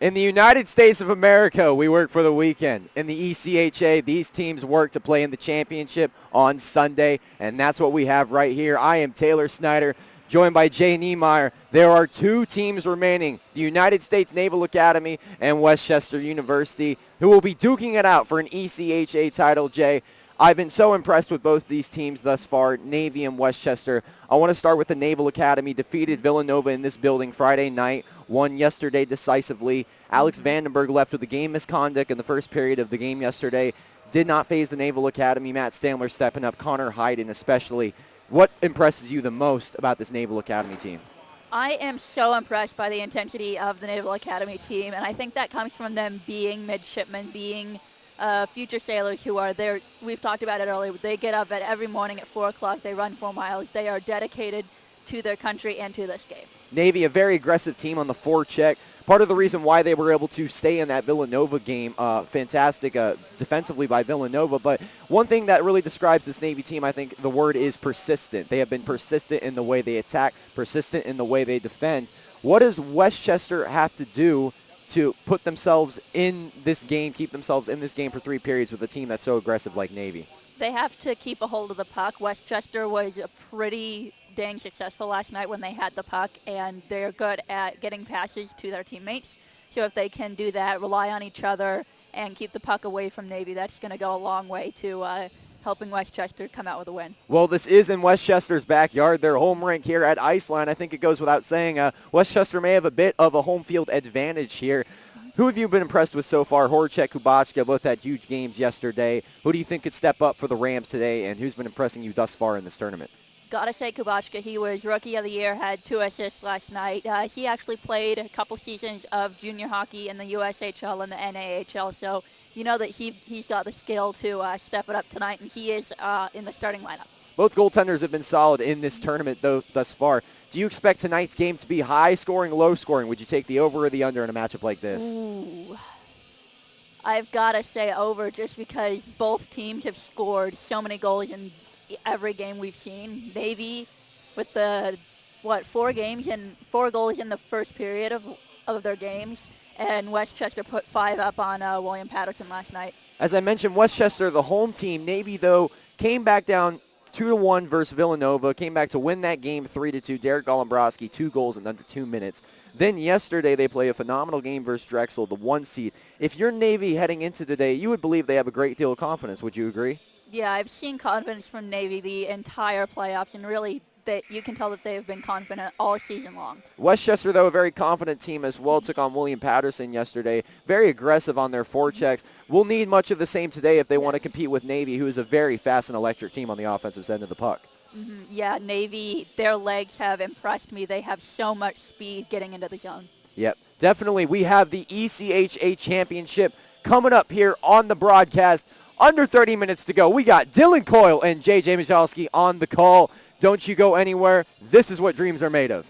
In the United States of America, we work for the weekend. In the ECHA, these teams work to play in the championship on Sunday, and that's what we have right here. I am Taylor Snyder, joined by Jay Niemeyer. There are two teams remaining, the United States Naval Academy and Westchester University, who will be duking it out for an ECHA title, Jay. I've been so impressed with both these teams thus far, Navy and Westchester. I want to start with the Naval Academy. Defeated Villanova in this building Friday night, won yesterday decisively. Alex Vandenberg left with a game misconduct in the first period of the game yesterday. Did not faze the Naval Academy. Matt Standler stepping up, Connor Hayden especially. What impresses you the most about this Naval Academy team? I am so impressed by the intensity of the Naval Academy team, and I think that comes from them being midshipmen, being future sailors who are there. We've talked about it earlier. They get up every morning at 4 o'clock. They run 4 miles. They are dedicated to their country and to this game. Navy, a very aggressive team on the forecheck. Part of the reason why they were able to stay in that Villanova game, fantastic defensively by Villanova. But one thing that really describes this Navy team, I think the word is persistent. They have been persistent in the way they attack, persistent in the way they defend. What does Westchester have to do to put themselves in this game, keep themselves in this game for 3 periods with a team that's so aggressive like Navy? They have to keep a hold of the puck. Westchester was pretty dang successful last night when they had the puck, and they're good at getting passes to their teammates. So if they can do that, rely on each other, and keep the puck away from Navy, that's going to go a long way to helping Westchester come out with a win. Well, this is in Westchester's backyard, their home rink here at Iceland. I think it goes without saying Westchester may have a bit of a home field advantage here. Who have you been impressed with so far? Horacek, Kubachka both had huge games yesterday. Who do you think could step up for the Rams today, and who's been impressing you thus far in this tournament? Gotta say Kubachka, he was Rookie of the Year, had 2 assists last night. He actually played a couple seasons of junior hockey in the USHL and the NAHL, so you know that he's got the skill to step it up tonight, and he is in the starting lineup. Both goaltenders have been solid in this tournament though thus far. Do you expect tonight's game to be high scoring, low scoring? Would you take the over or the under in a matchup like this? Ooh. I've got to say over just because both teams have scored so many goals in every game we've seen. Navy with the, 4 goals in the first period of their games, and Westchester put 5 up on William Patterson last night. As I mentioned, Westchester, the home team. Navy, though, came back down 2-1 versus Villanova, came back to win that game 3-2. Derek Golombroski, 2 goals in under 2 minutes. Then yesterday they play a phenomenal game versus Drexel, the 1 seed. If you're Navy heading into today, you would believe they have a great deal of confidence. Would you agree? Yeah, I've seen confidence from Navy the entire playoffs, and really that you can tell that they have been confident all season long. Westchester, though, a very confident team as well, took on William Patterson yesterday. Very aggressive on their forechecks. We'll need much of the same today if they want to compete with Navy, who is a very fast and electric team on the offensive end of the puck. Mm-hmm. Yeah, Navy, their legs have impressed me. They have so much speed getting into the zone. Yep, definitely. We have the ECHA Championship coming up here on the broadcast. Under 30 minutes to go. We got Dylan Coyle and J.J. Michalski on the call. Don't you go anywhere. This is what dreams are made of.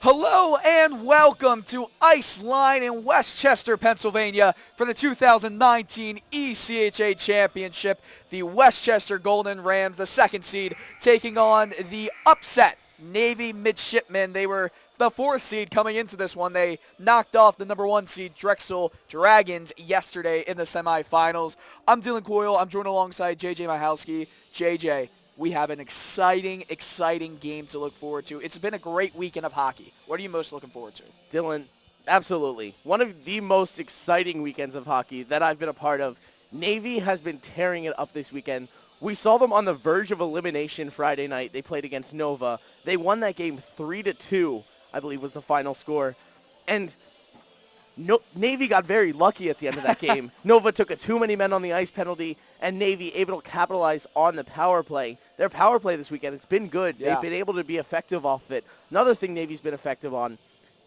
Hello and welcome to Iceland in Westchester, Pennsylvania for the 2019 ECHA Championship. The Westchester Golden Rams, the 2nd seed, taking on the upset Navy Midshipmen. They were the 4th seed coming into this one. They knocked off the number 1 seed Drexel Dragons yesterday in the semifinals. I'm Dylan Coyle. I'm joined alongside JJ Michalski. JJ, we have an exciting game to look forward to. It's been a great weekend of hockey. What are you most looking forward to? Dylan, absolutely. One of the most exciting weekends of hockey that I've been a part of. Navy has been tearing it up this weekend. We saw them on the verge of elimination Friday night. They played against Nova. They won that game 3-2, I believe was the final score. And Navy got very lucky at the end of that game. Nova took a too many men on the ice penalty, and Navy able to capitalize on the power play. Their power play this weekend, it's been good. Yeah. They've been able to be effective off it. Another thing Navy's been effective on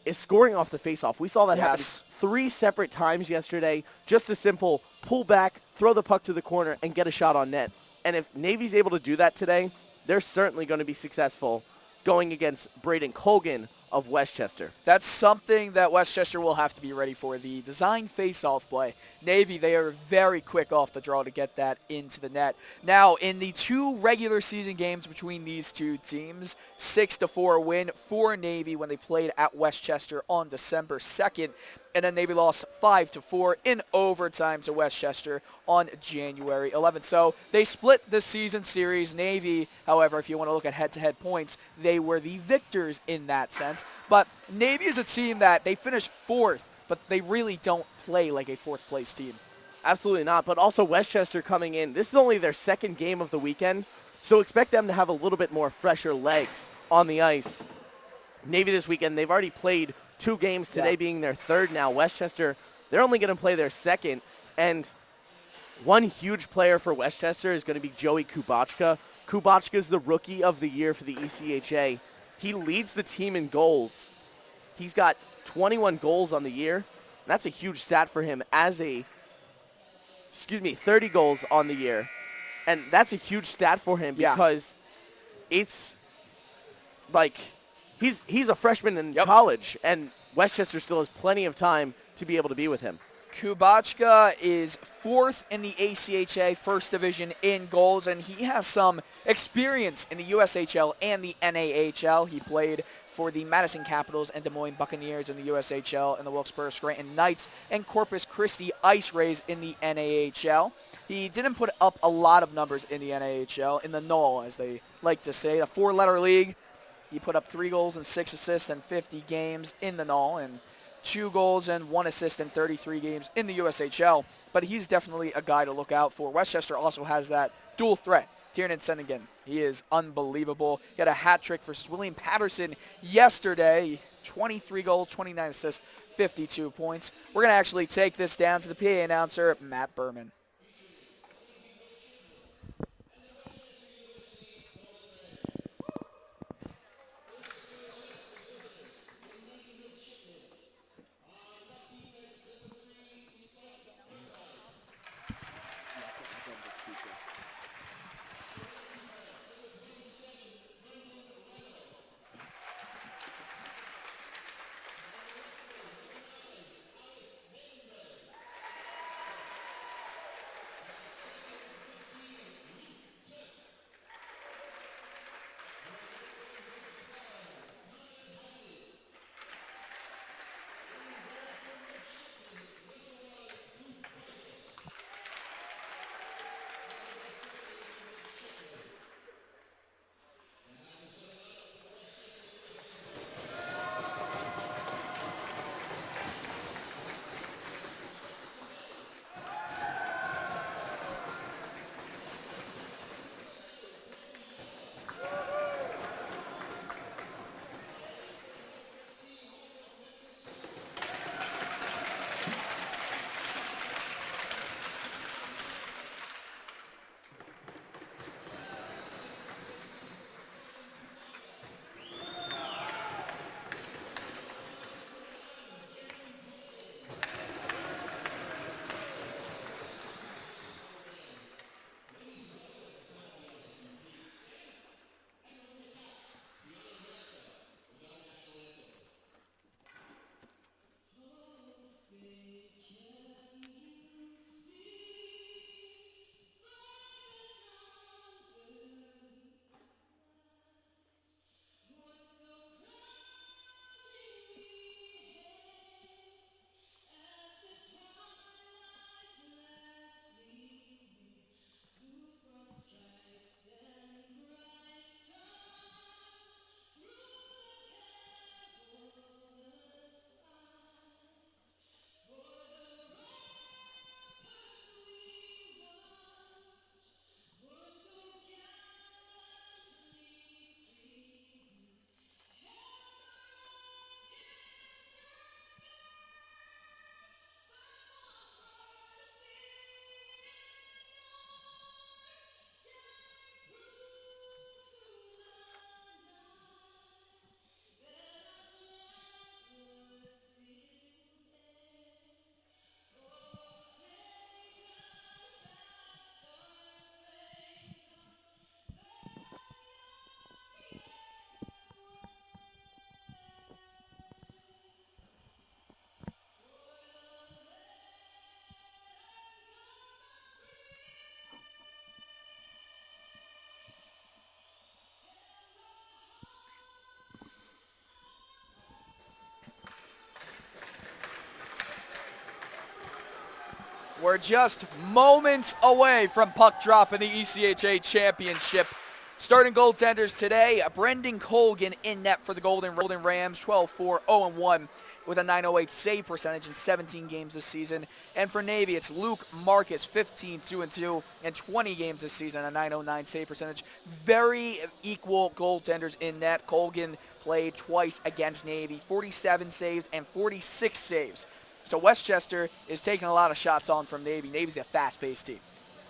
is scoring off the faceoff. We saw that happen 3 separate times yesterday. Just a simple pull back, throw the puck to the corner, and get a shot on net. And if Navy's able to do that today, they're certainly going to be successful going against Braden Colgan of Westchester. That's something that Westchester will have to be ready for, the design face-off play. Navy, they are very quick off the draw to get that into the net. Now, in the 2 regular season games between these two teams, 6-4 win for Navy when they played at Westchester on December 2nd. And then Navy lost 5-4 in overtime to Westchester on January 11th. So they split the season series. Navy, however, if you want to look at head-to-head points, they were the victors in that sense. But Navy is a team that they finished 4th, but they really don't play like a 4th-place team. Absolutely not. But also Westchester coming in. This is only their 2nd game of the weekend, so expect them to have a little bit more fresher legs on the ice. Navy this weekend, they've already played 2 games, today being their 3rd now. Westchester, they're only going to play their 2nd. And one huge player for Westchester is going to be Joey Kubachka. Kubachka is the Rookie of the Year for the ECHA. He leads the team in goals. He's got 21 goals on the year. That's a huge stat for him as 30 goals on the year. And that's a huge stat for him because it's like he's a freshman in college, and Westchester still has plenty of time to be able to be with him. Kubachka is 4th in the ACHA, 1st Division in goals, and he has some experience in the USHL and the NAHL. He played for the Madison Capitals and Des Moines Buccaneers in the USHL, and the Wilkes-Barre Scranton Knights and Corpus Christi Ice Rays in the NAHL. He didn't put up a lot of numbers in the NAHL, in the NOL, as they like to say, a 4-letter league. He put up 3 goals and 6 assists in 50 games in the NOL, and 2 goals and 1 assist in 33 games in the USHL. But he's definitely a guy to look out for. Westchester also has that dual threat, Tiernan Sennigan. He is unbelievable. He had a hat trick versus William Patterson yesterday. 23 goals, 29 assists, 52 points. We're going to actually take this down to the PA announcer, Matt Berman. We're just moments away from puck drop in the ECHA championship. Starting goaltenders today, Brendan Colgan in net for the Golden Rams, 12-4, 0-1 with a .908 save percentage in 17 games this season. And for Navy, it's Luke Marcus, 15-2-2 in 20 games this season, a .909 save percentage. Very equal goaltenders in net. Colgan played twice against Navy, 47 saves and 46 saves. So Westchester is taking a lot of shots on from Navy. Navy's a fast-paced team.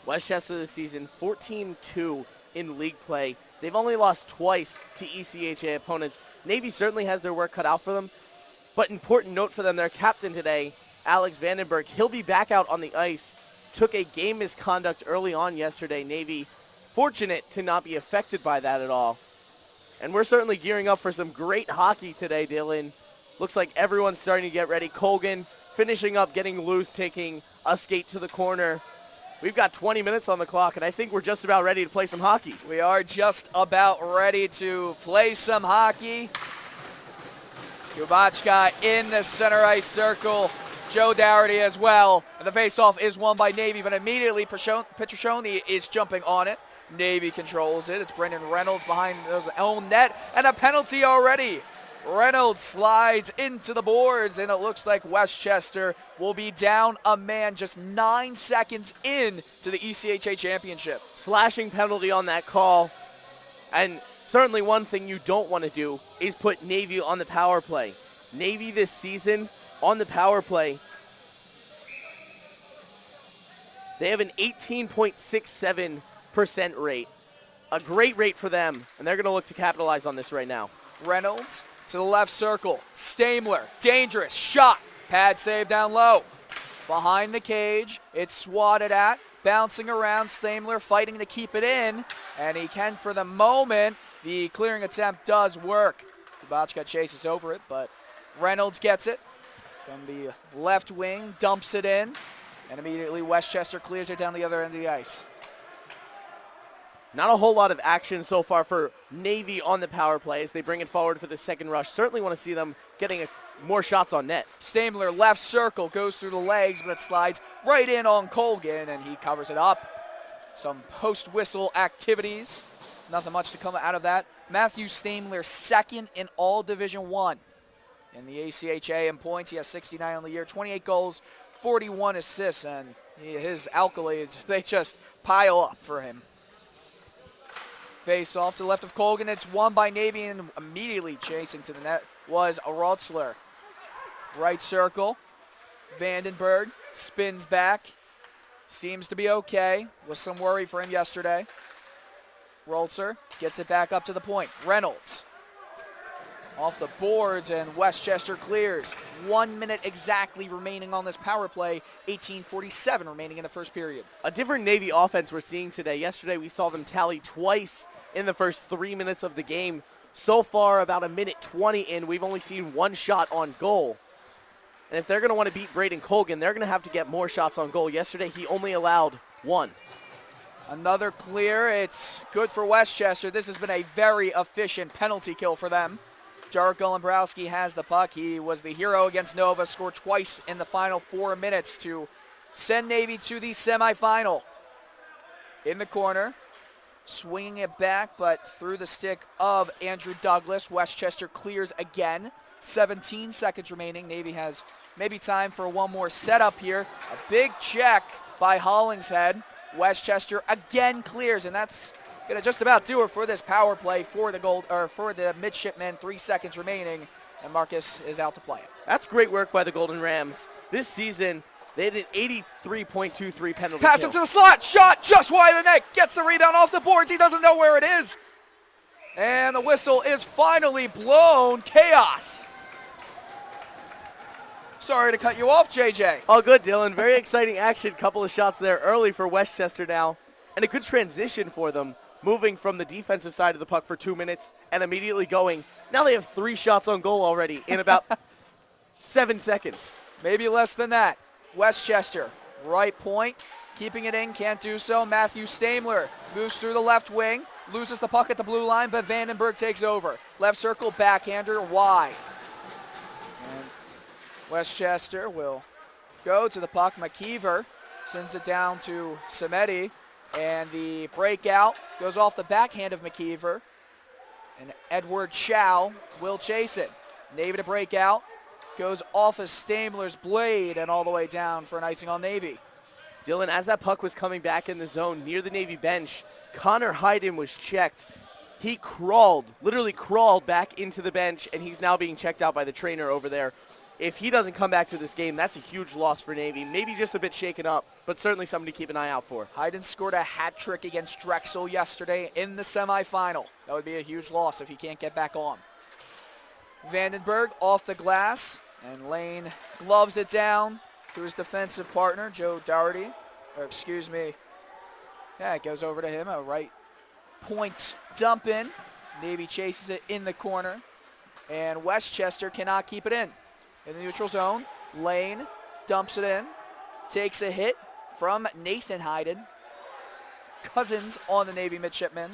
Westchester this season, 14-2 in league play. They've only lost twice to ECHA opponents. Navy certainly has their work cut out for them. But important note for them, their captain today, Alex Vandenberg, he'll be back out on the ice. Took a game misconduct early on yesterday. Navy fortunate to not be affected by that at all. And we're certainly gearing up for some great hockey today, Dylan. Looks like everyone's starting to get ready. Colgan finishing up, getting loose, taking a skate to the corner. We've got 20 minutes on the clock, and I think we're just about ready to play some hockey. We are just about ready to play some hockey. Kubachka in the center ice circle. Joe Dougherty as well. And the faceoff is won by Navy, but immediately Petroscioni is jumping on it. Navy controls it. It's Brendan Reynolds behind his own net, and a penalty already. Reynolds slides into the boards, and it looks like Westchester will be down a man just 9 seconds in to the ECHA championship. Slashing penalty on that call, and certainly one thing you don't want to do is put Navy on the power play. Navy this season on the power play, they have an 18.67% rate. A great rate for them, and they're going to look to capitalize on this right now. Reynolds to the left circle. Stamler, dangerous shot. Pad save down low. Behind the cage, it's swatted at. Bouncing around, Stamler fighting to keep it in, and he can for the moment. The clearing attempt does work. Kubachka chases over it, but Reynolds gets it from the left wing, dumps it in, and immediately Westchester clears it down the other end of the ice. Not a whole lot of action so far for Navy on the power play as they bring it forward for the second rush. Certainly want to see them getting more shots on net. Stamler, left circle, goes through the legs, but it slides right in on Colgan, and he covers it up. Some post-whistle activities. Nothing much to come out of that. Matthew Stamler, second in all Division I in the ACHA in points. He has 69 on the year, 28 goals, 41 assists, and his accolades, they just pile up for him. Face off to the left of Colgan. It's won by Navy, and immediately chasing to the net was a Rotzler. Right circle. Vandenberg spins back. Seems to be okay. Was some worry for him yesterday. Rolzer gets it back up to the point. Reynolds off the boards, and Westchester clears. 1 minute exactly remaining on this power play. 18:47 remaining in the first period. A different Navy offense we're seeing today. Yesterday we saw them tally twice in the first 3 minutes of the game. So far, about a minute 20 in, we've only seen one shot on goal. And if they're going to want to beat Braden Colgan, they're going to have to get more shots on goal. Yesterday, he only allowed one. Another clear. It's good for Westchester. This has been a very efficient penalty kill for them. Jarek Golembrowski has the puck. He was the hero against Nova, scored twice in the final 4 minutes to send Navy to the semifinal. In the corner, swinging it back, but through the stick of Andrew Douglas. Westchester clears again. 17 seconds remaining. Navy has maybe time for one more setup here. A big check by Hollingshead. Westchester again clears, and that's going to just about do it for this power play for the Midshipmen. 3 seconds remaining, and Marcus is out to play it. That's great work by the Golden Rams. This season, they had an 83.23 penalty Pass kill. into the slot, shot just wide of the net, gets the rebound off the boards. He doesn't know where it is. And the whistle is finally blown. Chaos. Sorry to cut you off, JJ. All good, Dylan. Very exciting action. Couple of shots there early for Westchester now. And a good transition for them, moving from the defensive side of the puck for 2 minutes and immediately going. Now they have 3 shots on goal already in about 7 seconds. Maybe less than that. Westchester, right point, keeping it in, can't do so. Matthew Stamler moves through the left wing, loses the puck at the blue line, but Vandenberg takes over. Left circle, backhander, wide. And Westchester will go to the puck. McKeever sends it down to Samedi, and the breakout goes off the backhand of McKeever, and Edward Chow will chase it. Navy to break out, goes off of Stamler's blade and all the way down for an icing on Navy. Dylan, as that puck was coming back in the zone near the Navy bench, Connor Hayden was checked. He literally crawled back into the bench, and he's now being checked out by the trainer over there. If he doesn't come back to this game, that's a huge loss for Navy. Maybe just a bit shaken up, but certainly something to keep an eye out for. Hayden scored a hat trick against Drexel yesterday in the semifinal. That would be a huge loss if he can't get back on. Vandenberg off the glass, and Lane gloves it down to his defensive partner, Joe Dougherty. Yeah, it goes over to him, a right point dump in. Navy chases it in the corner, and Westchester cannot keep it in. In the neutral zone, Lane dumps it in, takes a hit from Nathan Hayden. Cousins on the Navy midshipmen,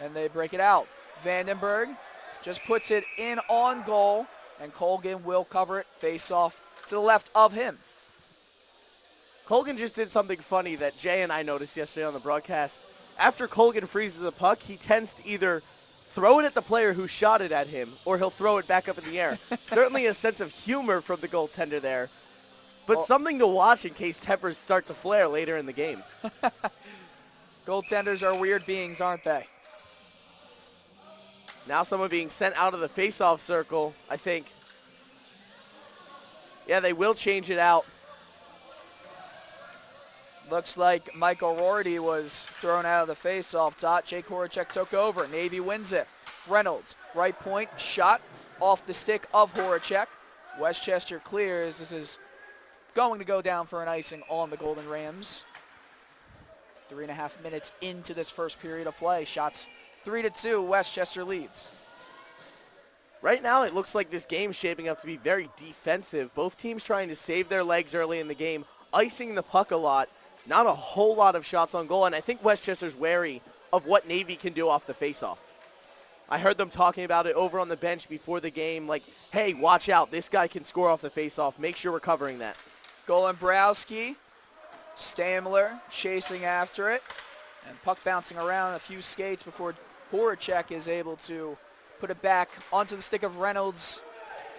and they break it out. Vandenberg just puts it in on goal, and Colgan will cover it, face off to the left of him. Colgan just did something funny that Jay and I noticed yesterday on the broadcast. After Colgan freezes a puck, he tends to either throw it at the player who shot it at him, or he'll throw it back up in the air. Certainly a sense of humor from the goaltender there, but something to watch in case tempers start to flare later in the game. Goaltenders are weird beings, aren't they? Now someone being sent out of the face-off circle, I think. Yeah, they will change it out. Looks like Michael Rorty was thrown out of the face-off dot. Jake Horacek took over. Navy wins it. Reynolds, right point, shot off the stick of Horacek. Westchester clears. This is going to go down for an icing on the Golden Rams. 3.5 minutes into this first period of play. Shots 3-2, Westchester leads. Right now it looks like this game's shaping up to be very defensive. Both teams trying to save their legs early in the game, icing the puck a lot. Not a whole lot of shots on goal, and I think Westchester's wary of what Navy can do off the faceoff. I heard them talking about it over on the bench before the game, like, hey, watch out, this guy can score off the faceoff. Make sure we're covering that. Golembrowski, Stamler chasing after it, and puck bouncing around a few skates before Horacek is able to put it back onto the stick of Reynolds,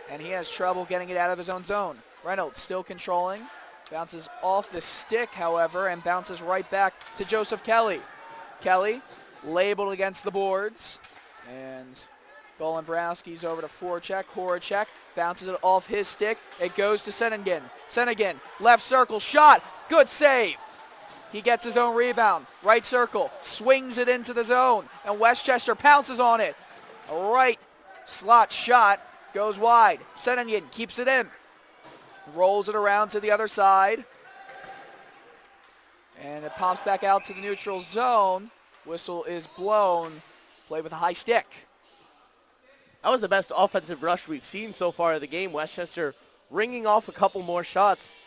and he has trouble getting it out of his own zone. Reynolds still controlling. Bounces off the stick, however, and bounces right back to Joseph Kelly. Kelly labeled against the boards, and Golembrowski's over to Horacek. Horacek bounces it off his stick. It goes to Senegan. Senegan, left circle, shot, good save. He gets his own rebound, right circle, swings it into the zone, and Westchester pounces on it. A right slot shot goes wide. Senegan keeps it in. Rolls it around to the other side. And it pops back out to the neutral zone. Whistle is blown. Play with a high stick. That was the best offensive rush we've seen so far of the game. Westchester ringing off a couple more shots.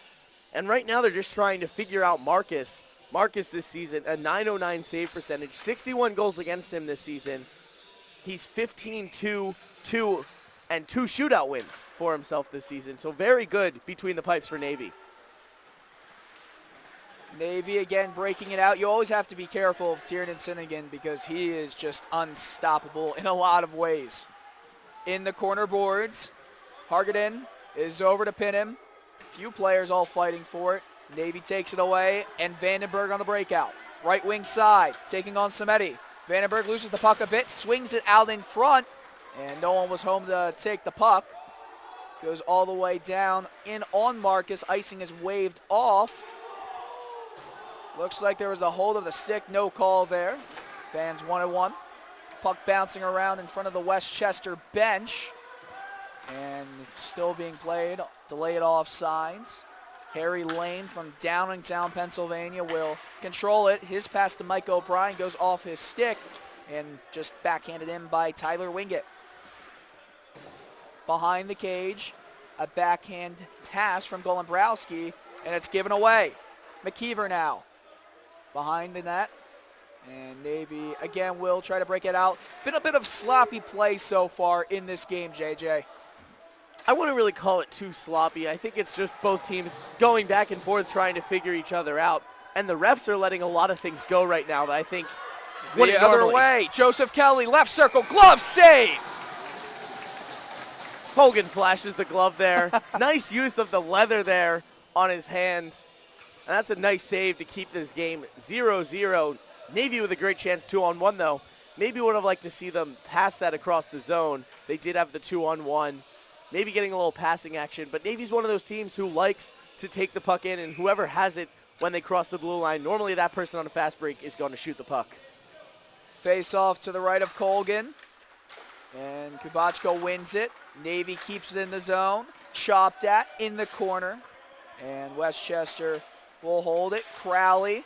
And right now they're just trying to figure out Marcus. Marcus this season, a .909 save percentage, 61 goals against him this season. He's 15-2-2 and 2 shootout wins for himself this season. So very good between the pipes for Navy. Navy again breaking it out. You always have to be careful of Tiernan Senegan because he is just unstoppable in a lot of ways. In the corner boards, Hargadin is over to pin him. Few players all fighting for it. Navy takes it away, and Vandenberg on the breakout. Right wing side, taking on Samedi. Vandenberg loses the puck a bit, swings it out in front, and no one was home to take the puck. Goes all the way down in on Marcus. Icing is waved off. Looks like there was a hold of the stick, no call there. Fans 1-1. Puck bouncing around in front of the Westchester bench. And still being played, delayed offsides. Harry Lane from Downingtown, Pennsylvania will control it. His pass to Mike O'Brien goes off his stick and just backhanded in by Tyler Wingett. Behind the cage, a backhand pass from Golembrowski, and it's given away. McKeever now behind the net, and Navy again will try to break it out. Been a bit of sloppy play so far in this game, JJ. I wouldn't really call it too sloppy. I think it's just both teams going back and forth trying to figure each other out. And the refs are letting a lot of things go right now that I think The other way, Joseph Kelly, left circle, glove save. Hogan flashes the glove there. Nice use of the leather there on his hand. And that's a nice save to keep this game 0-0. Navy with a great chance 2-on-1 though. Maybe would have liked to see them pass that across the zone. They did have the 2-on-1. Maybe getting a little passing action, but Navy's one of those teams who likes to take the puck in, and whoever has it when they cross the blue line, normally that person on a fast break is going to shoot the puck. Face off to the right of Colgan, and Kubachko wins it. Navy keeps it in the zone, chopped at in the corner, and Westchester will hold it. Crowley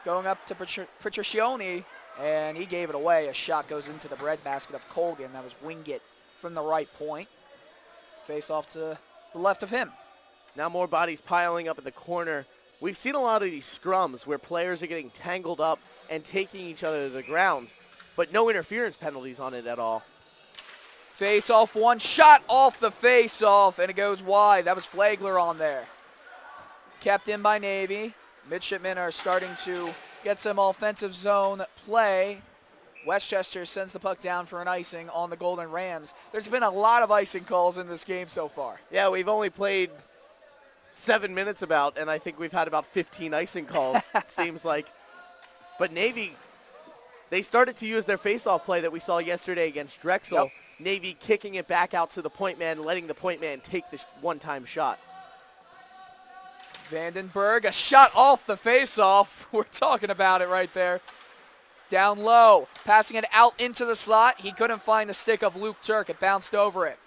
going up to Patricioni, and he gave it away. A shot goes into the breadbasket of Colgan. That was Wingate from the right point. Face off to the left of him. Now more bodies piling up in the corner. We've seen a lot of these scrums where players are getting tangled up and taking each other to the ground, but no interference penalties on it at all. Face off, one shot off the face off, and it goes wide. That was Flagler on there. Kept in by Navy. Midshipmen are starting to get some offensive zone play. Westchester sends the puck down for an icing on the Golden Rams. There's been a lot of icing calls in this game so far. Yeah, we've only played 7 minutes about, and I think we've had about 15 icing calls, it seems like. But Navy, they started to use their face-off play that we saw yesterday against Drexel. Yep. Navy kicking it back out to the point man, letting the point man take the one-time shot. Vandenberg, a shot off the face-off. We're talking about it right there. Down low, passing it out into the slot. He couldn't find the stick of Luke Turk. It bounced over it.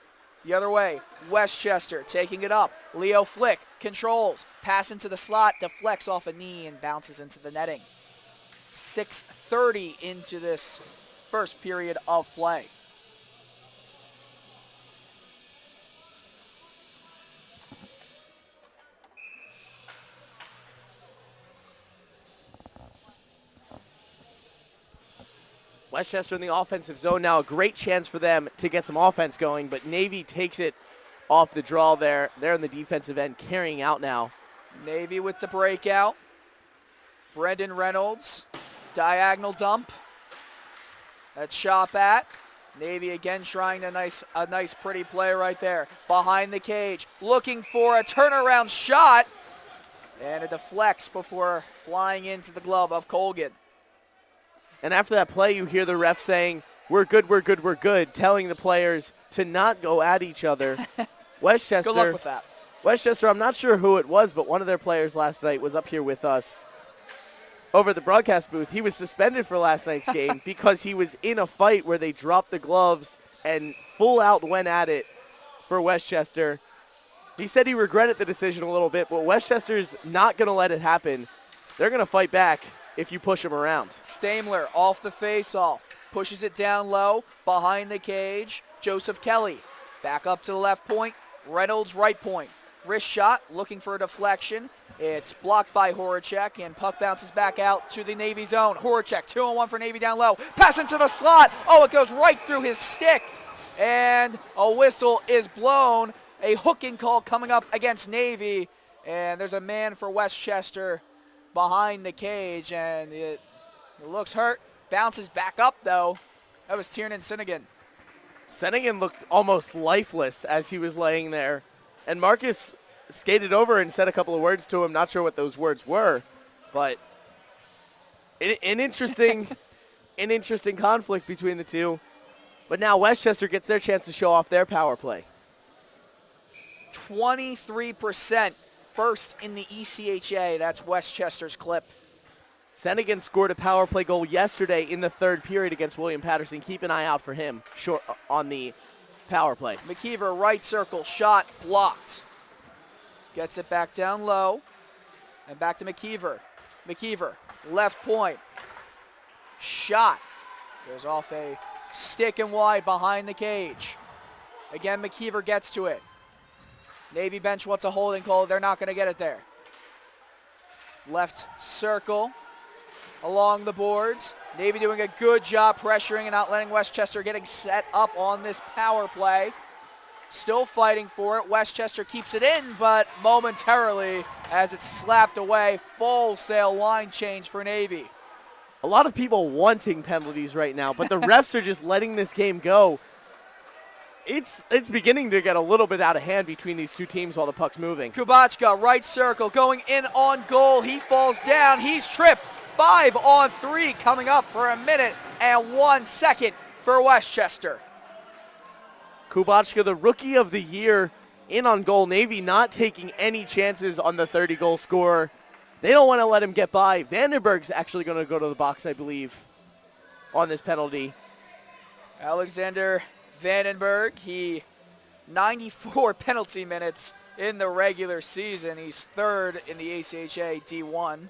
The other way, Westchester taking it up. Leo Flick controls, pass into the slot, deflects off a knee and bounces into the netting. 6:30 into this first period of play. Westchester in the offensive zone now, a great chance for them to get some offense going, but Navy takes it off the draw there. They're in the defensive end, carrying out now. Navy with the breakout. Brendan Reynolds, diagonal dump. That's shot at. Navy again trying a nice pretty play right there. Behind the cage, looking for a turnaround shot. And it deflects before flying into the glove of Colgan. And after that play, you hear the ref saying, "We're good, we're good, we're good," telling the players to not go at each other. Westchester, Good luck with that. Westchester, I'm not sure who it was, but one of their players last night was up here with us over at the broadcast booth. He was suspended for last night's game because he was in a fight where they dropped the gloves and full out went at it for Westchester. He said he regretted the decision a little bit, but Westchester's not going to let it happen. They're going to fight back if you push them around. Stamler off the face-off, pushes it down low, behind the cage. Joseph Kelly back up to the left point, Reynolds right point. Wrist shot, looking for a deflection. It's blocked by Horacek, and puck bounces back out to the Navy zone. Horacek, 2-on-1 for Navy down low. Pass into the slot. Oh, it goes right through his stick. And a whistle is blown. A hooking call coming up against Navy. And there's a man for Westchester behind the cage, and it looks hurt. Bounces back up, though. That was Tiernan Sinnigan. Sinnigan looked almost lifeless as he was laying there. And Marcus skated over and said a couple of words to him. Not sure what those words were, but an interesting conflict between the two. But now Westchester gets their chance to show off their power play. 23%, first in the ECHA. That's Westchester's clip. Sinnigan scored a power play goal yesterday in the third period against William Patterson. Keep an eye out for him short on the power play. McKeever, right circle, shot blocked. Gets it back down low, and back to McKeever. McKeever, left point, shot. Goes off a stick and wide behind the cage. Again, McKeever gets to it. Navy bench wants a holding call. They're not going to get it there. Left circle along the boards. Navy doing a good job pressuring and not letting Westchester getting set up on this power play. still fighting for it. Westchester keeps it in, but momentarily as it's slapped away, full sail line change for Navy. A lot of people wanting penalties right now, but the refs are just letting this game go. It's beginning to get a little bit out of hand between these two teams while the puck's moving. Kubachka, right circle, going in on goal. He falls down. He's tripped. 5-on-3 coming up for 1 minute and 1 second for Westchester. Kubachka, the rookie of the year, in on goal. Navy not taking any chances on the 30-goal scorer. They don't want to let him get by. Vandenberg's actually going to go to the box, I believe, on this penalty. Alexander Vandenberg, he 94 penalty minutes in the regular season. He's third in the ACHA D1.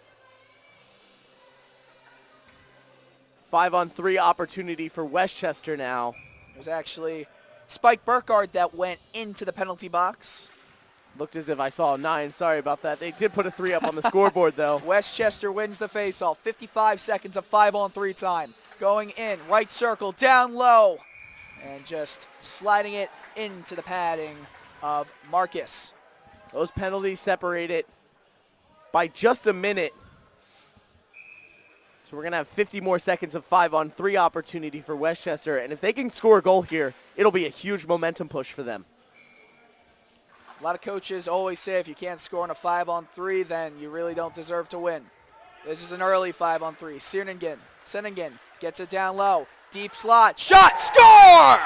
5-on-3 opportunity for Westchester now. It was actually Spike Burkhardt that went into the penalty box. Looked as if I saw a 9. Sorry about that. They did put a 3 up on the scoreboard, though. Westchester wins the faceoff. 55 seconds of 5-on-3 time. Going in, right circle, down low. And just sliding it into the padding of Marcus. Those penalties separated by just a minute. So we're going to have 50 more seconds of 5-on-3 opportunity for Westchester. And if they can score a goal here, it'll be a huge momentum push for them. A lot of coaches always say if you can't score on a 5-on-3, then you really don't deserve to win. This is an early 5-on-3. Sinningen gets it down low. Deep slot. Shot. Score!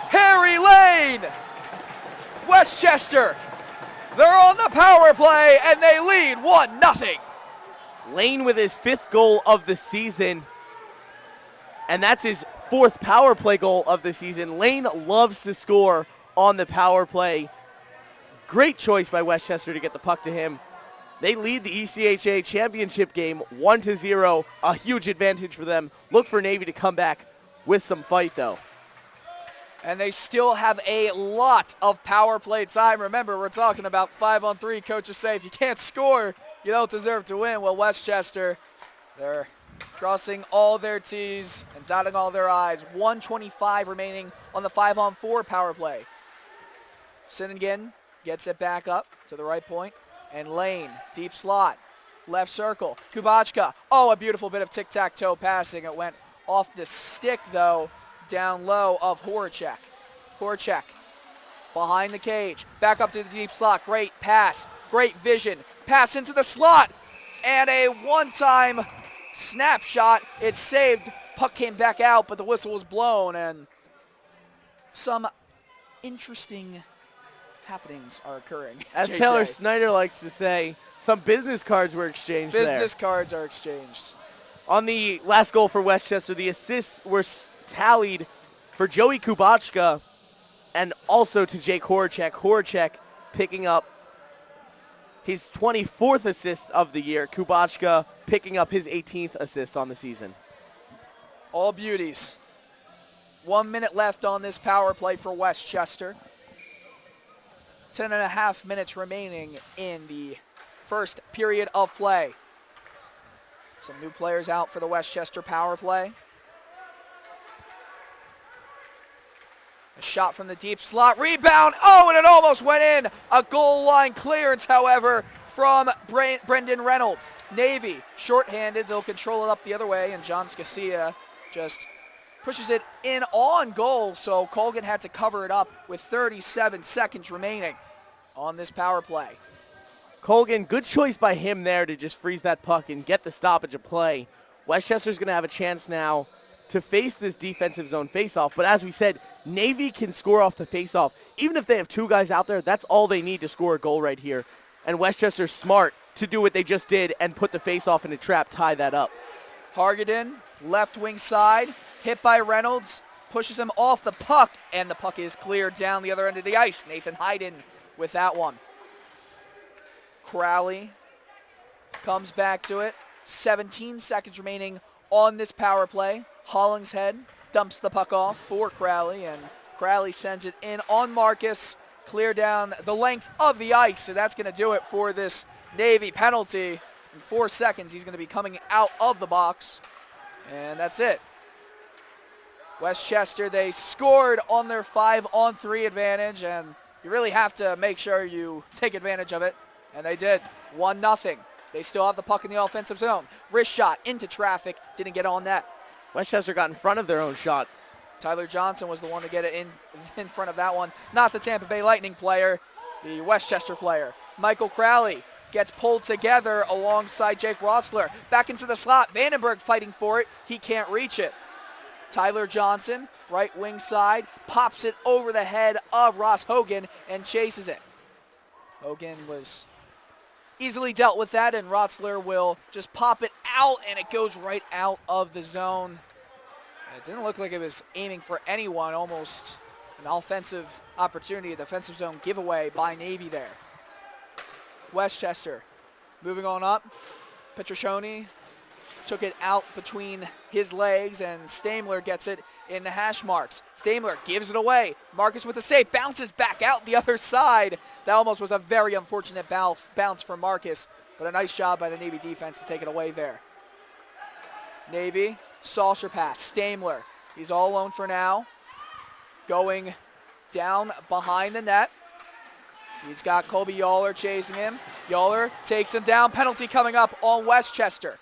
Harry Lane. Westchester. They're on the power play, and they lead 1-0. Lane with his 5th goal of the season. And that's his 4th power play goal of the season. Lane loves to score on the power play. Great choice by Westchester to get the puck to him. They lead the ECHA championship game 1-0. A huge advantage for them. Look for Navy to come back with some fight, though. And they still have a lot of power play time. Remember, we're talking about 5-on-3. Coaches say if you can't score, you don't deserve to win. Well, Westchester, they're crossing all their T's and dotting all their I's. 1:25 remaining on the 5-on-4 power play. Sinningen gets it back up to the right point. And Lane, deep slot, left circle. Kubachka, a beautiful bit of tic-tac-toe passing. It went off the stick, though, down low of Horacek. Horacek behind the cage, back up to the deep slot. Great pass, great vision. Pass into the slot, and a one-time snapshot. It's saved. Puck came back out, but the whistle was blown, and some interesting happenings are occurring. As JJ. Taylor Snyder likes to say, some business cards were exchanged there. Business cards are exchanged. On the last goal for Westchester, the assists were tallied for Joey Kubachka and also to Jake Horacek. Horacek picking up his 24th assist of the year. Kubachka picking up his 18th assist on the season. All beauties. 1 minute left on this power play for Westchester. 10.5 minutes remaining in the first period of play. Some new players out for the Westchester power play. A shot from the deep slot, rebound, and it almost went in. A goal line clearance, however, from Brendan Reynolds. Navy, shorthanded, they'll control it up the other way, and John Scasia just pushes it in on goal, so Colgan had to cover it up with 37 seconds remaining on this power play. Colgan, good choice by him there to just freeze that puck and get the stoppage of play. Westchester's going to have a chance now to face this defensive zone faceoff, but as we said, Navy can score off the faceoff. Even if they have 2 guys out there, that's all they need to score a goal right here. And Westchester's smart to do what they just did and put the faceoff in a trap, tie that up. Hargadon, left wing side, hit by Reynolds, pushes him off the puck, and the puck is cleared down the other end of the ice. Nathan Hayden with that one. Crowley comes back to it. 17 seconds remaining on this power play. Hollingshead dumps the puck off for Crowley, and Crowley sends it in on Marcus. Clear down the length of the ice, so that's going to do it for this Navy penalty. In 4 seconds, he's going to be coming out of the box, and that's it. Westchester, they scored on their 5-on-3 advantage, and you really have to make sure you take advantage of it, and they did. 1-0. They still have the puck in the offensive zone. Wrist shot into traffic, didn't get on net. Westchester got in front of their own shot. Tyler Johnson was the one to get it in front of that one. Not the Tampa Bay Lightning player, the Westchester player. Michael Crowley gets pulled together alongside Jake Rossler. Back into the slot. Vandenberg fighting for it. He can't reach it. Tyler Johnson, right wing side, pops it over the head of Ross Hogan and chases it. Hogan was easily dealt with that, and Rossler will just pop it out, and it goes right out of the zone. It didn't look like it was aiming for anyone, almost an offensive opportunity, a defensive zone giveaway by Navy there. Westchester moving on up. Petroscioni took it out between his legs, and Stamler gets it in the hash marks. Stamler gives it away. Marcus with the save, bounces back out the other side. That almost was a very unfortunate bounce for Marcus, but a nice job by the Navy defense to take it away there. Navy, saucer pass, Stamler. He's all alone for now. Going down behind the net. He's got Colby Yawler chasing him. Yawler takes him down. Penalty coming up on Westchester.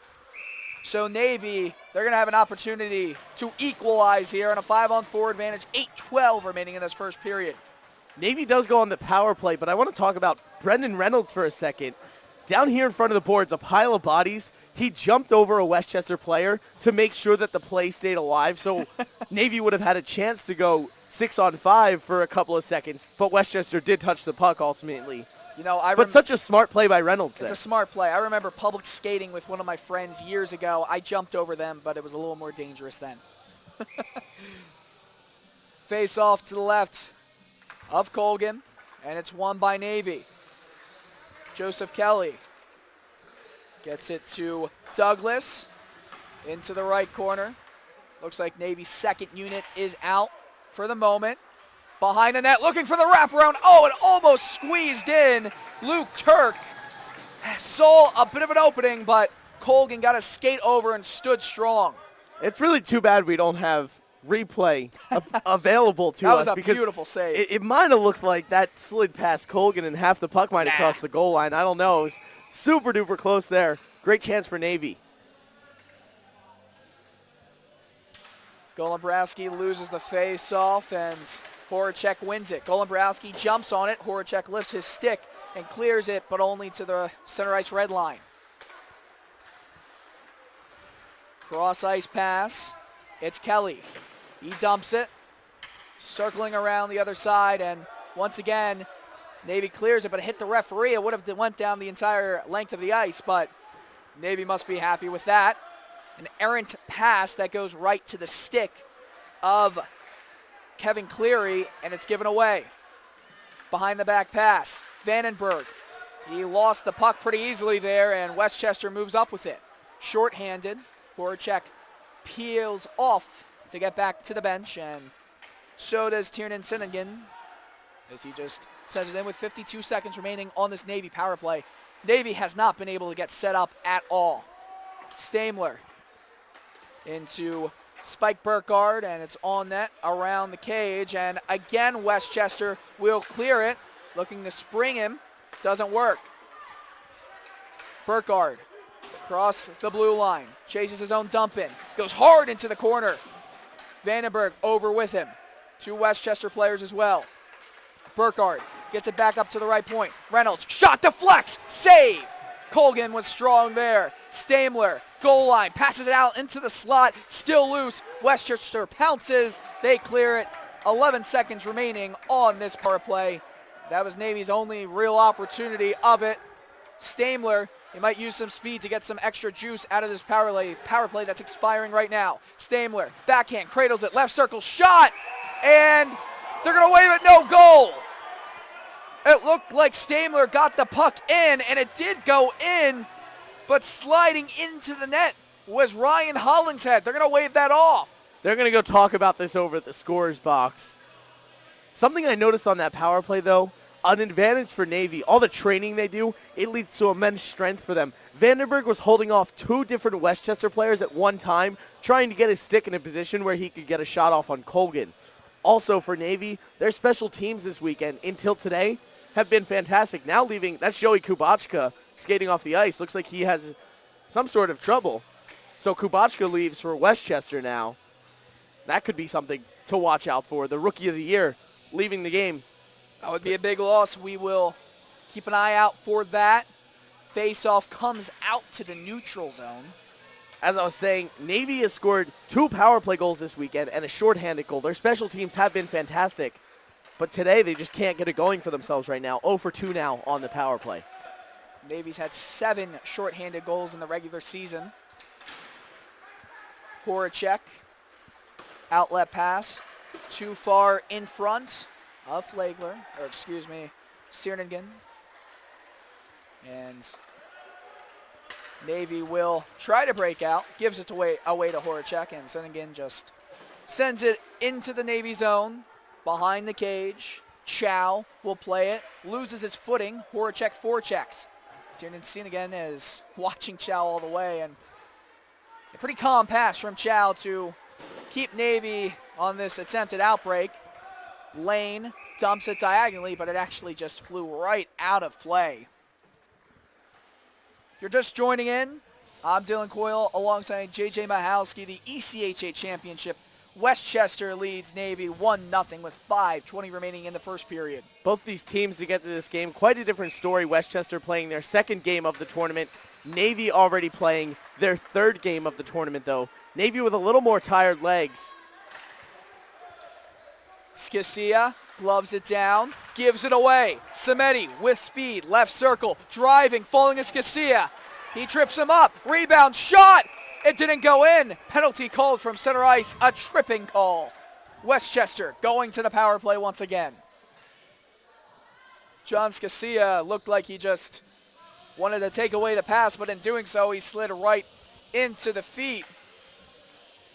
So Navy, they're going to have an opportunity to equalize here on a 5-on-4 advantage. 8:12 remaining in this first period. Navy does go on the power play, but I want to talk about Brendan Reynolds for a second. Down here in front of the boards, a pile of bodies. He jumped over a Westchester player to make sure that the play stayed alive. So Navy would have had a chance to go 6-on-5 for a couple of seconds, but Westchester did touch the puck ultimately. You know, but such a smart play by Reynolds there. It's a smart play. I remember public skating with one of my friends years ago. I jumped over them, but it was a little more dangerous then. Face off to the left of Colgan, and it's won by Navy. Joseph Kelly gets it to Douglas into the right corner. Looks like Navy's second unit is out for the moment. Behind the net, looking for the wraparound. Oh, it almost squeezed in. Luke Turk saw a bit of an opening, but Colgan got a skate over and stood strong. It's really too bad we don't have replay available to us. That was a beautiful save. It might have looked like that slid past Colgan and half the puck might have crossed the goal line. I don't know. It was super duper close there. Great chance for Navy. Golembrowski loses the face-off, and Horacek wins it. Golembrowski jumps on it. Horacek lifts his stick and clears it, but only to the center ice red line. Cross ice pass. It's Kelly. He dumps it, circling around the other side, and once again, Navy clears it, but it hit the referee. It would have went down the entire length of the ice, but Navy must be happy with that. An errant pass that goes right to the stick of Kevin Cleary, and it's given away. Behind the back pass, Vandenberg. He lost the puck pretty easily there, and Westchester moves up with it. Short-handed, Horacek peels off to get back to the bench, and so does Tiernan Sinningen, as he just sends it in with 52 seconds remaining on this Navy power play. Navy has not been able to get set up at all. Stamler into Spike Burkhardt, and it's on net around the cage, and again Westchester will clear it, looking to spring him. Doesn't work. Burkhardt across the blue line, chases his own dump in, goes hard into the corner. Vandenberg over with him. Two Westchester players as well. Burkhardt gets it back up to the right point. Reynolds, shot deflects, save. Colgan was strong there. Stamler, goal line, passes it out into the slot, still loose. Westchester pounces, they clear it. 11 seconds remaining on this power play. That was Navy's only real opportunity of it. Stamler, he might use some speed to get some extra juice out of this power play that's expiring right now. Stamler, backhand, cradles it, left circle, shot, and they're gonna wave it, no goal. It looked like Stamler got the puck in, and it did go in, but sliding into the net was Ryan Hollingshead. They're gonna wave that off. They're gonna go talk about this over at the scorer's box. Something I noticed on that power play though, an advantage for Navy. All the training they do, it leads to immense strength for them. Vandenberg was holding off 2 different Westchester players at one time, trying to get his stick in a position where he could get a shot off on Colgan. Also for Navy, their special teams this weekend, until today, have been fantastic. Now leaving, that's Joey Kubachka skating off the ice. Looks like he has some sort of trouble. So Kubachka leaves for Westchester now. That could be something to watch out for. The Rookie of the Year leaving the game. That would be a big loss. We will keep an eye out for that. Face-off comes out to the neutral zone. As I was saying, Navy has scored 2 power play goals this weekend and a shorthanded goal. Their special teams have been fantastic, but today they just can't get it going for themselves right now. 0 for 2 now on the power play. Navy's had 7 shorthanded goals in the regular season. Horacek, outlet pass, too far in front of Flagler, or excuse me, Sierningen. And Navy will try to break out, gives it away to Horacek, and Sierningen just sends it into the Navy zone, behind the cage. Chow will play it, loses his footing. Horacek forechecks. Sierningen is watching Chow all the way, and a pretty calm pass from Chow to keep Navy on this attempted outbreak. Lane dumps it diagonally, but it actually just flew right out of play. If you're just joining in, I'm Dylan Coyle alongside JJ Mahalski, the ECHA Championship. Westchester leads Navy 1-0 with 5:20 remaining in the first period. Both these teams to get to this game, quite a different story. Westchester playing their 2nd game of the tournament. Navy already playing their 3rd game of the tournament, though. Navy with a little more tired legs. Scasia gloves it down, gives it away. Samedi with speed, left circle, driving, falling to Scasia. He trips him up, rebound, shot! It didn't go in. Penalty called from center ice, a tripping call. Westchester going to the power play once again. John Scasia looked like he just wanted to take away the pass, but in doing so, he slid right into the feet.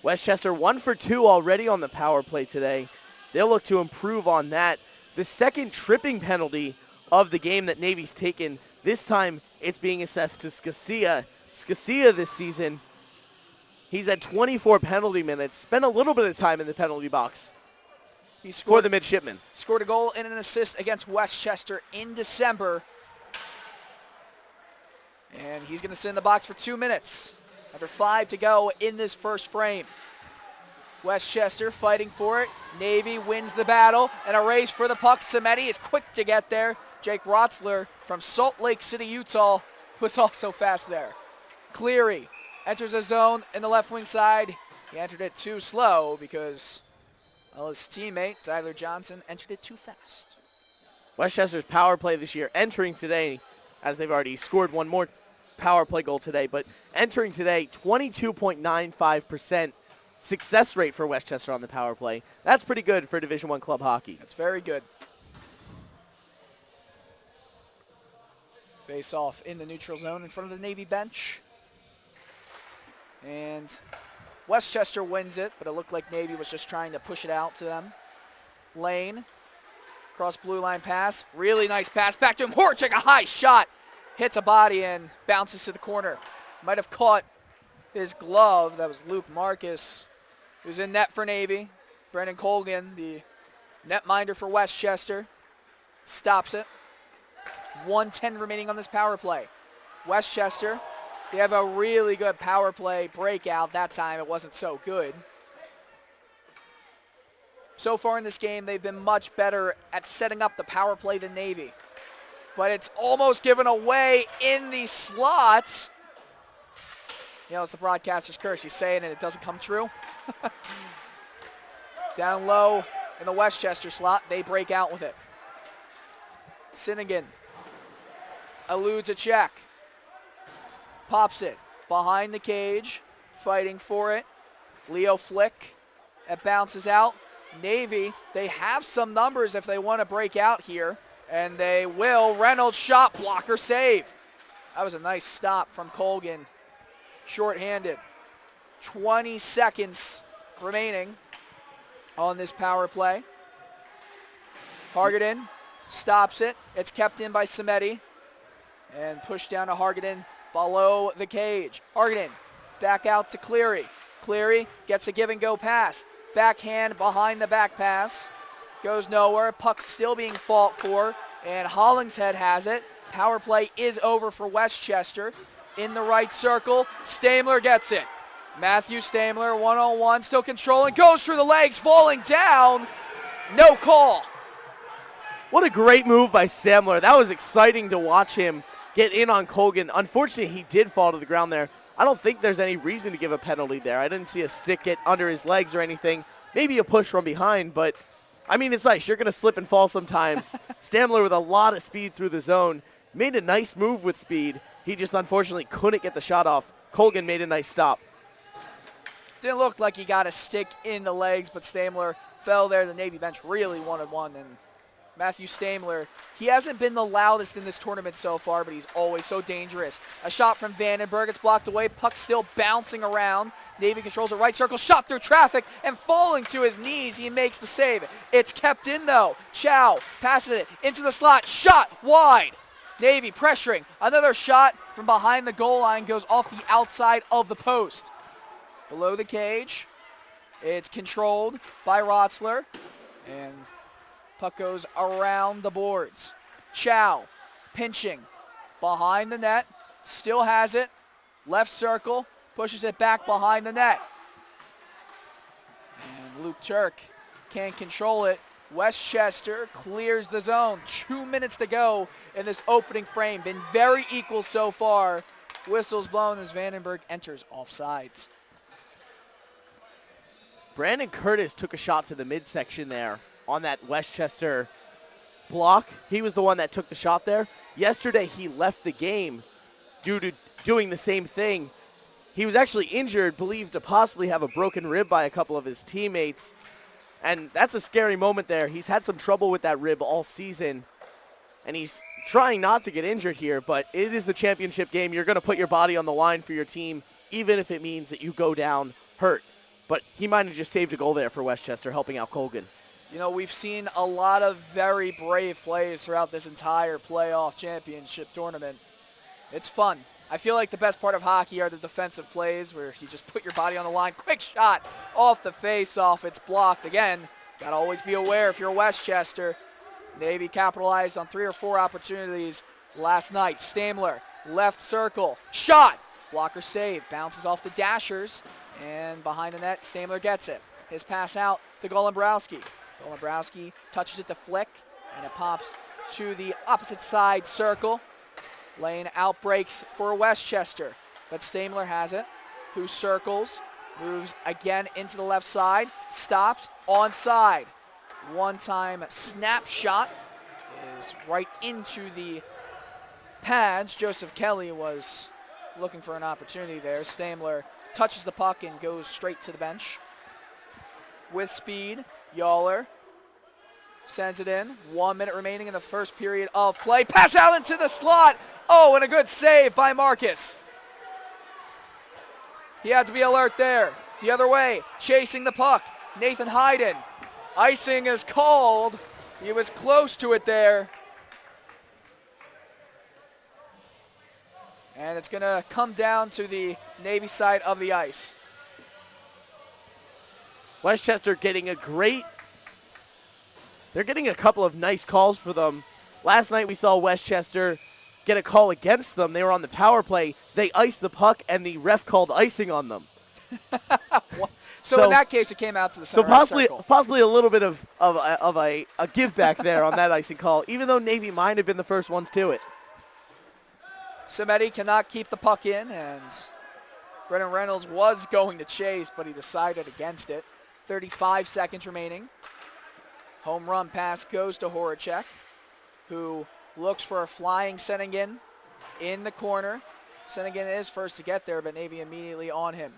Westchester 1 for 2 already on the power play today. They'll look to improve on that. The 2nd tripping penalty of the game that Navy's taken, this time it's being assessed to Scasia. Scasia this season, he's at 24 penalty minutes, spent a little bit of time in the penalty box for the Midshipmen. Scored a goal and an assist against Westchester in December. And he's going to sit in the box for 2 minutes. Under 5 to go in this first frame. Westchester fighting for it. Navy wins the battle, and a race for the puck. Samedi is quick to get there. Jake Rotzler from Salt Lake City, Utah, was also fast there. Cleary enters a zone in the left wing side. He entered it too slow because, well, his teammate, Tyler Johnson, entered it too fast. Westchester's power play this year entering today, as they've already scored 1 more power play goal today, but entering today, 22.95% success rate for Westchester on the power play. That's pretty good for Division I club hockey. That's very good. Face off in the neutral zone in front of the Navy bench. And Westchester wins it, but it looked like Navy was just trying to push it out to them. Lane, cross blue line pass. Really nice pass back to him. Horacek, a high shot. Hits a body and bounces to the corner. Might have caught his glove. That was Luke Marcus, who's in net for Navy. Brendan Colgan, the netminder for Westchester, stops it. 1:10 remaining on this power play. Westchester, they have a really good power play breakout. That time it wasn't so good. So far in this game, they've been much better at setting up the power play than Navy. But it's almost given away in the slots. You know, it's the broadcaster's curse. You say it and it doesn't come true. Down low in the Westchester slot, they break out with it. Sierningen eludes a check. Pops it behind the cage, fighting for it. Leo Flick, it bounces out. Navy, they have some numbers if they want to break out here, and they will. Reynolds shot blocker save. That was a nice stop from Colgan. Short-handed. 20 seconds remaining on this power play. Hargadon stops it. It's kept in by Samedi and pushed down to Hargadon below the cage. Hargadon back out to Cleary. Cleary gets a give and go pass. Backhand behind the back pass. Goes nowhere. Puck still being fought for, and Hollingshead has it. Power play is over for Westchester. In the right circle, Stamler gets it. Matthew Stamler, one-on-one, still controlling, goes through the legs, falling down. No call. What a great move by Stamler. That was exciting to watch him get in on Colgan. Unfortunately, he did fall to the ground there. I don't think there's any reason to give a penalty there. I didn't see a stick get under his legs or anything. Maybe a push from behind, but I mean, it's nice. You're going to slip and fall sometimes. Stamler with a lot of speed through the zone. Made a nice move with speed. He just unfortunately couldn't get the shot off. Colgan made a nice stop. Didn't look like he got a stick in the legs, but Stamler fell there. The Navy bench really wanted one, and Matthew Stamler, he hasn't been the loudest in this tournament so far, but he's always so dangerous. A shot from Vandenberg, it's blocked away, puck still bouncing around. Navy controls the right circle, shot through traffic, and falling to his knees, he makes the save. It's kept in though. Chow passes it into the slot, shot wide. Navy pressuring, another shot from behind the goal line goes off the outside of the post. Below the cage, it's controlled by Rotzler, and puck goes around the boards. Chow pinching behind the net, still has it, left circle, pushes it back behind the net. And Luke Turk can't control it. Westchester clears the zone. 2 minutes to go in this opening frame. Been very equal so far. Whistles blown as Vandenberg enters offsides. Brandon Curtis took a shot to the midsection there on that Westchester block. He was the one that took the shot there. Yesterday he left the game due to doing the same thing. He was actually injured, believed to possibly have a broken rib by a couple of his teammates. And that's a scary moment there. He's had some trouble with that rib all season. And he's trying not to get injured here, but it is the championship game. You're going to put your body on the line for your team, even if it means that you go down hurt. But he might have just saved a goal there for Westchester, helping out Colgan. You know, we've seen a lot of very brave plays throughout this entire playoff championship tournament. It's fun. I feel like the best part of hockey are the defensive plays where you just put your body on the line. Quick shot off the face-off. It's blocked. Again, got to always be aware if you're Westchester. Navy capitalized on 3 or 4 opportunities last night. Stamler, left circle, shot. Blocker save, bounces off the dashers, and behind the net, Stamler gets it. His pass out to Golembrowski. Golembrowski touches it to Flick, and it pops to the opposite side circle. Lane outbreaks for Westchester, but Stamler has it, who circles, moves again into the left side, stops, onside. One-time snapshot is right into the pads. Joseph Kelly was looking for an opportunity there. Stamler touches the puck and goes straight to the bench. With speed, Yawler sends it in. 1 minute remaining in the first period of play. Pass out into the slot. Oh, and a good save by Marcus. He had to be alert there. The other way, chasing the puck. Nathan Hayden. Icing is called. He was close to it there. And it's going to come down to the Navy side of the ice. Westchester getting they're getting a couple of nice calls for them. Last night we saw Westchester get a call against them. They were on the power play. They iced the puck, and the ref called icing on them. So in that case, it came out to the center right circle. Possibly a little bit of a give back there on that icing call, even though Navy might have been the first ones to it. Samedi cannot keep the puck in, and Brennan Reynolds was going to chase, but he decided against it. 35 seconds remaining. Home run pass goes to Horacek, who looks for a flying Senningen in the corner. Senningen is first to get there, but Navy immediately on him.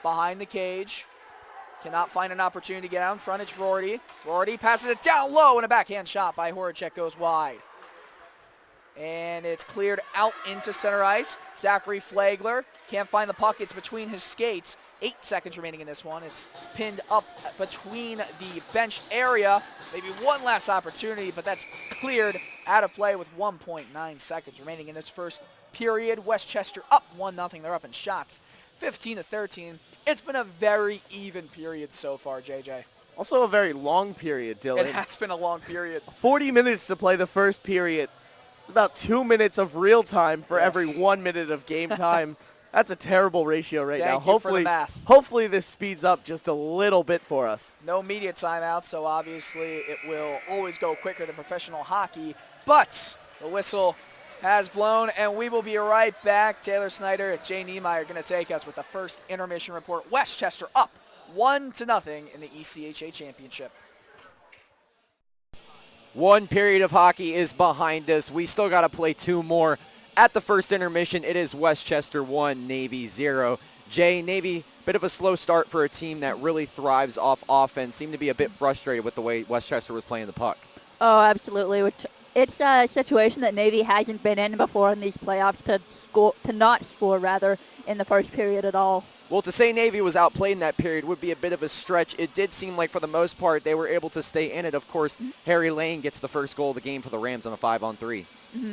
Behind the cage. Cannot find an opportunity to get out in front. It's Rorty. Rorty passes it down low, and a backhand shot by Horacek goes wide. And it's cleared out into center ice. Zachary Flagler can't find the puck. It's between his skates. 8 seconds remaining in this one. It's pinned up between the bench area. Maybe one last opportunity, but that's cleared out of play with 1.9 seconds remaining in this first period. Westchester up 1-0. They're up in shots, 15-13. It's been a very even period so far, JJ. Also a very long period, Dylan. It has been a long period. 40 minutes to play the first period. It's about 2 minutes of real time for Yes. every 1 minute of game time. That's a terrible ratio right now. Thank you for the math. Hopefully this speeds up just a little bit for us. No media timeout, so obviously it will always go quicker than professional hockey. But the whistle has blown, and we will be right back. Taylor Snyder and Jay Niemeyer are going to take us with the first intermission report. Westchester up 1-0 in the ECHA championship. One period of hockey is behind us. We still got to play 2 more. At the first intermission, it is Westchester 1, Navy 0. Jay, Navy, bit of a slow start for a team that really thrives off offense. Seemed to be a bit frustrated with the way Westchester was playing the puck. Oh, absolutely. It's a situation that Navy hasn't been in before in these playoffs to not score in the first period at all. Well, to say Navy was outplayed in that period would be a bit of a stretch. It did seem like for the most part they were able to stay in it. Of course, Harry Lane gets the first goal of the game for the Rams on a 5-on-3.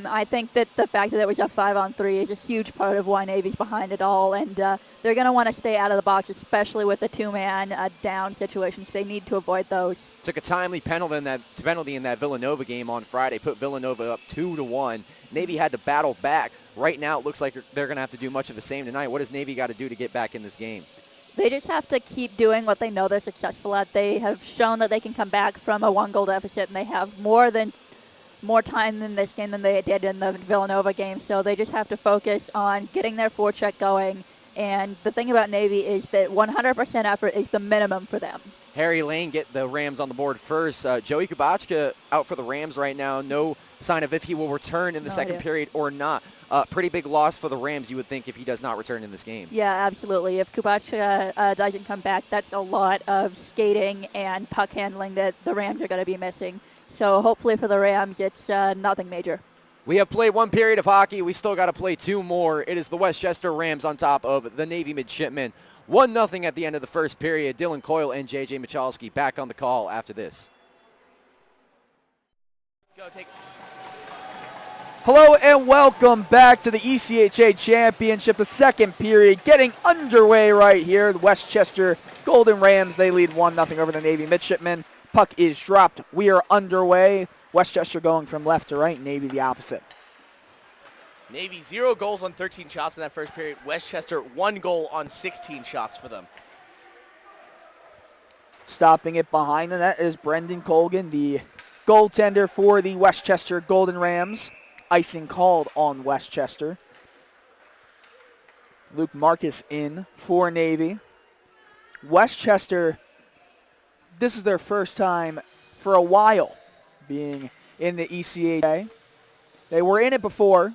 I think that the fact that it was a 5-on-3 is a huge part of why Navy's behind it all, and they're going to want to stay out of the box, especially with the 2-man down situations. They need to avoid those. Took a timely penalty in that Villanova game on Friday, put Villanova up 2-1. Navy had to battle back. Right now it looks like they're going to have to do much of the same tonight. What does Navy got to do to get back in this game? They just have to keep doing what they know they're successful at. They have shown that they can come back from a 1-goal deficit, and they have more time in this game than they did in the Villanova game. So they just have to focus on getting their forecheck going. And the thing about Navy is that 100% effort is the minimum for them. Harry Lane get the Rams on the board first. Joey Kubachka out for the Rams right now. No sign of if he will return in the second period or not. Pretty big loss for the Rams, you would think, if he does not return in this game. Yeah, absolutely. If Kubachka doesn't come back, that's a lot of skating and puck handling that the Rams are going to be missing. So hopefully for the Rams, it's nothing major. We have played 1 period of hockey. We still got to play 2 more. It is the Westchester Rams on top of the Navy Midshipmen. 1-0 at the end of the first period. Dylan Coyle and J.J. Michalski back on the call after this. Hello and welcome back to the ECHA Championship. The second period getting underway right here. The Westchester Golden Rams, they lead 1-0 over the Navy Midshipmen. Puck is dropped. We are underway. Westchester going from left to right, Navy the opposite. Navy 0 goals on 13 shots in that first period. Westchester 1 goal on 16 shots for them. Stopping it behind the net is Brendan Colgan, the goaltender for the Westchester Golden Rams. Icing called on Westchester. Luke Marcus in for Navy. Westchester, this is their first time for a while being in the ECHA. They were in it before.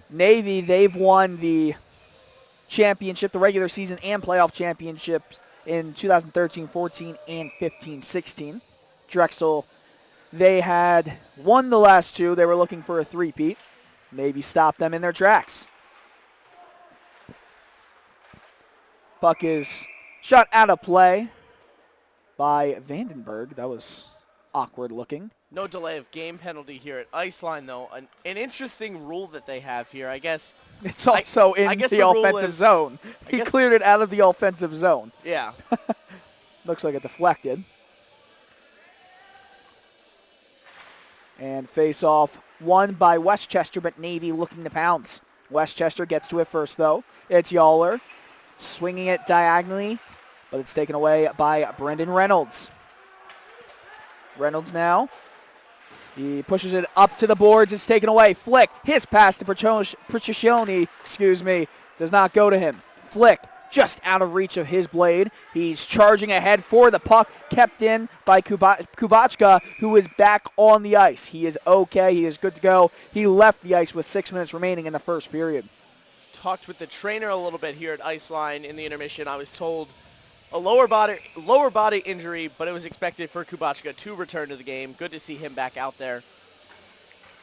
Navy, they've won the championship, the regular season and playoff championships in 2013-14 and 15-16. Drexel, they had won the last 2. They were looking for a three-peat. Navy stopped them in their tracks. Puck is shot out of play by Vandenberg. That was awkward looking. No delay of game penalty here at Iceline, though. An interesting rule that they have here. I guess it's also in the offensive zone. He cleared it out of the offensive zone. Yeah. Looks like it deflected. And face-off won by Westchester, but Navy looking to pounce. Westchester gets to it first, though. It's Yawler swinging it diagonally, but it's taken away by Brendan Reynolds. Reynolds now. He pushes it up to the boards. It's taken away. Flick. His pass to Preciosione, does not go to him. Flick just out of reach of his blade. He's charging ahead for the puck, kept in by Kubachka, who is back on the ice. He is okay. He is good to go. He left the ice with 6 minutes remaining in the first period. Talked with the trainer a little bit here at Iceline in the intermission. I was told a lower body injury, but it was expected for Kubachka to return to the game. Good to see him back out there.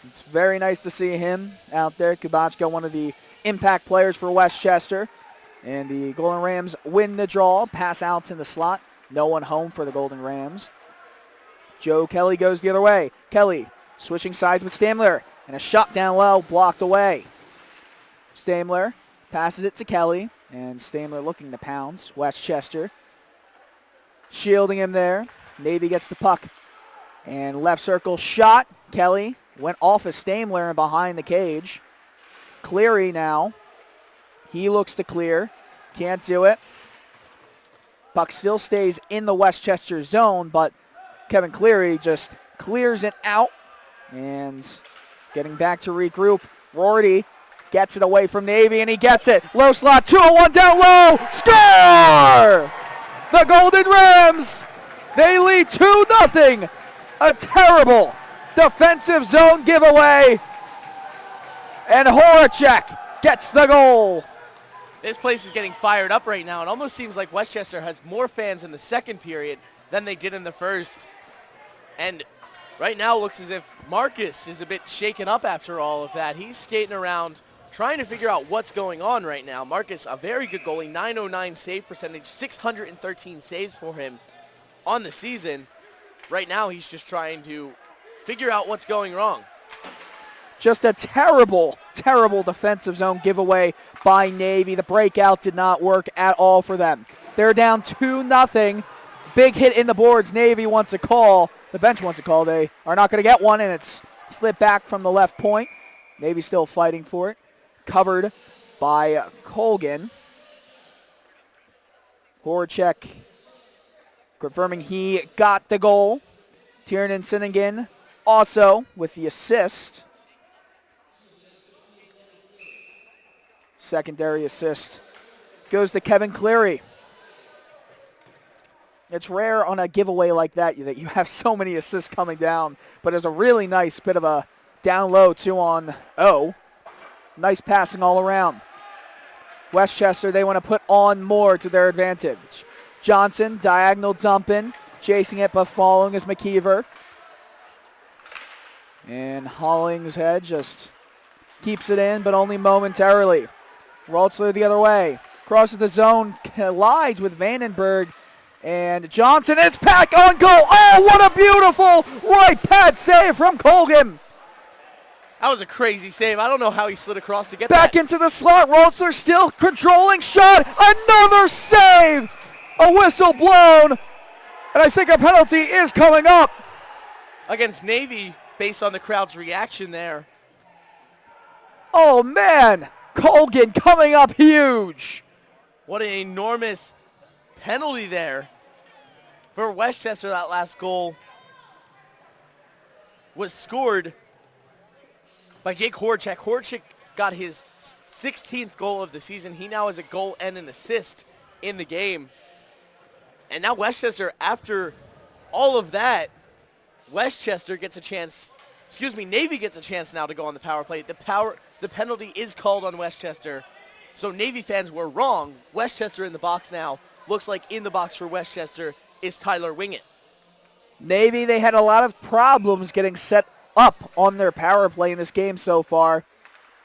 It's very nice to see him out there. Kubachka, one of the impact players for Westchester. And the Golden Rams win the draw. Pass outs in the slot. No one home for the Golden Rams. Joe Kelly goes the other way. Kelly switching sides with Stamler. And a shot down low, blocked away. Stamler passes it to Kelly. And Stamler looking to pounce. Westchester shielding him there. Navy gets the puck. And left circle shot. Kelly went off of Stamler and behind the cage. Cleary now. He looks to clear. Can't do it. Puck still stays in the Westchester zone, but Kevin Cleary just clears it out. And getting back to regroup. Rorty gets it away from Navy, and he gets it. Low slot, 2-on-1 down low. Score! The Golden Rams, they lead 2-0. A terrible defensive zone giveaway. And Horacek gets the goal. This place is getting fired up right now. It almost seems like Westchester has more fans in the second period than they did in the first. And right now it looks as if Marcus is a bit shaken up after all of that. He's skating around trying to figure out what's going on right now. Marcus, a very good goalie, 909 save percentage, 613 saves for him on the season. Right now he's just trying to figure out what's going wrong. Just a terrible, terrible defensive zone giveaway by Navy. The breakout did not work at all for them. They're down 2-0. Big hit in the boards. Navy wants a call. The bench wants a call. They are not going to get one, and it's slid back from the left point. Navy still fighting for it. Covered by Colgan. Horacek confirming he got the goal. Tiernan Sinningen also with the assist. Secondary assist goes to Kevin Cleary. It's rare on a giveaway like that you have so many assists coming down, but it's a really nice bit of a down low 2-on-0. Nice passing all around. Westchester, they want to put on more to their advantage. Johnson, diagonal dumping, chasing it but following is McKeever. And Hollingshead just keeps it in, but only momentarily. Roltzler the other way. Crosses the zone, collides with Vandenberg. And Johnson, it's back on goal. Oh, what a beautiful right pad save from Colgan. That was a crazy save. I don't know how he slid across to get Back that. into the slot. Roltzler still controlling shot. Another save. A whistle blown. And I think a penalty is coming up. Against Navy, based on the crowd's reaction there. Oh, man. Colgan coming up huge. What an enormous penalty there for Westchester. That last goal was scored by Jake Horacek. Horacek got his 16th goal of the season. He now has a goal and an assist in the game. And now Westchester, after all of that, Westchester gets a chance, Navy gets a chance now to go on the power play. The penalty is called on Westchester. So Navy fans were wrong. Westchester in the box now. Looks like in the box for Westchester is Tyler Wingett. Navy, they had a lot of problems getting set up on their power play in this game so far.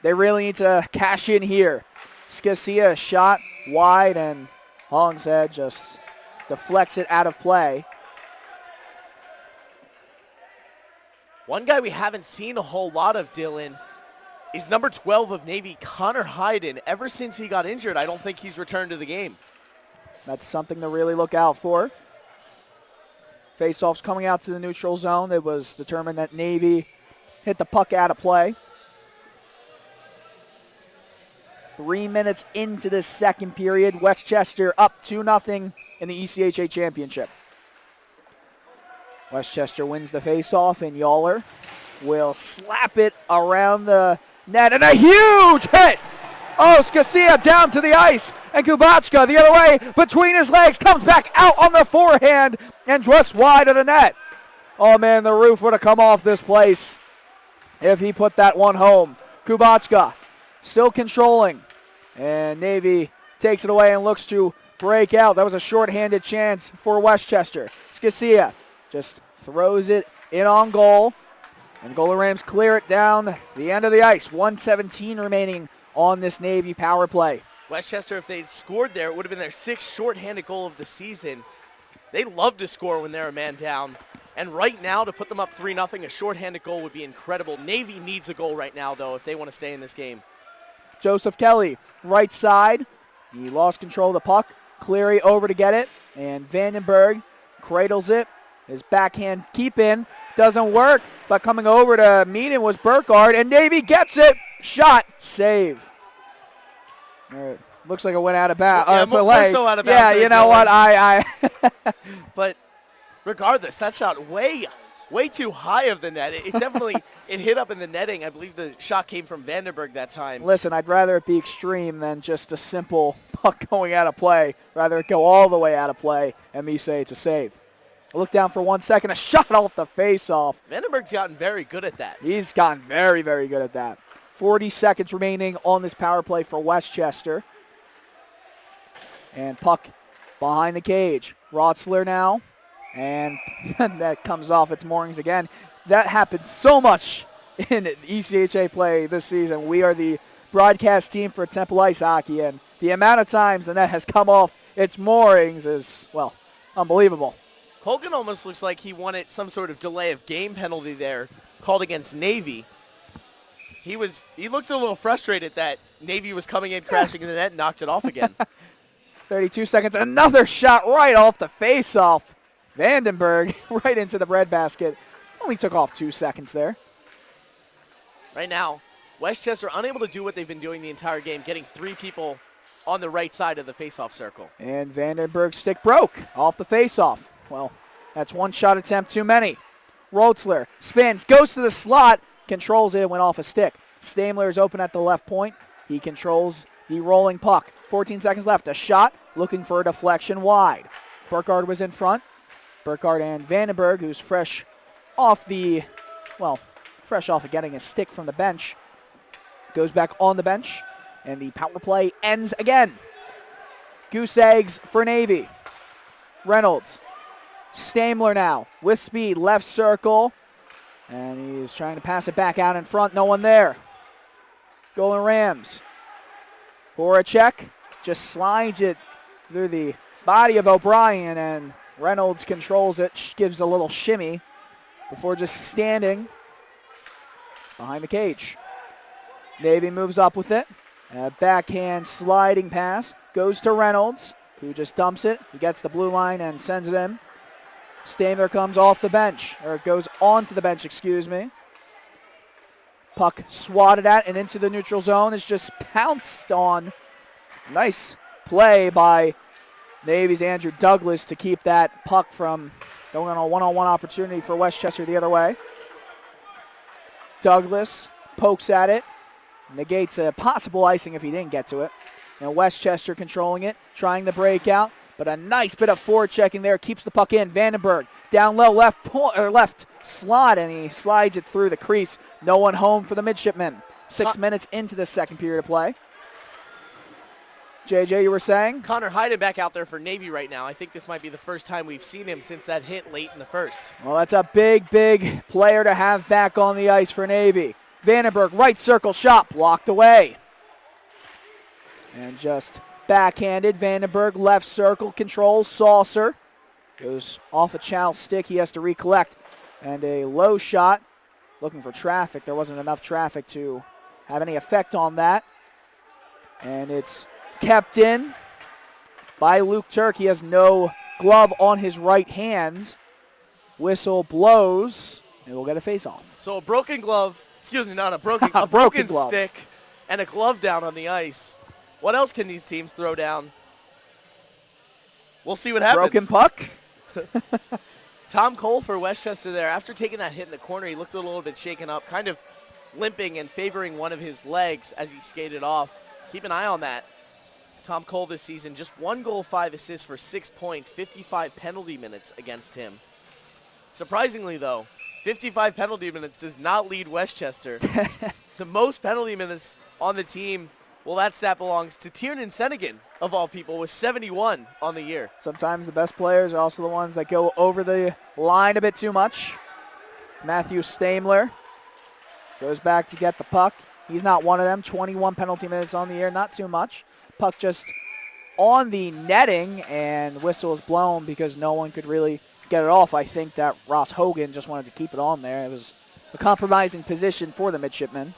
They really need to cash in here. Scasia shot wide, and Hollingshead just deflects it out of play. One guy we haven't seen a whole lot of, Dylan, is number 12 of Navy, Connor Hayden. Ever since he got injured, I don't think he's returned to the game. That's something to really look out for. Faceoffs coming out to the neutral zone. It was determined that Navy hit the puck out of play. 3 minutes into this second period, Westchester up 2-0 in the ECHA championship. Westchester wins the faceoff, and Yawler will slap it around the net, and a huge hit! Oh, Scasia down to the ice, and Kubachka the other way between his legs, comes back out on the forehand and just wide of the net. Oh man, the roof would have come off this place if he put that one home. Kubachka still controlling, and Navy takes it away and looks to break out. That was a shorthanded chance for Westchester. Scasia just throws it in on goal, and Golden Rams clear it down the end of the ice. 1:17 remaining on this Navy power play. Westchester, if they'd scored there, it would have been their 6th shorthanded goal of the season. They love to score when they're a man down. And right now, to put them up 3-0, a shorthanded goal would be incredible. Navy needs a goal right now, though, if they want to stay in this game. Joseph Kelly, right side. He lost control of the puck. Cleary over to get it. And Vandenberg cradles it. His backhand keep in. Doesn't work. But coming over to meet him was Burkhardt. And Navy gets it. Shot. Save. Looks like it went out of bounds. Yeah, more so out of bounds. Yeah, you know what? But regardless, that shot way too high of the net. It definitely it hit up in the netting. I believe the shot came from Vandenberg that time. Listen, I'd rather it be extreme than just a simple puck going out of play. Rather it go all the way out of play and me say it's a save. I look down for 1 second. A shot off the face-off. Vandenberg's gotten very good at that. He's gotten very, very good at that. 40 seconds remaining on this power play for Westchester. And puck behind the cage. Rotzler now. And that comes off its moorings again. That happens so much in ECHA play this season. We are the broadcast team for Temple Ice Hockey, and the amount of times the net has come off its moorings is, well, unbelievable. Colgan almost looks like he wanted some sort of delay of game penalty there called against Navy. He looked a little frustrated that Navy was coming in, crashing in the net, and knocked it off again. 32 seconds. Another shot right off the face-off. Vandenberg right into the breadbasket. Only took off 2 seconds there. Right now, Westchester unable to do what they've been doing the entire game, getting 3 people on the right side of the face-off circle. And Vandenberg's stick broke off the face-off. Well, that's one shot attempt too many. Rotzler spins, goes to the slot, controls it, went off a stick. Stamler is open at the left point. He controls the rolling puck. 14 seconds left. A shot, looking for a deflection wide. Burkhardt was in front. Burkhardt and Vandenberg, who's fresh off of getting a stick from the bench, goes back on the bench, and the power play ends again. Goose eggs for Navy. Reynolds. Stamler now with speed, left circle, and he's trying to pass it back out in front. No one there. Golden Rams. Horacek just slides it through the body of O'Brien, and Reynolds controls it, gives a little shimmy before just standing behind the cage. Navy moves up with it. A backhand sliding pass goes to Reynolds, who just dumps it. He gets the blue line and sends it in. Stamler comes off the bench, or goes onto the bench, excuse me. Puck swatted at and into the neutral zone is just pounced on. Nice play by Navy's Andrew Douglas to keep that puck from going on a one-on-one opportunity for Westchester the other way. Douglas pokes at it, negates a possible icing if he didn't get to it. And Westchester controlling it, trying the breakout, but a nice bit of forechecking there, keeps the puck in. Vandenberg down low, left slot, and he slides it through the crease. No one home for the Midshipmen. 6 minutes into the second period of play. JJ, you were saying? Connor Hyden back out there for Navy right now. I think this might be the first time we've seen him since that hit late in the first. Well, that's a big, big player to have back on the ice for Navy. Vandenberg, right circle shot, blocked away. And just backhanded. Vandenberg, left circle, controls, saucer. Goes off a child's stick, he has to recollect. And a low shot, looking for traffic. There wasn't enough traffic to have any effect on that. And it's kept in by Luke Turk. He has no glove on his right hand. Whistle blows, and we'll get a face-off. So a broken glove, excuse me, not a broken, a broken glove. Stick and a glove down on the ice. What else can these teams throw down? We'll see what happens. Broken puck. Tom Cole for Westchester there. After taking that hit in the corner, he looked a little bit shaken up, kind of limping and favoring one of his legs as he skated off. Keep an eye on that. Tom Cole this season, just 1 goal, 5 assists for 6 points, 55 penalty minutes against him. Surprisingly, though, 55 penalty minutes does not lead Westchester. The most penalty minutes on the team, well, that stat belongs to Tiernan Senegan, of all people, with 71 on the year. Sometimes the best players are also the ones that go over the line a bit too much. Matthew Stamler goes back to get the puck. He's not one of them. 21 penalty minutes on the year, not too much. puck just on the netting, and whistle is blown because no one could really get it off. I think that Ross Hogan just wanted to keep it on there. It was a compromising position for the Midshipmen.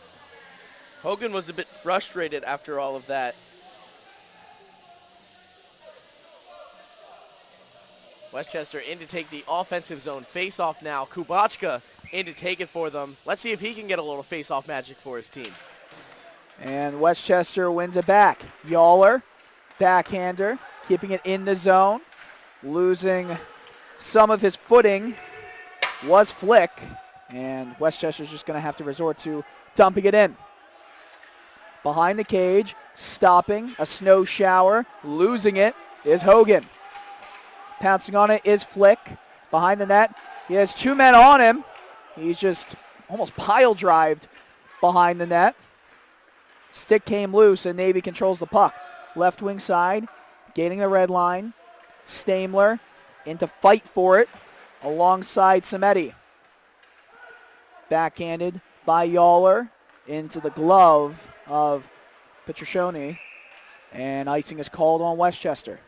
Hogan was a bit frustrated after all of that. Westchester in to take the offensive zone face-off now. Kubachka in to take it for them. Let's see if he can get a little face-off magic for his team. And Westchester wins it back. Yawler, backhander, keeping it in the zone. Losing some of his footing was Flick. And Westchester's just going to have to resort to dumping it in. Behind the cage, stopping, a snow shower, losing it is Hogan. Pouncing on it is Flick. Behind the net, he has 2 men on him. He's just almost pile-drived behind the net. Stick came loose, and Navy controls the puck. Left wing side, gaining the red line. Stamler in to fight for it alongside Samedi. Backhanded by Yawler into the glove of Petroscioni, and icing is called on Westchester.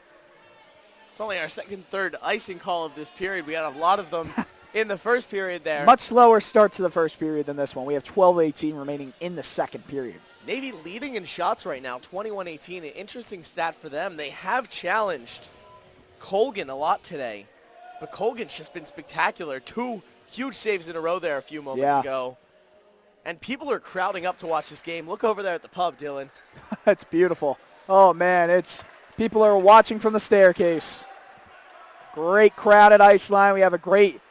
It's only our second, third icing call of this period. We had a lot of them in the first period there. Much slower start to the first period than this one. We have 12:18 remaining in the second period. Navy leading in shots right now, 21-18. An interesting stat for them. They have challenged Colgan a lot today, but Colgan's just been spectacular. 2 huge saves in a row there a few moments ago. And people are crowding up to watch this game. Look over there at the pub, Dylan. It's beautiful. Oh, man, people are watching from the staircase. Great crowd at Iceline. We have a great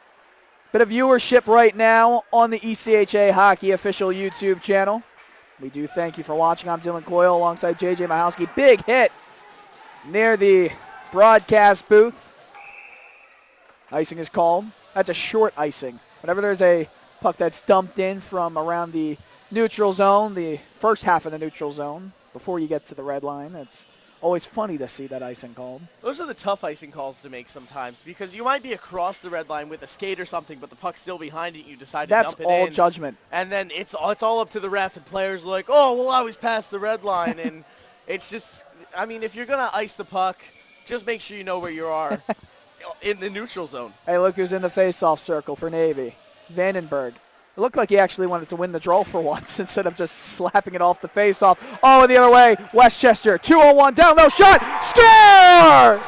bit of viewership right now on the ECHA Hockey official YouTube channel. We do thank you for watching. I'm Dylan Coyle alongside JJ Mahowski. Big hit near the broadcast booth. Icing is called. That's a short icing. Whenever there's a puck that's dumped in from around the neutral zone, the first half of the neutral zone, before you get to the red line, it's always funny to see that icing called. Those are the tough icing calls to make sometimes because you might be across the red line with a skate or something, but the puck's still behind it. You decide to dump it in. That's all judgment. And then it's all up to the ref, and players are like, oh, we'll always pass the red line. And it's just, I mean, if you're going to ice the puck, just make sure you know where you are in the neutral zone. Hey, look who's in the face-off circle for Navy. Vandenberg. It looked like he actually wanted to win the draw for once instead of just slapping it off the face-off. Oh, and the other way, Westchester, 2-on-1, down low shot, score!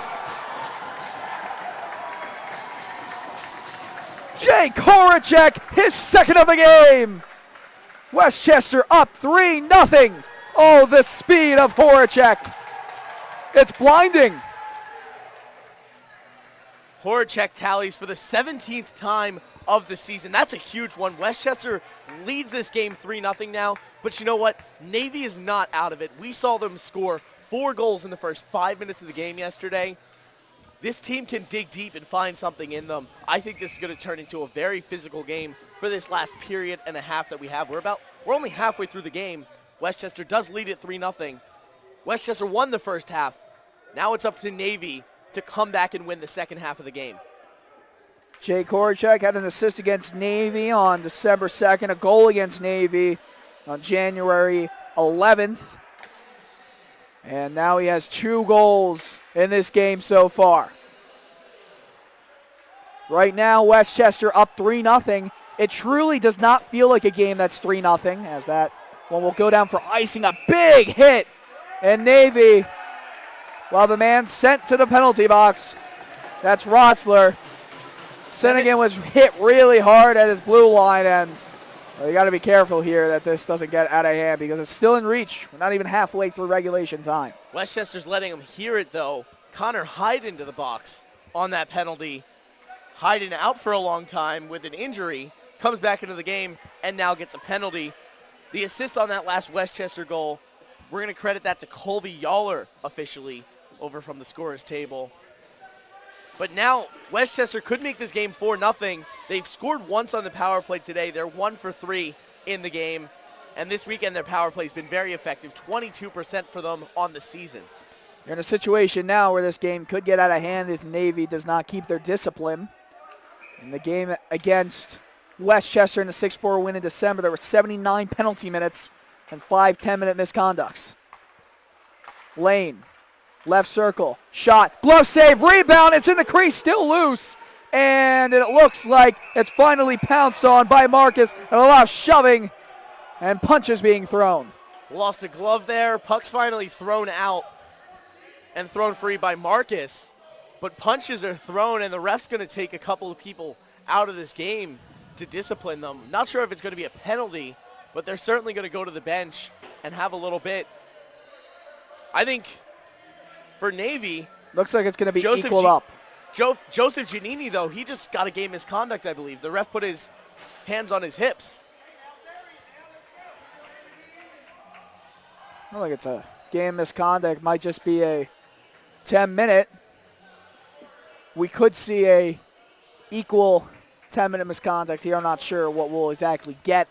Jake Horacek, his second of the game. Westchester up 3-0. Oh, the speed of Horacek. It's blinding. Horacek tallies for the 17th time of the season. That's a huge one. Westchester leads this game 3-0 now, but you know what? Navy is not out of it. We saw them score 4 goals in the first 5 minutes of the game yesterday. This team can dig deep and find something in them. I think this is going to turn into a very physical game for this last period and a half that we have. We're only halfway through the game. Westchester does lead it 3-0. Westchester won the first half. Now it's up to Navy to come back and win the second half of the game. Jake Horacek had an assist against Navy on December 2nd, a goal against Navy on January 11th. And now he has 2 goals in this game so far. Right now, Westchester up 3-0. It truly does not feel like a game that's 3-0, as that one will go down for icing. A big hit, and Navy, well, the man sent to the penalty box, that's Rotzler. Sennigan was hit really hard at his blue line ends. Well, you got to be careful here that this doesn't get out of hand because it's still in reach. We're not even halfway through regulation time. Westchester's letting him hear it, though. Connor Hyde into the box on that penalty. Hyden out for a long time with an injury, comes back into the game, and now gets a penalty. The assist on that last Westchester goal, we're going to credit that to Colby Yawler officially over from the scorer's table. But now Westchester could make this game 4-0. They've scored once on the power play today. They're 1 for 3 in the game. And this weekend their power play has been very effective, 22% for them on the season. You're in a situation now where this game could get out of hand if Navy does not keep their discipline. In the game against Westchester in the 6-4 win in December, there were 79 penalty minutes and 5 10-minute misconducts. Lane, left circle, shot, glove save, rebound, it's in the crease, still loose. And it looks like it's finally pounced on by Marcus, and a lot of shoving and punches being thrown. Lost a glove there. Puck's finally thrown out and thrown free by Marcus. But punches are thrown, and the ref's going to take a couple of people out of this game to discipline them. Not sure if it's going to be a penalty, but they're certainly going to go to the bench and have a little bit. I think for Navy, looks like it's going to be equaled up. Joseph Giannini, though, he just got a game misconduct, I believe. The ref put his hands on his hips. I don't think it's a game misconduct. Might just be a 10-minute. We could see a equal 10-minute misconduct here. I'm not sure what we'll exactly get.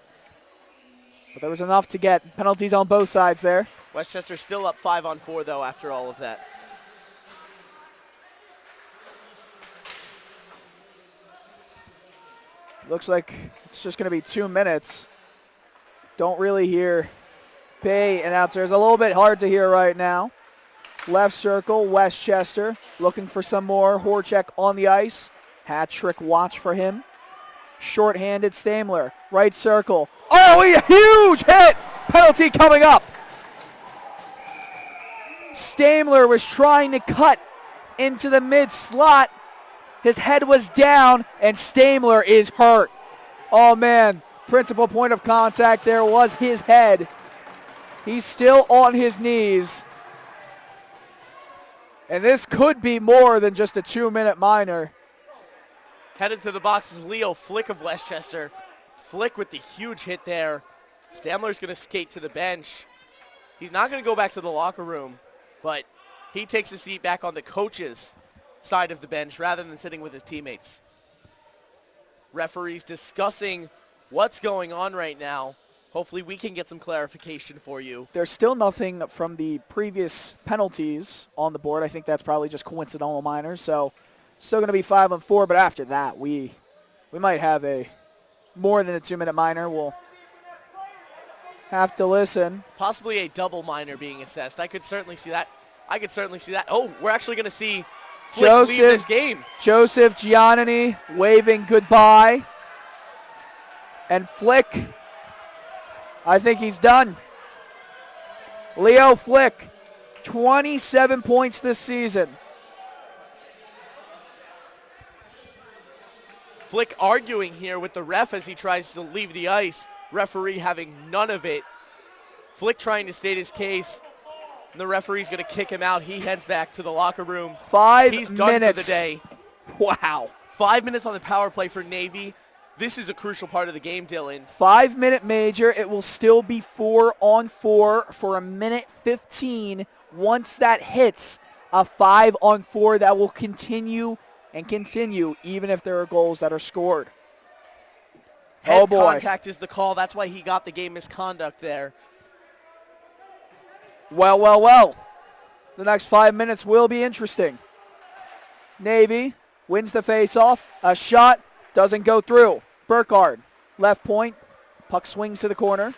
But there was enough to get penalties on both sides there. Westchester still up 5-on-4, though, after all of that. Looks like it's just going to be 2 minutes. Don't really hear Pay announcer. It's a little bit hard to hear right now. Left circle, Westchester looking for some more. Horchak on the ice. Hat trick watch for him. Short-handed Stamler. Right circle. Oh, a huge hit! Penalty coming up. Stamler was trying to cut into the mid-slot. His head was down, and Stamler is hurt. Oh, man. Principal point of contact there was his head. He's still on his knees. And this could be more than just a 2-minute minor. Headed to the box is Leo Flick of Westchester. Flick with the huge hit there. Stamler's going to skate to the bench. He's not going to go back to the locker room, but he takes a seat back on the coach's side of the bench rather than sitting with his teammates. Referees discussing what's going on right now. Hopefully we can get some clarification for you. There's still nothing from the previous penalties on the board. I think that's probably just coincidental minors. So still going to be 5-on-4, but after that we might have a more than a 2-minute minor. We'll have to listen. Possibly a double minor being assessed. I could certainly see that. Oh, we're actually going to see Flick leave this game. Joseph Giannini waving goodbye. And Flick, I think he's done. Leo Flick, 27 points this season. Flick arguing here with the ref as he tries to leave the ice. Referee having none of it. Flick trying to state his case. And the referee's going to kick him out. He heads back to the locker room. 5 minutes. He's done for the day. Wow. 5 minutes on the power play for Navy. This is a crucial part of the game, Dylan. 5-minute major. It will still be 4-on-4 for a minute 15. Once that hits, a 5-on-4 that will continue and continue even if there are goals that are scored. Head contact is the call. That's why he got the game misconduct there. Well. The next 5 minutes will be interesting. Navy wins the faceoff. A shot doesn't go through. Burkhardt, left point. Puck swings to the corner.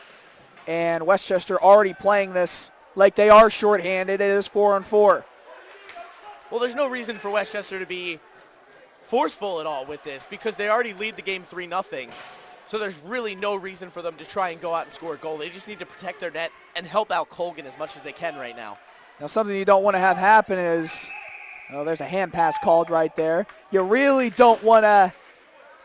And Westchester already playing this like they are shorthanded. It is 4-on-4. Well, there's no reason for Westchester to be forceful at all with this because they already lead the game 3-0. So there's really no reason for them to try and go out and score a goal. They just need to protect their net and help out Colgan as much as they can right now. Now, something you don't want to have happen is, oh, there's a hand pass called right there. You really don't want to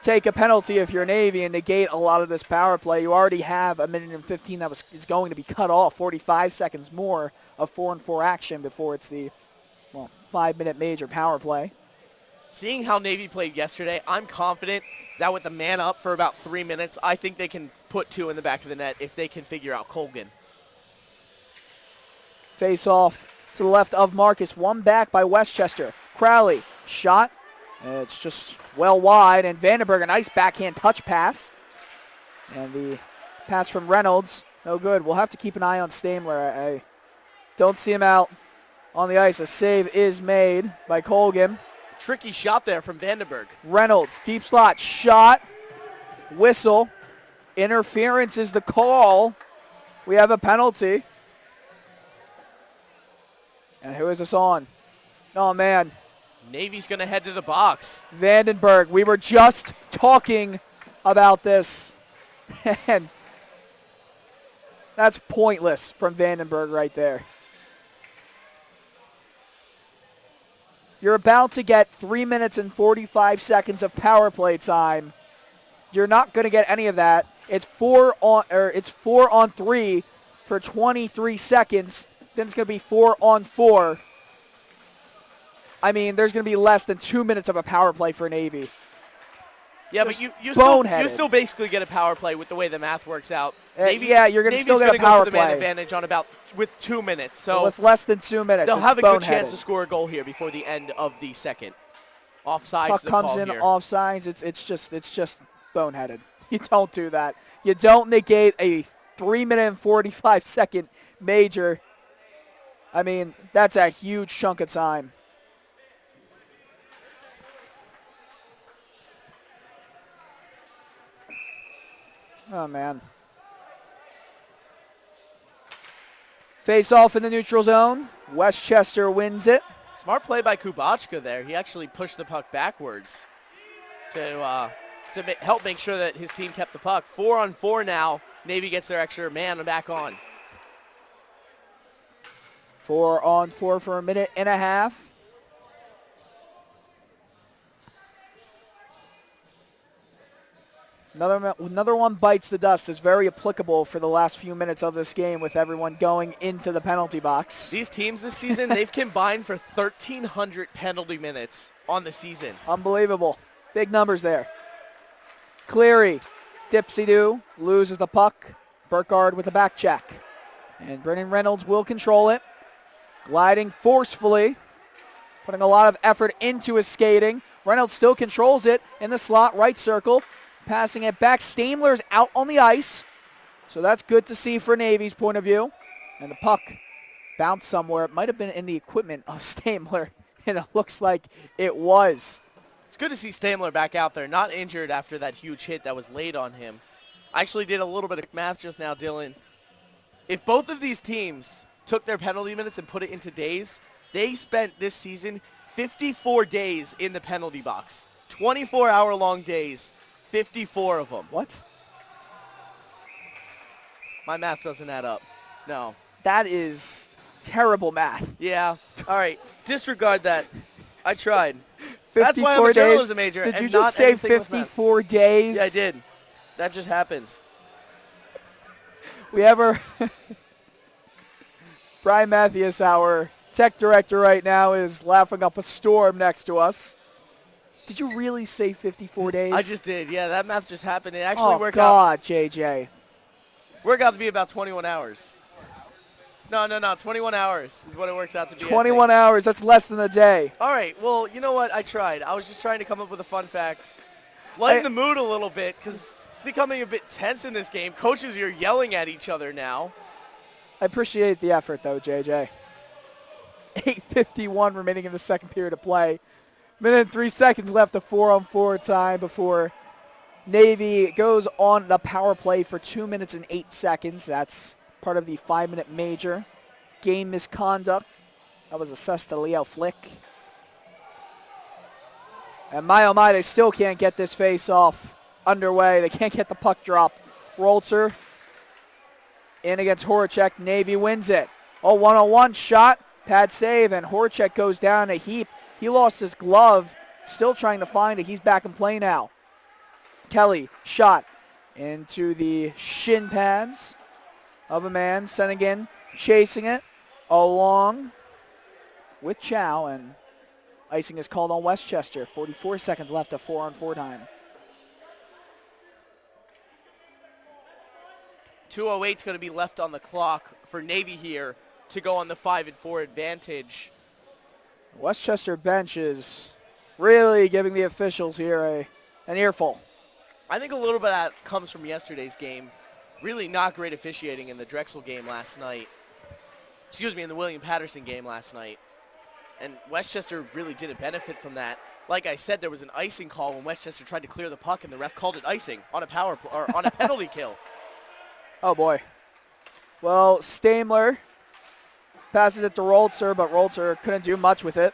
take a penalty if you're Navy and negate a lot of this power play. You already have a minute and 15 that is going to be cut off, 45 seconds more of 4-on-4 action before it's the 5-minute major power play. Seeing how Navy played yesterday, I'm confident that with the man up for about 3 minutes, I think they can put 2 in the back of the net if they can figure out Colgan. Face off to the left of Marcus. One back by Westchester. Crowley, shot. It's just well wide. And Vandenberg, a nice backhand touch pass. And the pass from Reynolds, no good. We'll have to keep an eye on Stamler. I don't see him out on the ice. A save is made by Colgan. Tricky shot there from Vandenberg. Reynolds, deep slot, shot, whistle. Interference is the call. We have a penalty. And who is this on? Oh, man. Navy's going to head to the box. Vandenberg. We were just talking about this. And that's pointless from Vandenberg right there. You're about to get 3 minutes and 45 seconds of power play time. You're not going to get any of that. It's 4 on 3 for 23 seconds. Then it's going to be 4 on 4. I mean, there's going to be less than 2 minutes of a power play for Navy. Yeah, Just but you boneheaded. still basically get a power play with the way the math works out. Yeah, you're going to still get a go power for the man play. advantage on with 2 minutes. So With less than 2 minutes, they'll it's have a good boneheaded. chance to score a goal here before the end of the second. Offsides Puck the comes call in here. offsides. It's just boneheaded. You don't do that. You don't negate a 3 minute and 45 second major. I mean, that's a huge chunk of time. Oh, man. Face off in the neutral zone. Westchester wins it. Smart play by Kubachka there. He actually pushed the puck backwards to help make sure that his team kept the puck. 4 on 4 now. Navy gets their extra man back on. 4 on 4 for a minute and a half. Another one bites the dust. Is very applicable for the last few minutes of this game with everyone going into the penalty box. These teams this season, they've combined for 1,300 penalty minutes on the season. Unbelievable. Big numbers there. Cleary, dipsy-do, loses the puck. Burkhardt with a back check. And Brennan Reynolds will control it. Gliding forcefully, putting a lot of effort into his skating. Reynolds still controls it in the slot, right circle. Passing it back. Stamler's out on the ice. So that's good to see for Navy's point of view. And the puck bounced somewhere. It might have been in the equipment of Stamler, and it looks like it was. It's good to see Stamler back out there, not injured after that huge hit that was laid on him. I actually did a little bit of math just now, Dylan. If both of these teams took their penalty minutes and put it into days, they spent this season 54 days in the penalty box. 24-hour-long days. 54 of them. What? My math doesn't add up. No. That is terrible math. Yeah. All right. Disregard that. I tried. That's why I'm a 54 journalism days. major. Did and you just not say anything with math. 54 days? Yeah, I did. That just happened. We have our Brian Mathias, our tech director right now, is laughing up a storm next to us. Did you really say 54 days? I just did. Yeah, that math just happened. It actually worked out. Oh, God, JJ. Worked out to be about 21 hours. No. 21 hours is what it works out to be. 21 hours. That's less than a day. All right. Well, you know what? I tried. I was just trying to come up with a fun fact. Lighten the mood a little bit because it's becoming a bit tense in this game. Coaches are yelling at each other now. I appreciate the effort, though, JJ. 8:51 remaining in the second period of play. Minute and 3 seconds left of 4-on-4 time before Navy goes on the power play for 2 minutes and 8 seconds. That's part of the 5-minute major. Game misconduct. That was assessed to Leo Flick. And my oh my, they still can't get this face-off underway. They can't get the puck drop. Roltzer in against Horacek. Navy wins it. Oh, one-on-one shot. Pad save, and Horacek goes down a heap. He lost his glove. Still trying to find it. He's back in play now. Kelly, shot into the shin pads of a man. Sennigan chasing it along with Chow, and icing is called on Westchester. 44 seconds left of 4-on-4 time. 2:08 is going to be left on the clock for Navy here to go on the 5-4 advantage. Westchester bench is really giving the officials here an earful. I think a little bit of that comes from yesterday's game. Really not great officiating in the Drexel game last night. Excuse me, in the William Patterson game last night. And Westchester really didn't benefit from that. Like I said, there was an icing call when Westchester tried to clear the puck, and the ref called it icing on a on a penalty kill. Oh boy. Well, Stamler Passes it to Roltzer, but Roltzer couldn't do much with it.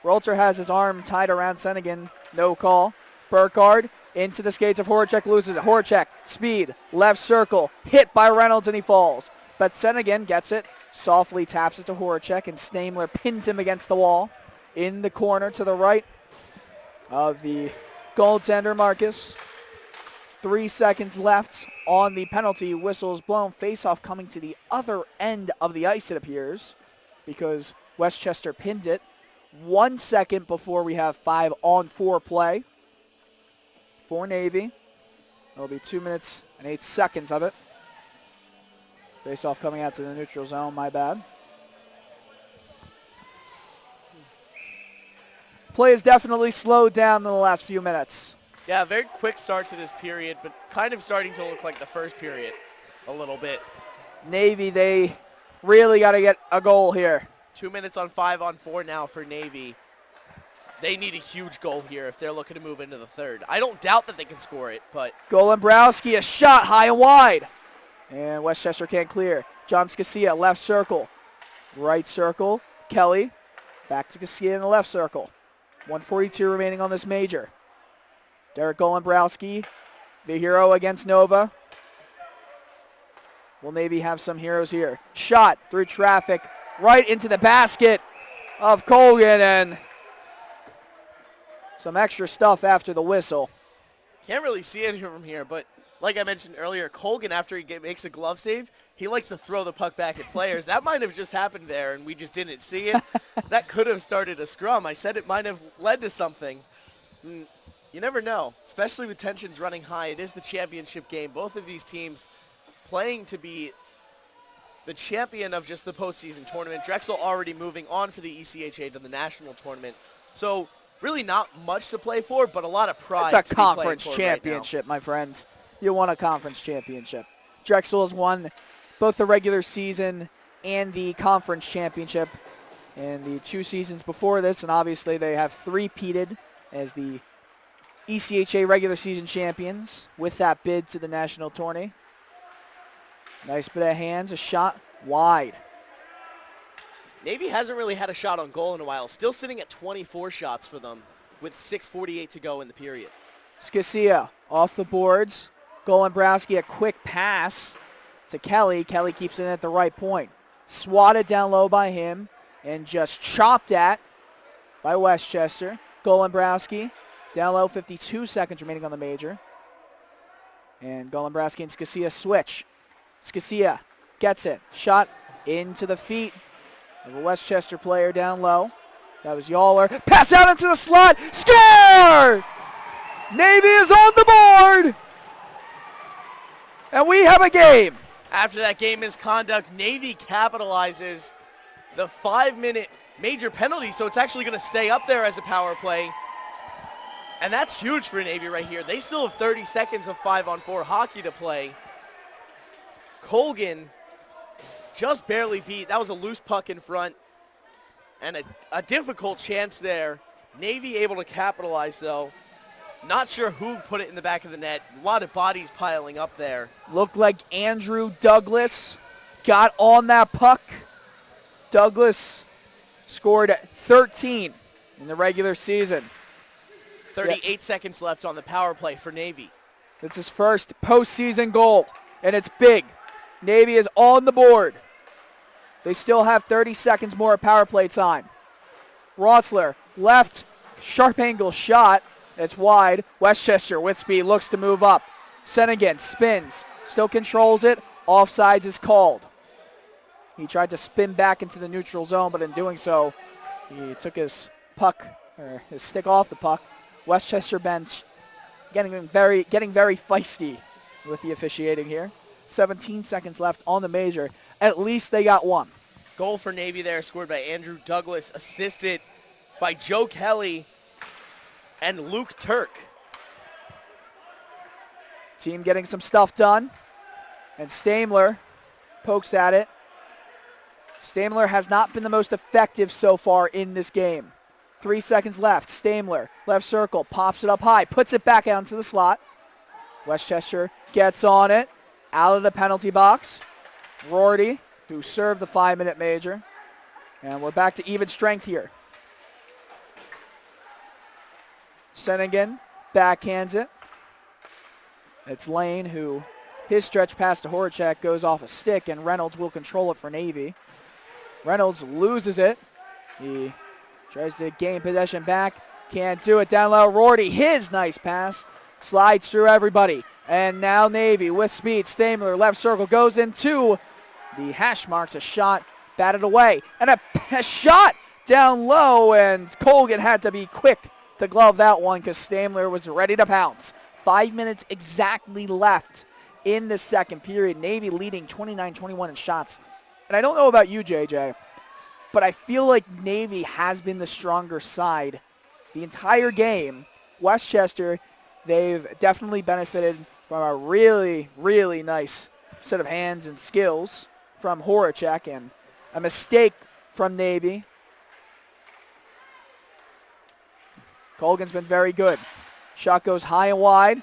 Roltzer has his arm tied around Sennigan. No call. Burkhardt into the skates of Horacek, loses it. Horacek, speed, left circle, hit by Reynolds, and he falls. But Sennigan gets it, softly taps it to Horacek, and Stamler pins him against the wall in the corner to the right of the goaltender, Marcus. 3 seconds left on the penalty. Whistles blown. Face-off coming to the other end of the ice, it appears, because Westchester pinned it. 1 second before we have 5-on-4 play for Navy. It'll be 2 minutes and 8 seconds of it. Face-off coming out to the neutral zone, my bad. Play has definitely slowed down in the last few minutes. Yeah, very quick start to this period, but kind of starting to look like the first period a little bit. Navy, they really got to get a goal here. 2 minutes on 5-on-4 now for Navy. They need a huge goal here if they're looking to move into the third. I don't doubt that they can score it, but... Golembrowski, a shot high and wide. And Westchester can't clear. John Scasia, left circle. Right circle, Kelly. Back to Scasia in the left circle. 1:42 remaining on this major. Derek Golembrowski, the hero against Nova. Will Navy have some heroes here? Shot through traffic, right into the basket of Colgan, and some extra stuff after the whistle. Can't really see it here from here, but like I mentioned earlier, Colgan, after he makes a glove save, he likes to throw the puck back at players. That might have just happened there, and we just didn't see it. That could have started a scrum. I said it might have led to something. You never know, especially with tensions running high. It is the championship game. Both of these teams playing to be the champion of just the postseason tournament. Drexel already moving on for the ECHA to the national tournament. So really not much to play for, but a lot of pride. It's a to be playing conference for championship, right my friends. You won a conference championship. Drexel has won both the regular season and the conference championship in the 2 seasons before this, and obviously they have three-peated as the ECHA regular season champions with that bid to the national tourney. Nice bit of hands, a shot wide. now. Navy hasn't really had a shot on goal in a while. Still sitting at 24 shots for them with 6:48 to go in the period. Scasia off the boards. Golembrowski, a quick pass to Kelly. Kelly keeps it at the right point. Swatted down low by him and just chopped at by Westchester. Golembrowski down low, 52 seconds remaining on the major. And Golembrowski and Scasia switch. Scasia gets it. Shot into the feet of a Westchester player down low. That was Yawler. Pass out into the slot. Score! Navy is on the board! And we have a game. After that game misconduct, Navy capitalizes the 5-minute major penalty, so it's actually going to stay up there as a power play. And that's huge for Navy right here. They still have 30 seconds of 5-on-4 hockey to play. Colgan just barely beat. That was a loose puck in front and a difficult chance there. Navy able to capitalize, though. Not sure who put it in the back of the net. A lot of bodies piling up there. Looked like Andrew Douglas got on that puck. Douglas scored 13 in the regular season. 38 seconds left on the power play for Navy. It's his first postseason goal, and it's big. Navy is on the board. They still have 30 seconds more of power play time. Rotzler, left, sharp angle shot. It's wide. Westchester with speed looks to move up. Sennigan spins, still controls it. Offsides is called. He tried to spin back into the neutral zone, but in doing so, he took his puck, or his stick off the puck. Westchester bench getting very feisty with the officiating here. 17 seconds left on the major. At least they got one. Goal for Navy there, scored by Andrew Douglas, assisted by Joe Kelly and Luke Turk. Team getting some stuff done. And Stamler pokes at it. Stamler has not been the most effective so far in this game. 3 seconds left. Stamler, left circle, pops it up high, puts it back out into the slot. Westchester gets on it, out of the penalty box. Rorty who served the 5-minute major. And we're back to even strength here. Sennigan backhands it. It's Lane who, his stretch pass to Horacek goes off a stick, and Reynolds will control it for Navy. Reynolds loses it. He tries to gain possession back. Can't do it. Down low, Rorty, his nice pass. Slides through everybody. And now Navy with speed. Stamler, left circle, goes into the hash marks. A shot batted away. And a shot down low, and Colgan had to be quick to glove that one because Stamler was ready to pounce. 5 minutes exactly left in the second period. Navy leading 29-21 in shots. And I don't know about you, JJ, but I feel like Navy has been the stronger side the entire game. Westchester, they've definitely benefited from a really, really nice set of hands and skills from Horacek, and a mistake from Navy. Colgan's been very good. Shot goes high and wide.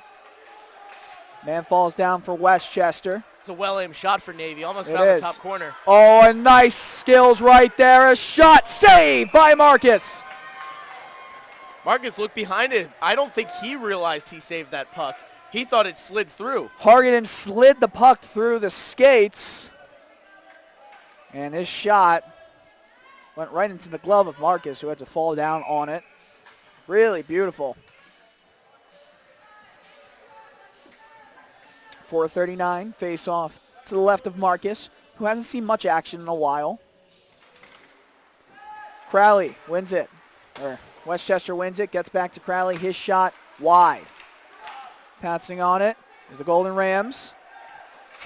Man falls down for Westchester. It's a well-aimed shot for Navy. Almost It found is. the top corner. Oh, and nice skills right there. A shot saved by Marcus. Marcus looked behind him. I don't think he realized he saved that puck. He thought it slid through. Hargaden slid the puck through the skates. And his shot went right into the glove of Marcus, who had to fall down on it. Really beautiful. 4:39, face off to the left of Marcus, who hasn't seen much action in a while. Crowley wins it. Or Westchester wins it, gets back to Crowley. His shot wide. Pouncing on it is the Golden Rams.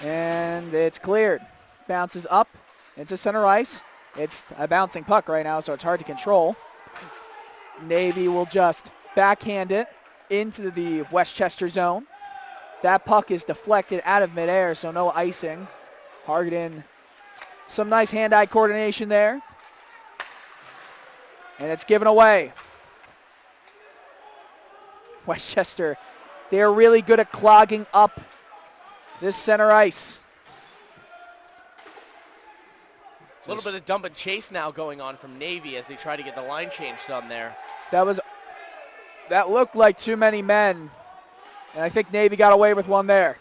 And it's cleared. Bounces up into center ice. It's a bouncing puck right now, so it's hard to control. Navy will just backhand it into the Westchester zone. That puck is deflected out of midair, so no icing. Hargaden, some nice hand-eye coordination there. And it's given away. Westchester, they are really good at clogging up this center ice. A little bit of dump and chase now going on from Navy as they try to get the line change done there. That looked like too many men, and I think Navy got away with one there.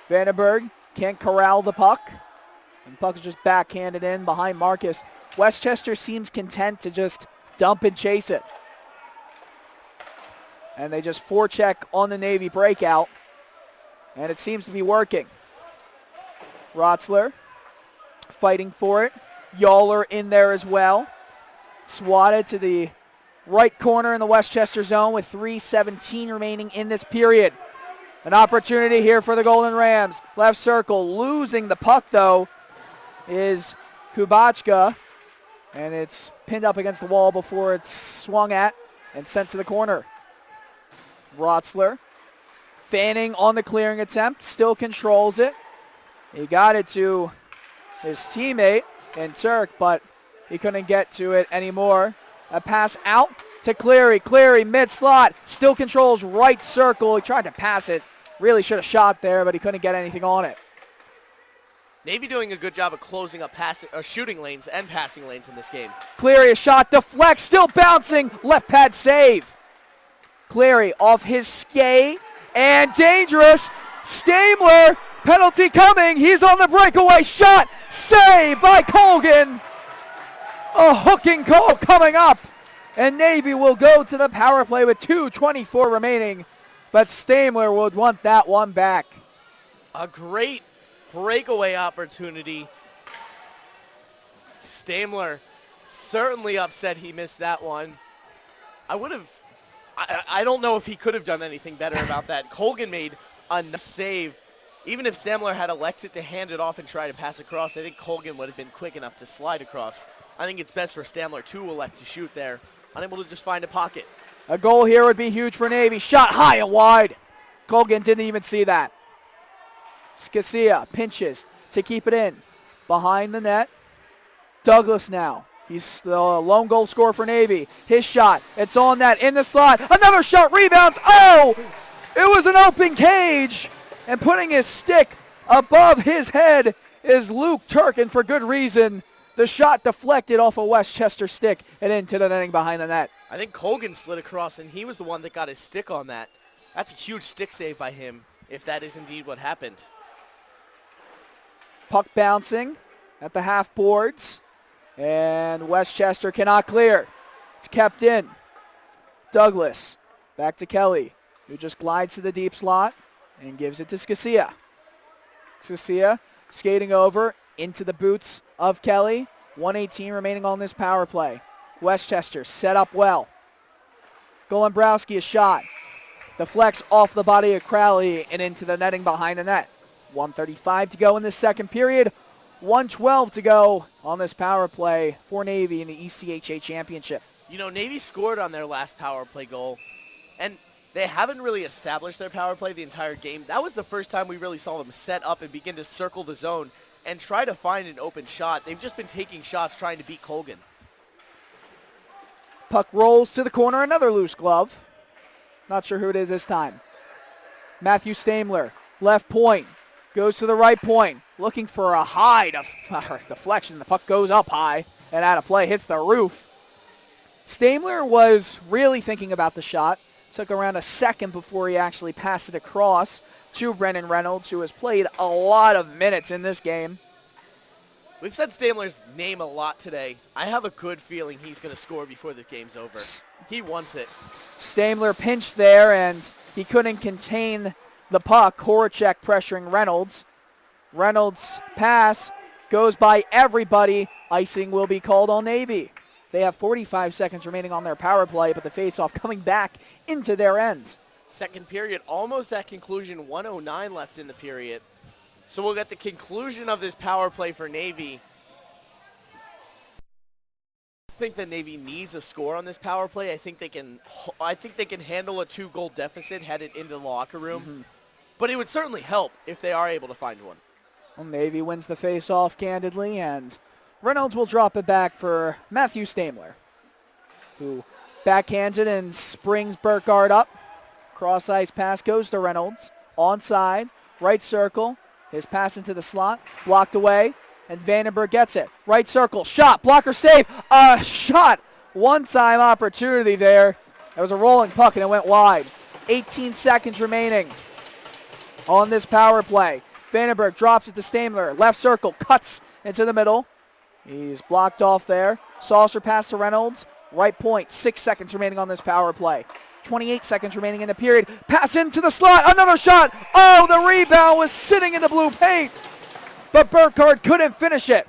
Vandenberg can't corral the puck, and the puck is just backhanded in behind Marcus. Westchester seems content to just dump and chase it. And they just forecheck on the Navy breakout, and it seems to be working. Rotzler fighting for it. Yawler in there as well. Swatted to the right corner in the Westchester zone with 3:17 remaining in this period. An opportunity here for the Golden Rams. Left circle, losing the puck though, is Kubachka. And it's pinned up against the wall before it's swung at and sent to the corner. Rotzler fanning on the clearing attempt, still controls it. He got it to his teammate in Turk, but he couldn't get to it anymore. A pass out to Cleary. Cleary mid-slot, still controls right circle. He tried to pass it. Really should have shot there, but he couldn't get anything on it. Navy doing a good job of closing up shooting lanes and passing lanes in this game. Cleary, a shot, deflects, still bouncing. Left pad save. Cleary off his skate, and dangerous. Stamler, penalty coming. He's on the breakaway shot. Save by Colgan. A hooking call coming up. And Navy will go to the power play with 2:24 remaining. But Stamler would want that one back. A great breakaway opportunity. Stamler certainly upset he missed that one. I don't know if he could have done anything better about that. Colgan made a nice save. Even if Stamler had elected to hand it off and try to pass across, I think Colgan would have been quick enough to slide across. I think it's best for Stamler to elect to shoot there, unable to just find a pocket. A goal here would be huge for Navy. Shot high and wide. Colgan didn't even see that. Scasia pinches to keep it in. Behind the net. Douglas now. He's the lone goal scorer for Navy. His shot. It's on net in the slot. Another shot rebounds. Oh! It was an open cage. And putting his stick Above his head is Luke Turk, and for good reason. The shot deflected off a Westchester stick and into the netting behind the net. I think Colgan slid across, and he was the one that got his stick on that. That's a huge stick save by him, if that is indeed what happened. Puck bouncing at the half boards, and Westchester cannot clear. It's kept in. Douglas back to Kelly, who just glides to the deep slot and gives it to Scasia. Scasia skating over into the boots of Kelly. 1:18 remaining on this power play. Westchester set up well. Golembrowski a shot. Deflects off the body of Crowley and into the netting behind the net. 1:35 to go in this second period. 1:12 to go on this power play for Navy in the ECHA championship. You know, Navy scored on their last power play goal, and they haven't really established their power play the entire game. That was the first time we really saw them set up and begin to circle the zone and try to find an open shot. They've just been taking shots trying to beat Colgan. Puck rolls to the corner, another loose glove. Not sure who it is this time. Matthew Stamler, left point, goes to the right point, looking for a high deflection. The puck goes up high and out of play, hits the roof. Stamler was really thinking about the shot. Took around a second before he actually passed it across to Brennan Reynolds, who has played a lot of minutes in this game. We've said Stamler's name a lot today. I have a good feeling he's going to score before this game's over. He wants it. Stamler pinched there, and he couldn't contain the puck. Horacek pressuring Reynolds. Reynolds' pass goes by everybody. Icing will be called on Navy. They have 45 seconds remaining on their power play, but the faceoff coming back into their ends. Second period, almost at conclusion, 1:09 left in the period. So we'll get the conclusion of this power play for Navy. I think that Navy needs a score on this power play. I think they can handle a 2-goal deficit headed into the locker room. But it would certainly help if they are able to find one. Well, Navy wins the faceoff candidly, and Reynolds will drop it back for Matthew Stamler, who backhands it and springs Burkhardt up. Cross-ice pass goes to Reynolds. Onside, right circle. His pass into the slot, blocked away, and Vandenberg gets it. Right circle, shot, blocker save, a shot. One-time opportunity there. There was a rolling puck, and it went wide. 18 seconds remaining on this power play. Vandenberg drops it to Stamler. Left circle, cuts into the middle. He's blocked off there. Saucer pass to Reynolds. Right point, 6 seconds remaining on this power play. 28 seconds remaining in the period. Pass into the slot, another shot. Oh, the rebound was sitting in the blue paint, but Burkhardt couldn't finish it.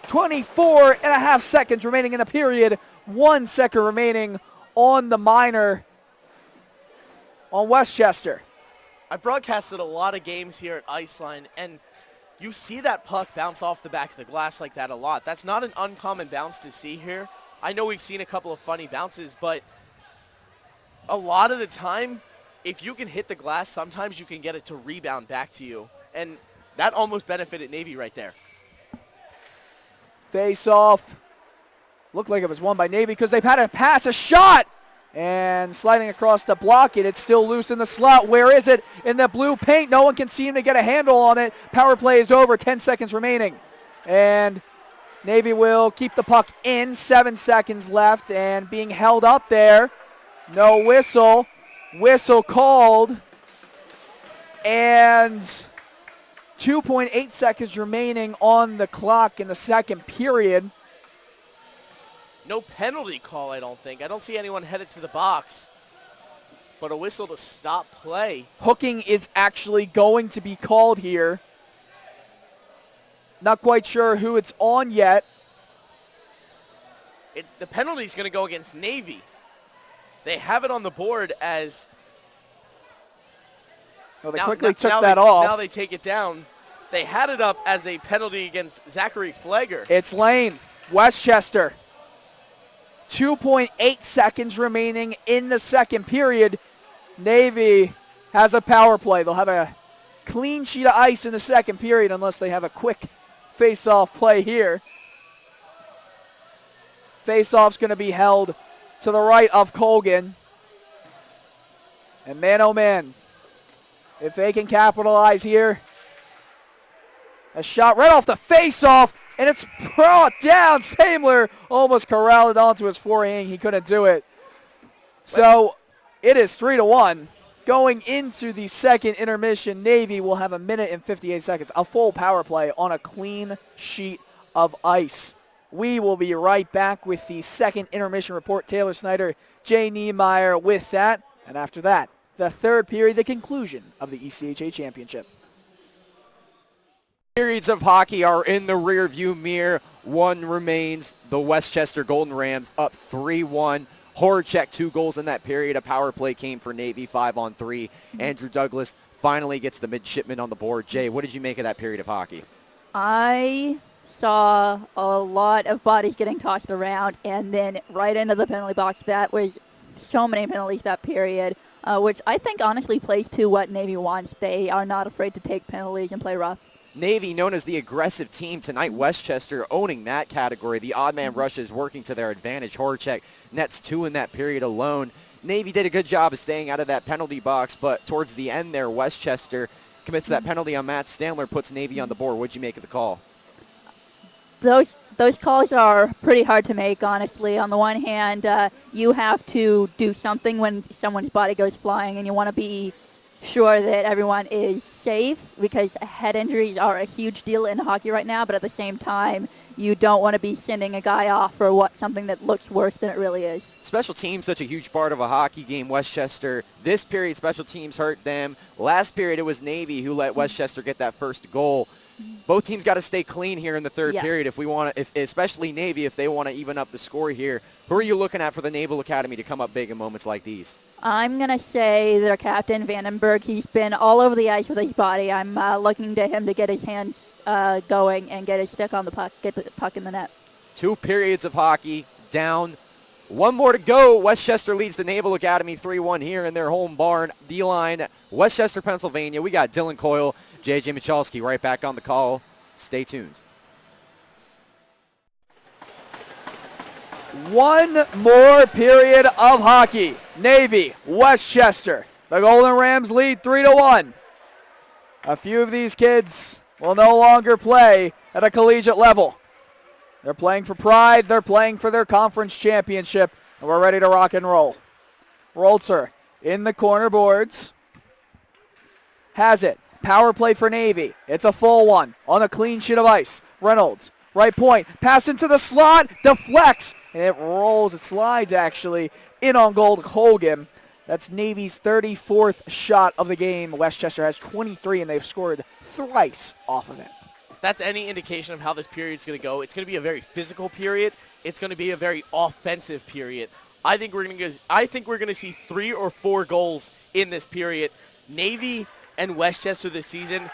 24 and a half seconds remaining in the period. 1 second remaining on the minor on Westchester. I broadcasted a lot of games here at Iceline, and you see that puck bounce off the back of the glass like that a lot. That's not an uncommon bounce to see here. I know we've seen a couple of funny bounces, but a lot of the time, if you can hit the glass, sometimes you can get it to rebound back to you. And that almost benefited Navy right there. Face off. Looked like it was won by Navy because they've had to pass a shot. And sliding across to block it. It's still loose in the slot. Where is it? In the blue paint. No one can seem to get a handle on it. Power play is over. 10 seconds remaining. And Navy will keep the puck in. 7 seconds left. And being held up there. No whistle. Whistle called. And 2.8 seconds remaining on the clock in the second period. No penalty call, I don't think. I don't see anyone headed to the box. But a whistle to stop play. Hooking is actually going to be called here. Not quite sure who it's on yet. The penalty is going to go against Navy. They have it on the board as... Well, they quickly took that off. Now they take it down. They had it up as a penalty against Zachary Flegger. It's Lane, Westchester. 2.8 seconds remaining in the second period. Navy has a power play. They'll have a clean sheet of ice in the second period unless they have a quick face-off play here. Face-off's going to be held to the right of Colgan. And man, oh man, if they can capitalize here, A shot right off the face-off, and it's brought down. Stamler almost corralled it onto his forehand. He couldn't do it. So it is 3-1. Going into the second intermission, Navy will have 1 minute and 58 seconds. A full power play on a clean sheet of ice. We will be right back with the second intermission report. Taylor Snyder, Jay Niemeyer with that. And after that, the third period, the conclusion of the ECHA Championship. Periods of hockey are in the rearview mirror. One remains. The Westchester Golden Rams up 3-1. Horacek 2 goals in that period. A power play came for Navy 5-on-3. Andrew Douglas finally gets the Midshipmen on the board. Jay, what did you make of that period of hockey? I saw a lot of bodies getting tossed around, and then right into the penalty box. That was so many penalties that period, which I think honestly plays to what Navy wants. They are not afraid to take penalties and play rough. Navy, known as the aggressive team tonight, Westchester owning that category. The odd man rushes working to their advantage. Horacek nets 2 in that period alone. Navy did a good job of staying out of that penalty box, but towards the end there, Westchester commits that penalty on Matt Stamler, puts Navy on the board. What'd you make of the call? Those calls are pretty hard to make, honestly. On the one hand, you have to do something when someone's body goes flying, and you want to be sure that everyone is safe, because head injuries are a huge deal in hockey right now, but at the same time, you don't want to be sending a guy off for something that looks worse than it really is. Special teams, such a huge part of a hockey game. Westchester, this period, special teams hurt them. Last period, it was Navy who let Westchester get that first goal. Both teams got to stay clean here in the third period if we want to, especially Navy, if they want to even up the score here. Who are you looking at for the Naval Academy to come up big in moments like these? I'm going to say their captain, Vandenberg. He's been all over the ice with his body. I'm looking to him to get his hands going and get his stick on the puck, get the puck in the net. 2 periods of hockey down. 1 more to go. Westchester leads the Naval Academy 3-1 here in their home barn. D-line, Westchester, Pennsylvania. We got Dylan Coyle, J.J. Michalski right back on the call. Stay tuned. 1 more period of hockey. Navy, Westchester. The Golden Rams lead 3-1. A few of these kids will no longer play at a collegiate level. They're playing for pride. They're playing for their conference championship. And we're ready to rock and roll. Roltzer in the corner boards. Has it. Power play for Navy. It's a full one on a clean sheet of ice. Reynolds, right point. Pass into the slot. Deflects. And it rolls. It slides, actually, in on goal to Hogan. That's Navy's 34th shot of the game. Westchester has 23, and they've scored thrice off of it. If that's any indication of how this period's going to go, it's going to be a very physical period. It's going to be a very offensive period. I think we're going to see 3 or 4 goals in this period. Navy and Westchester this season,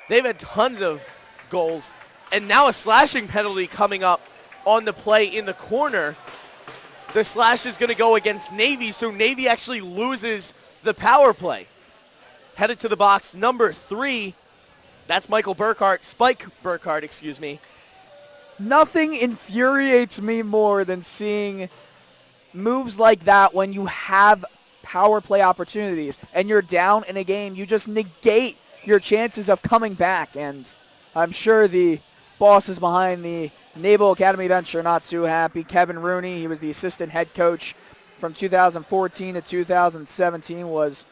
they've had tons of goals, and now a slashing penalty coming up on the play in the corner. The slash is going to go against Navy, so Navy actually loses the power play. Headed to the box, number 3. That's Spike Burkhart, excuse me. Nothing infuriates me more than seeing moves like that when you have power play opportunities and you're down in a game. You just negate your chances of coming back, and I'm sure the bosses behind the Naval Academy bench are not too happy. Kevin Rooney, he was the assistant head coach from 2014 to 2017, was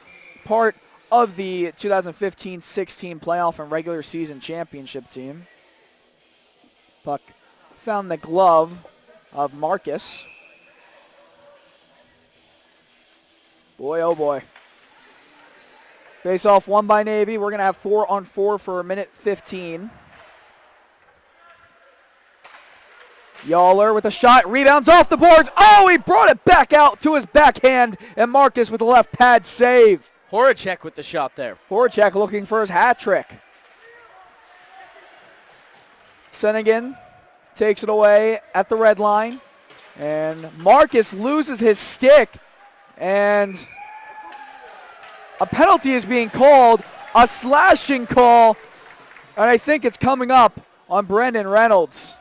part of the 2015-16 playoff and regular season championship team. Puck found the glove of Marcus. Boy, oh boy. Face off won by Navy. We're going to have 4-on-4 for 1:15. Yawler with a shot, rebounds off the boards. Oh, he brought it back out to his backhand, and Marcus with the left pad save. Horacek with the shot there. Horacek looking for his hat trick. Sennigan takes it away at the red line, and Marcus loses his stick, and a penalty is being called, a slashing call, and I think it's coming up on Brendan Reynolds.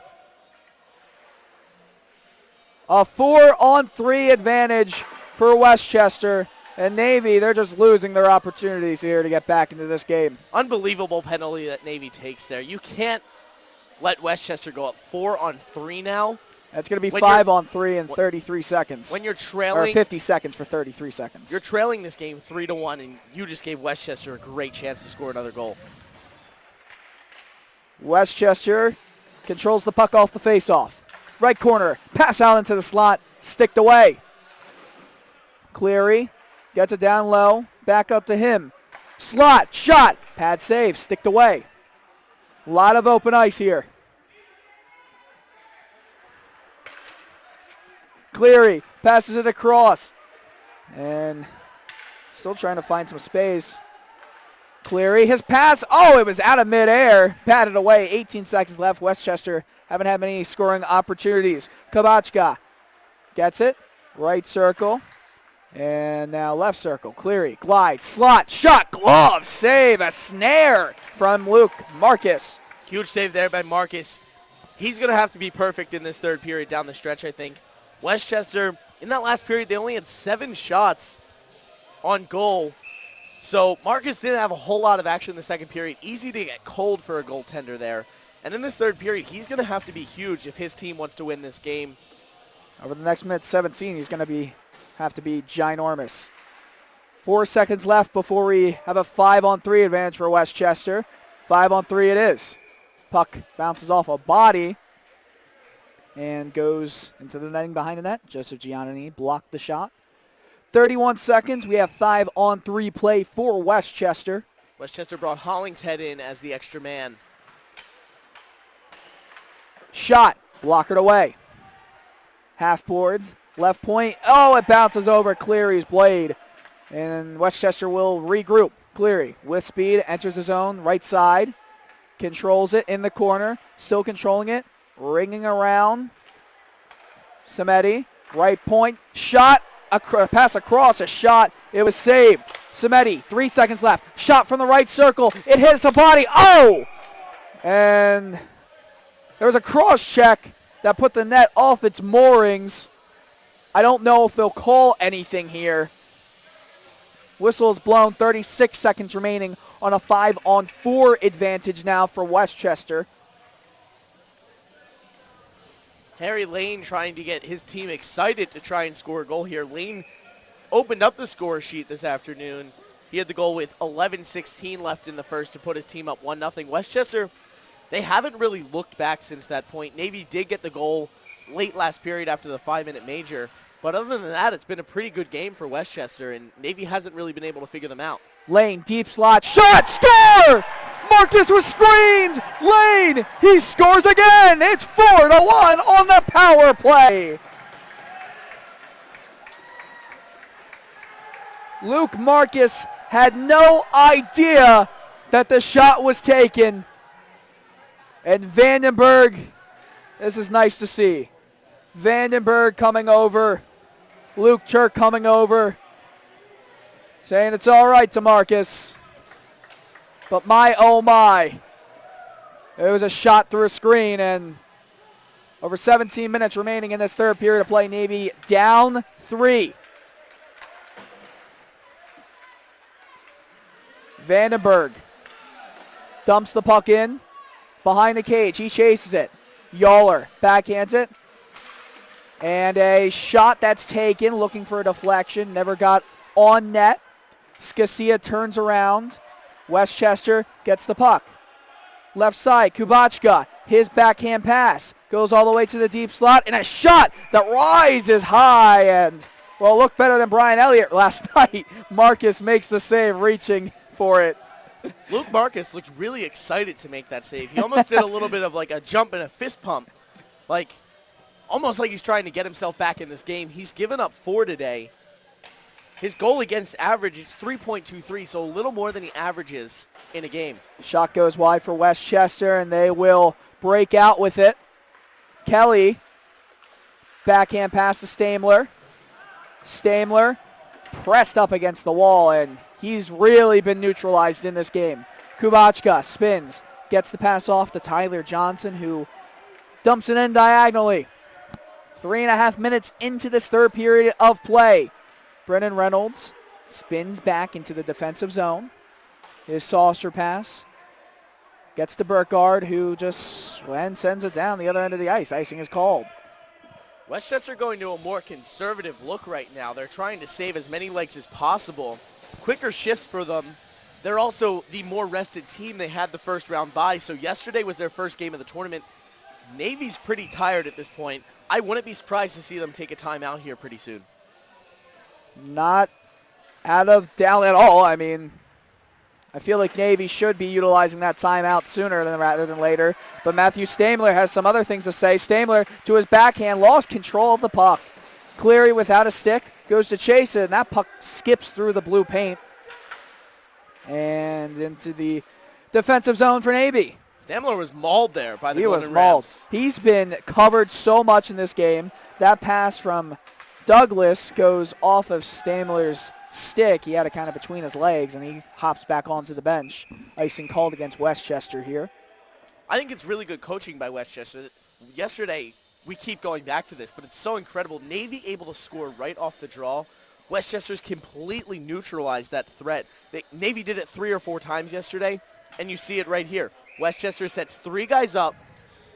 A 4-on-3 advantage for Westchester. And Navy, they're just losing their opportunities here to get back into this game. Unbelievable penalty that Navy takes there. You can't let Westchester go up 4 on 3 now. That's going to be 5 on 3 in 33 seconds. When you're trailing. Or 50 seconds for 33 seconds. You're trailing this game 3-1, and you just gave Westchester a great chance to score another goal. Westchester controls the puck off the faceoff. Right corner, pass out into the slot, sticked away. Cleary gets it down low, back up to him. Slot, shot, pad save, sticked away. A lot of open ice here. Cleary passes it across. And still trying to find some space. Cleary, his pass, oh, it was out of midair. Patted away, 18 seconds left. Westchester haven't had many scoring opportunities. Kabachka gets it, right circle, and now left circle. Cleary, glide, slot, shot, glove, save, a snare from Luke Marcus. Huge save there by Marcus. He's going to have to be perfect in this third period down the stretch, I think. Westchester, in that last period, they only had 7 shots on goal. So Marcus didn't have a whole lot of action in the second period. Easy to get cold for a goaltender there. And in this third period, he's going to have to be huge if his team wants to win this game. Over the next minute 17, he's going to have to be ginormous. 4 seconds left before we have a 5 on 3 advantage for Westchester. 5 on 3 it is. Puck bounces off a body and goes into the netting behind the net. Joseph Giannini blocked the shot. 31 seconds. We have 5 on 3 play for Westchester. Westchester brought Hollingshead in as the extra man. Shot, blockered away. Half boards, left point. Oh, it bounces over Cleary's blade. And Westchester will regroup. Cleary with speed, enters the zone, right side. Controls it in the corner, still controlling it. Ringing around. Samedi, right point, shot. A pass across, a shot. It was saved. Samedi, 3 seconds left. Shot from the right circle. It hits the body. Oh! And there was a cross check that put the net off its moorings. I don't know if they'll call anything here. Whistle is blown. 36 seconds remaining on a 5 on 4 advantage now for Westchester. Harry Lane trying to get his team excited to try and score a goal here. Lane opened up the score sheet this afternoon. He had the goal with 11:16 left in the first to put his team up 1-0. Westchester, they haven't really looked back since that point. Navy did get the goal late last period after the 5-minute major. But other than that, it's been a pretty good game for Westchester, and Navy hasn't really been able to figure them out. Lane, deep slot, shot, score! Marcus was screened! Lane, he scores again! It's 4-1 on the power play! Luke Marcus had no idea that the shot was taken. And Vandenberg, this is nice to see. Vandenberg coming over. Luke Turk coming over. Saying it's all right to Marcus. But my, oh my. It was a shot through a screen, and over 17 minutes remaining in this third period of play. Navy down 3. Vandenberg dumps the puck in behind the cage. He chases it. Yawler backhands it. And a shot that's taken, looking for a deflection. Never got on net. Scasia turns around. Westchester gets the puck. Left side, Kubachka. His backhand pass goes all the way to the deep slot. And a shot that rises high. And, well, looked better than Brian Elliott last night. Marcus makes the save, reaching for it. Luke Marcus looked really excited to make that save. He almost did a little bit of like a jump and a fist pump. Almost like he's trying to get himself back in this game. He's given up 4 today. His goal against average is 3.23, so a little more than he averages in a game. Shot goes wide for Westchester, and they will break out with it. Kelly, backhand pass to Stamler. Stamler pressed up against the wall, and he's really been neutralized in this game. Kubachka spins, gets the pass off to Tyler Johnson, who dumps it in diagonally. 3.5 minutes into this third period of play. Brennan Reynolds spins back into the defensive zone. His saucer pass gets to Burkhardt, who just sends it down the other end of the ice. Icing is called. Westchester going to a more conservative look right now. They're trying to save as many legs as possible. Quicker shifts for them. They're also the more rested team. They had the first round bye, so yesterday was their first game of the tournament. Navy's pretty tired at this point. I wouldn't be surprised to see them take a timeout here pretty soon. Not out of doubt at all. I mean, I feel like Navy should be utilizing that timeout sooner rather than later. But Matthew Stamler has some other things to say. Stamler to his backhand, lost control of the puck. Cleary without a stick, goes to chase it, and that puck skips through the blue paint and into the defensive zone for Navy. Stamler was mauled there by the He was Golden mauled. Rams. He's been covered so much in this game. That pass from Douglas goes off of Stamler's stick. He had it kind of between his legs, and he hops back onto the bench. Icing called against Westchester here. I think it's really good coaching by Westchester. Yesterday, we keep going back to this, but it's so incredible. Navy able to score right off the draw. Westchester's completely neutralized that threat. Navy did it 3 or 4 times yesterday, and you see it right here. Westchester sets 3 guys up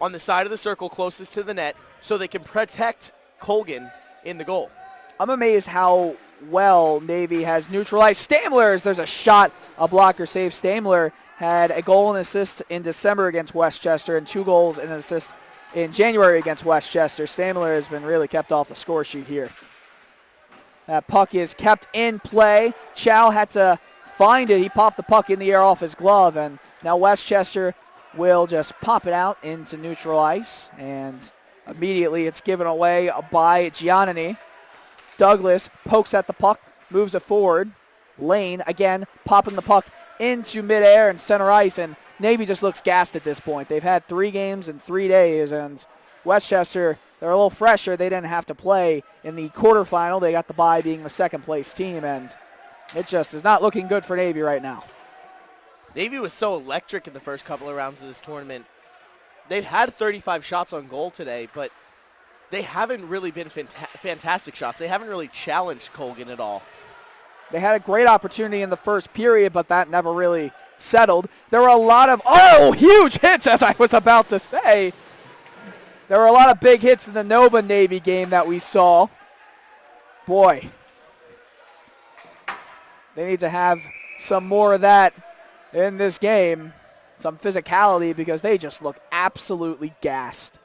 on the side of the circle closest to the net so they can protect Colgan in the goal. I'm amazed how well Navy has neutralized Stamler. There's a shot, a blocker save. Stamler had a goal and assist in December against Westchester and 2 goals and an assist in January against Westchester. Stamler has been really kept off the score sheet here. That puck is kept in play. Chow had to find it. He popped the puck in the air off his glove, and now Westchester will just pop it out into neutral ice, and immediately it's given away by Giannini. Douglas pokes at the puck, moves it forward. Lane, again, popping the puck into midair and center ice, and Navy just looks gassed at this point. They've had 3 games in 3 days, and Westchester, they're a little fresher. They didn't have to play in the quarterfinal. They got the bye being the second-place team, and it just is not looking good for Navy right now. Navy was so electric in the first couple of rounds of this tournament. They've had 35 shots on goal today, but they haven't really been fantastic shots. They haven't really challenged Colgan at all. They had a great opportunity in the first period, but that never really settled. There were a lot of, huge hits, as I was about to say. There were a lot of big hits in the Nova Navy game that we saw. Boy, they need to have some more of that in this game, some physicality, because they just look absolutely gassed.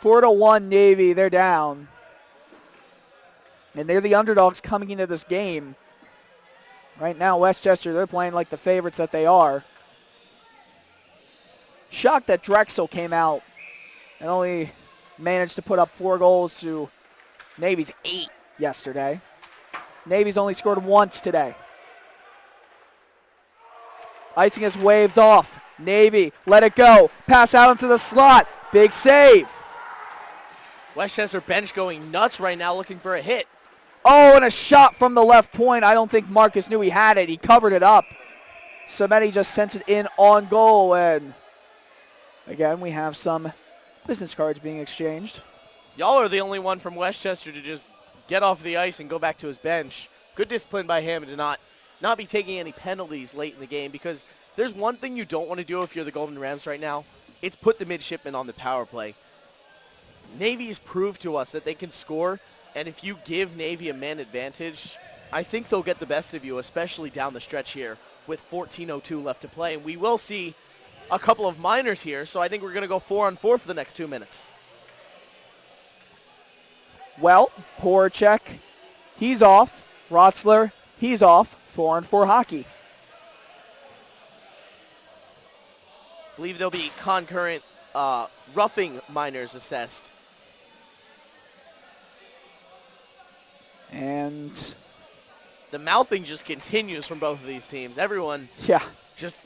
4-1 Navy, they're down. And they're the underdogs coming into this game. Right now, Westchester, they're playing like the favorites that they are. Shocked that Drexel came out and only managed to put up 4 goals to Navy's 8 yesterday. Navy's only scored once today. Icing is waved off. Navy, let it go. Pass out into the slot. Big save. Westchester bench going nuts right now looking for a hit. Oh, and a shot from the left point. I don't think Marcus knew he had it. He covered it up. Samedi just sent it in on goal, and again, we have some business cards being exchanged. Y'all are the only one from Westchester to just get off the ice and go back to his bench. Good discipline by him to not be taking any penalties late in the game, because there's one thing you don't want to do if you're the Golden Rams right now. It's put the Midshipmen on the power play. Navy's proved to us that they can score, and if you give Navy a man advantage, I think they'll get the best of you, especially down the stretch here with 14:02 left to play. And we will see a couple of minors here, so I think we're going to go 4-on-4 for the next 2 minutes. Well, Horacek, he's off. Rotzler, he's off. 4-on-4 hockey. I believe there'll be concurrent roughing minors assessed. And the mouthing just continues from both of these teams. Everyone just,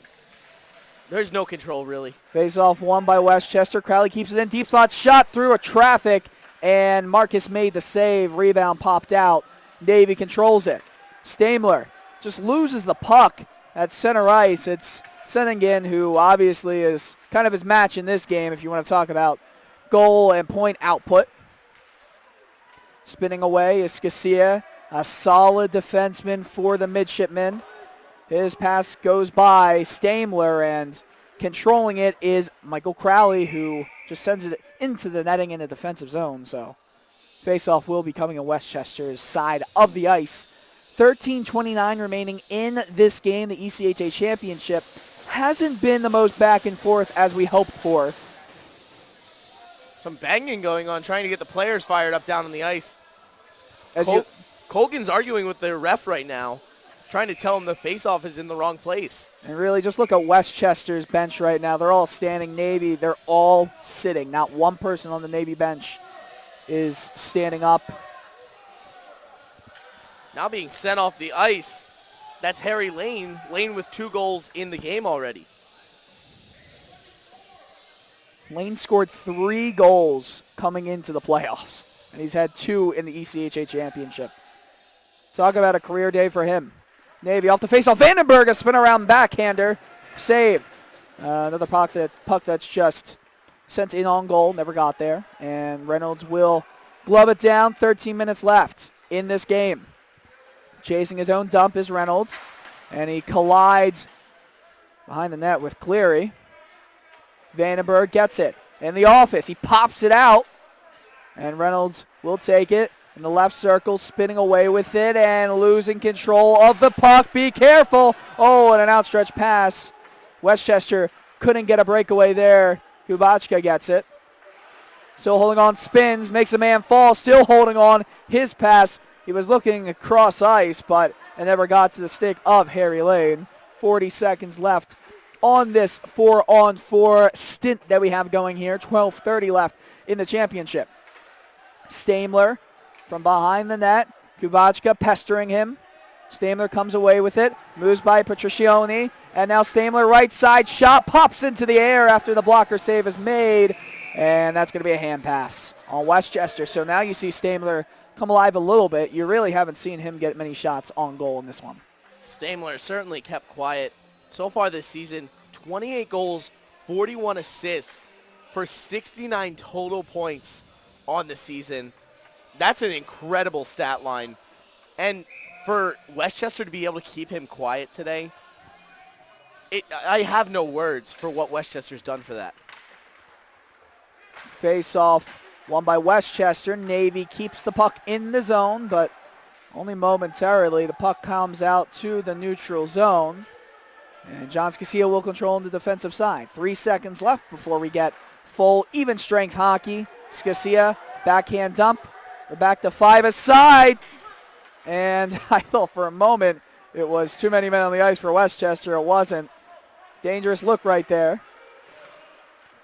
there's no control really. Face off won by Westchester. Crowley keeps it in. Deep slot shot through a traffic, and Marcus made the save. Rebound popped out. Navy controls it. Stamler just loses the puck at center ice. It's Senningen, who obviously is kind of his match in this game if you want to talk about goal and point output. Spinning away is Scasia A solid defenseman for the Midshipmen. His pass goes by Stamler, and controlling it is Michael Crowley, who just sends it into the netting in a defensive zone. So faceoff will be coming on Westchester's side of the ice. 13:29 remaining in this game. The ECHA championship hasn't been the most back and forth as we hoped for. Some banging going on, trying to get the players fired up down on the ice. As Colgan's arguing with their ref right now, trying to tell him the faceoff is in the wrong place. And really, just look at Westchester's bench right now. They're all standing Navy. They're all sitting. Not one person on the Navy bench is standing up. Now being sent off the ice, that's Harry Lane. Lane with 2 goals in the game already. Lane scored 3 goals coming into the playoffs, and he's had 2 in the ECHA championship. Talk about a career day for him. Navy off the faceoff. Vandenberg, a spin around backhander. Saved. Another puck that's just sent in on goal. Never got there. And Reynolds will glove it down. 13 minutes left in this game. Chasing his own dump is Reynolds. And he collides behind the net with Cleary. Vandenberg gets it in the office. He pops it out. And Reynolds will take it in the left circle, spinning away with it and losing control of the puck. Be careful. Oh, and an outstretched pass. Westchester couldn't get a breakaway there. Kubachka gets it. Still holding on, spins, makes a man fall. Still holding on his pass. He was looking across ice, but it never got to the stick of Harry Lane. 40 seconds left on this 4-on-4 stint that we have going here. 12:30 left in the championship. Stamler from behind the net. Kubachka pestering him. Stamler comes away with it. Moves by Patricioni. And now Stamler right side shot. Pops into the air after the blocker save is made. And that's going to be a hand pass on Westchester. So now you see Stamler come alive a little bit. You really haven't seen him get many shots on goal in this one. Stamler certainly kept quiet. So far this season, 28 goals, 41 assists for 69 total points on the season. That's an incredible stat line. And for Westchester to be able to keep him quiet today, I have no words for what Westchester's done for that. Face-off won by Westchester. Navy keeps the puck in the zone, but only momentarily. The puck comes out to the neutral zone. And John Scasia will control on the defensive side. 3 seconds left before we get full even strength hockey. Scasia, backhand dump. We're back to 5 aside. And I thought for a moment it was too many men on the ice for Westchester. It wasn't. Dangerous look right there.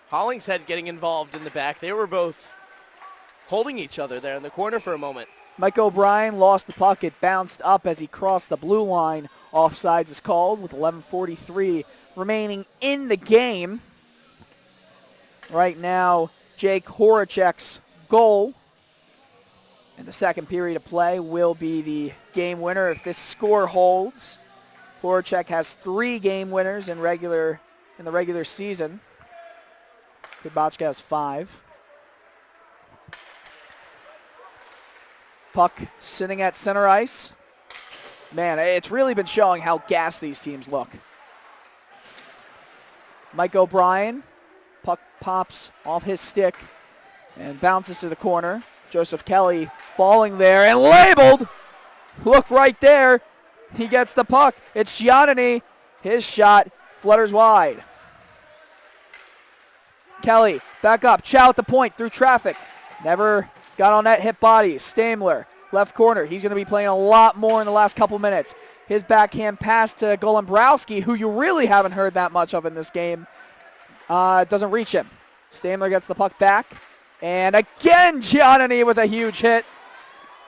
Hollingshead getting involved in the back. They were both holding each other there in the corner for a moment. Mike O'Brien lost the puck. It bounced up as he crossed the blue line. Offsides is called with 11:43 remaining in the game. Right now, Jake Horacek's goal in the second period of play will be the game winner if this score holds. Horacek has 3 game winners in the regular season. Kubachka has 5. Puck sitting at center ice. Man, it's really been showing how gassed these teams look. Mike O'Brien, puck pops off his stick and bounces to the corner. Joseph Kelly falling there and labeled. Look right there. He gets the puck. It's Giannini. His shot flutters wide. Kelly back up. Chow at the point through traffic. Never got on that hit body. Stamler, left corner. He's going to be playing a lot more in the last couple minutes. His backhand pass to Golembrowski, who you really haven't heard that much of in this game, doesn't reach him. Stamler gets the puck back. And again, Giannini with a huge hit.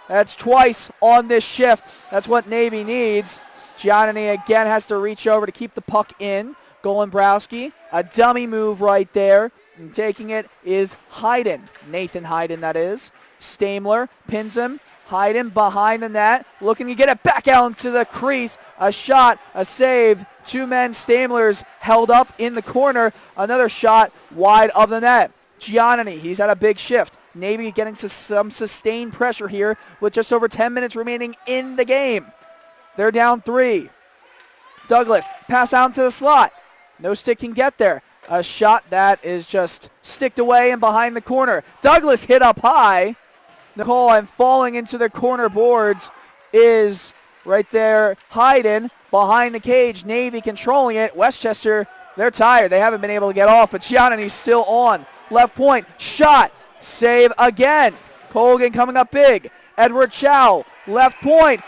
That's twice on this shift. That's what Navy needs. Giannini again has to reach over to keep the puck in. Golembrowski, a dummy move right there. And taking it is Hayden. Nathan Hayden, that is. Stamler pins him. Hayden behind the net. Looking to get it back out into the crease. A shot, a save. 2 men, Stamler's held up in the corner. Another shot wide of the net. Giannini, he's had a big shift. Navy getting some sustained pressure here with just over 10 minutes remaining in the game. They're down 3. Douglas, pass out to the slot. No stick can get there. A shot that is just sticked away and behind the corner. Douglas hit up high. Nicole, and falling into the corner boards is right there Hayden behind the cage. Navy controlling it. Westchester, they're tired. They haven't been able to get off, but Giannini's still on. Left point, shot, save again. Colgan coming up big. Edward Chow, left point,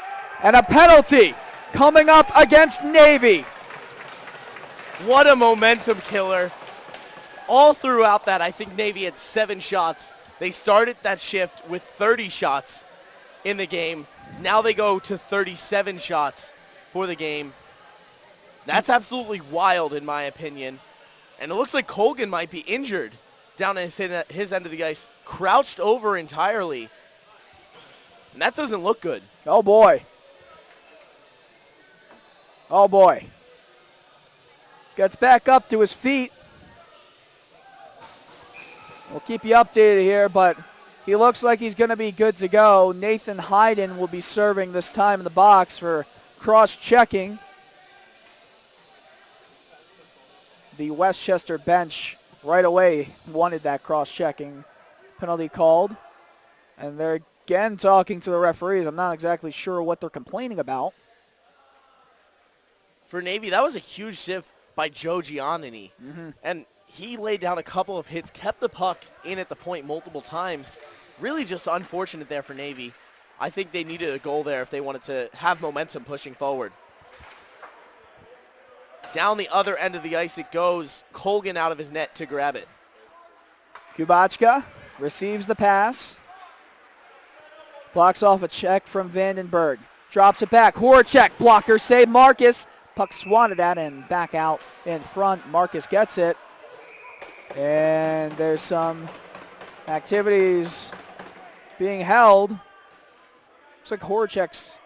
and a penalty coming up against Navy. What a momentum killer. All throughout that, I think Navy had 7 shots. They started that shift with 30 shots in the game. Now they go to 37 shots for the game. That's absolutely wild in my opinion. And it looks like Colgan might be injured down at his end of the ice, crouched over entirely. And that doesn't look good. Oh boy. Oh boy. Gets back up to his feet. We'll keep you updated here, but he looks like he's going to be good to go. Nathan Hayden will be serving this time in the box for cross-checking. The Westchester bench right away wanted that cross-checking penalty called. And they're again talking to the referees. I'm not exactly sure what they're complaining about. For Navy, that was a huge shift by Joe Giannini. And he laid down a couple of hits, kept the puck in at the point multiple times. Really just unfortunate there for Navy. I think they needed a goal there if they wanted to have momentum pushing forward. Down the other end of the ice it goes. Colgan out of his net to grab it. Kubachka receives the pass. Blocks off a check from Vandenberg. Drops it back. Horacek, blocker save. Marcus. Puck swatted at and back out in front. Marcus gets it. And there's some activities being held. Looks like Horacek's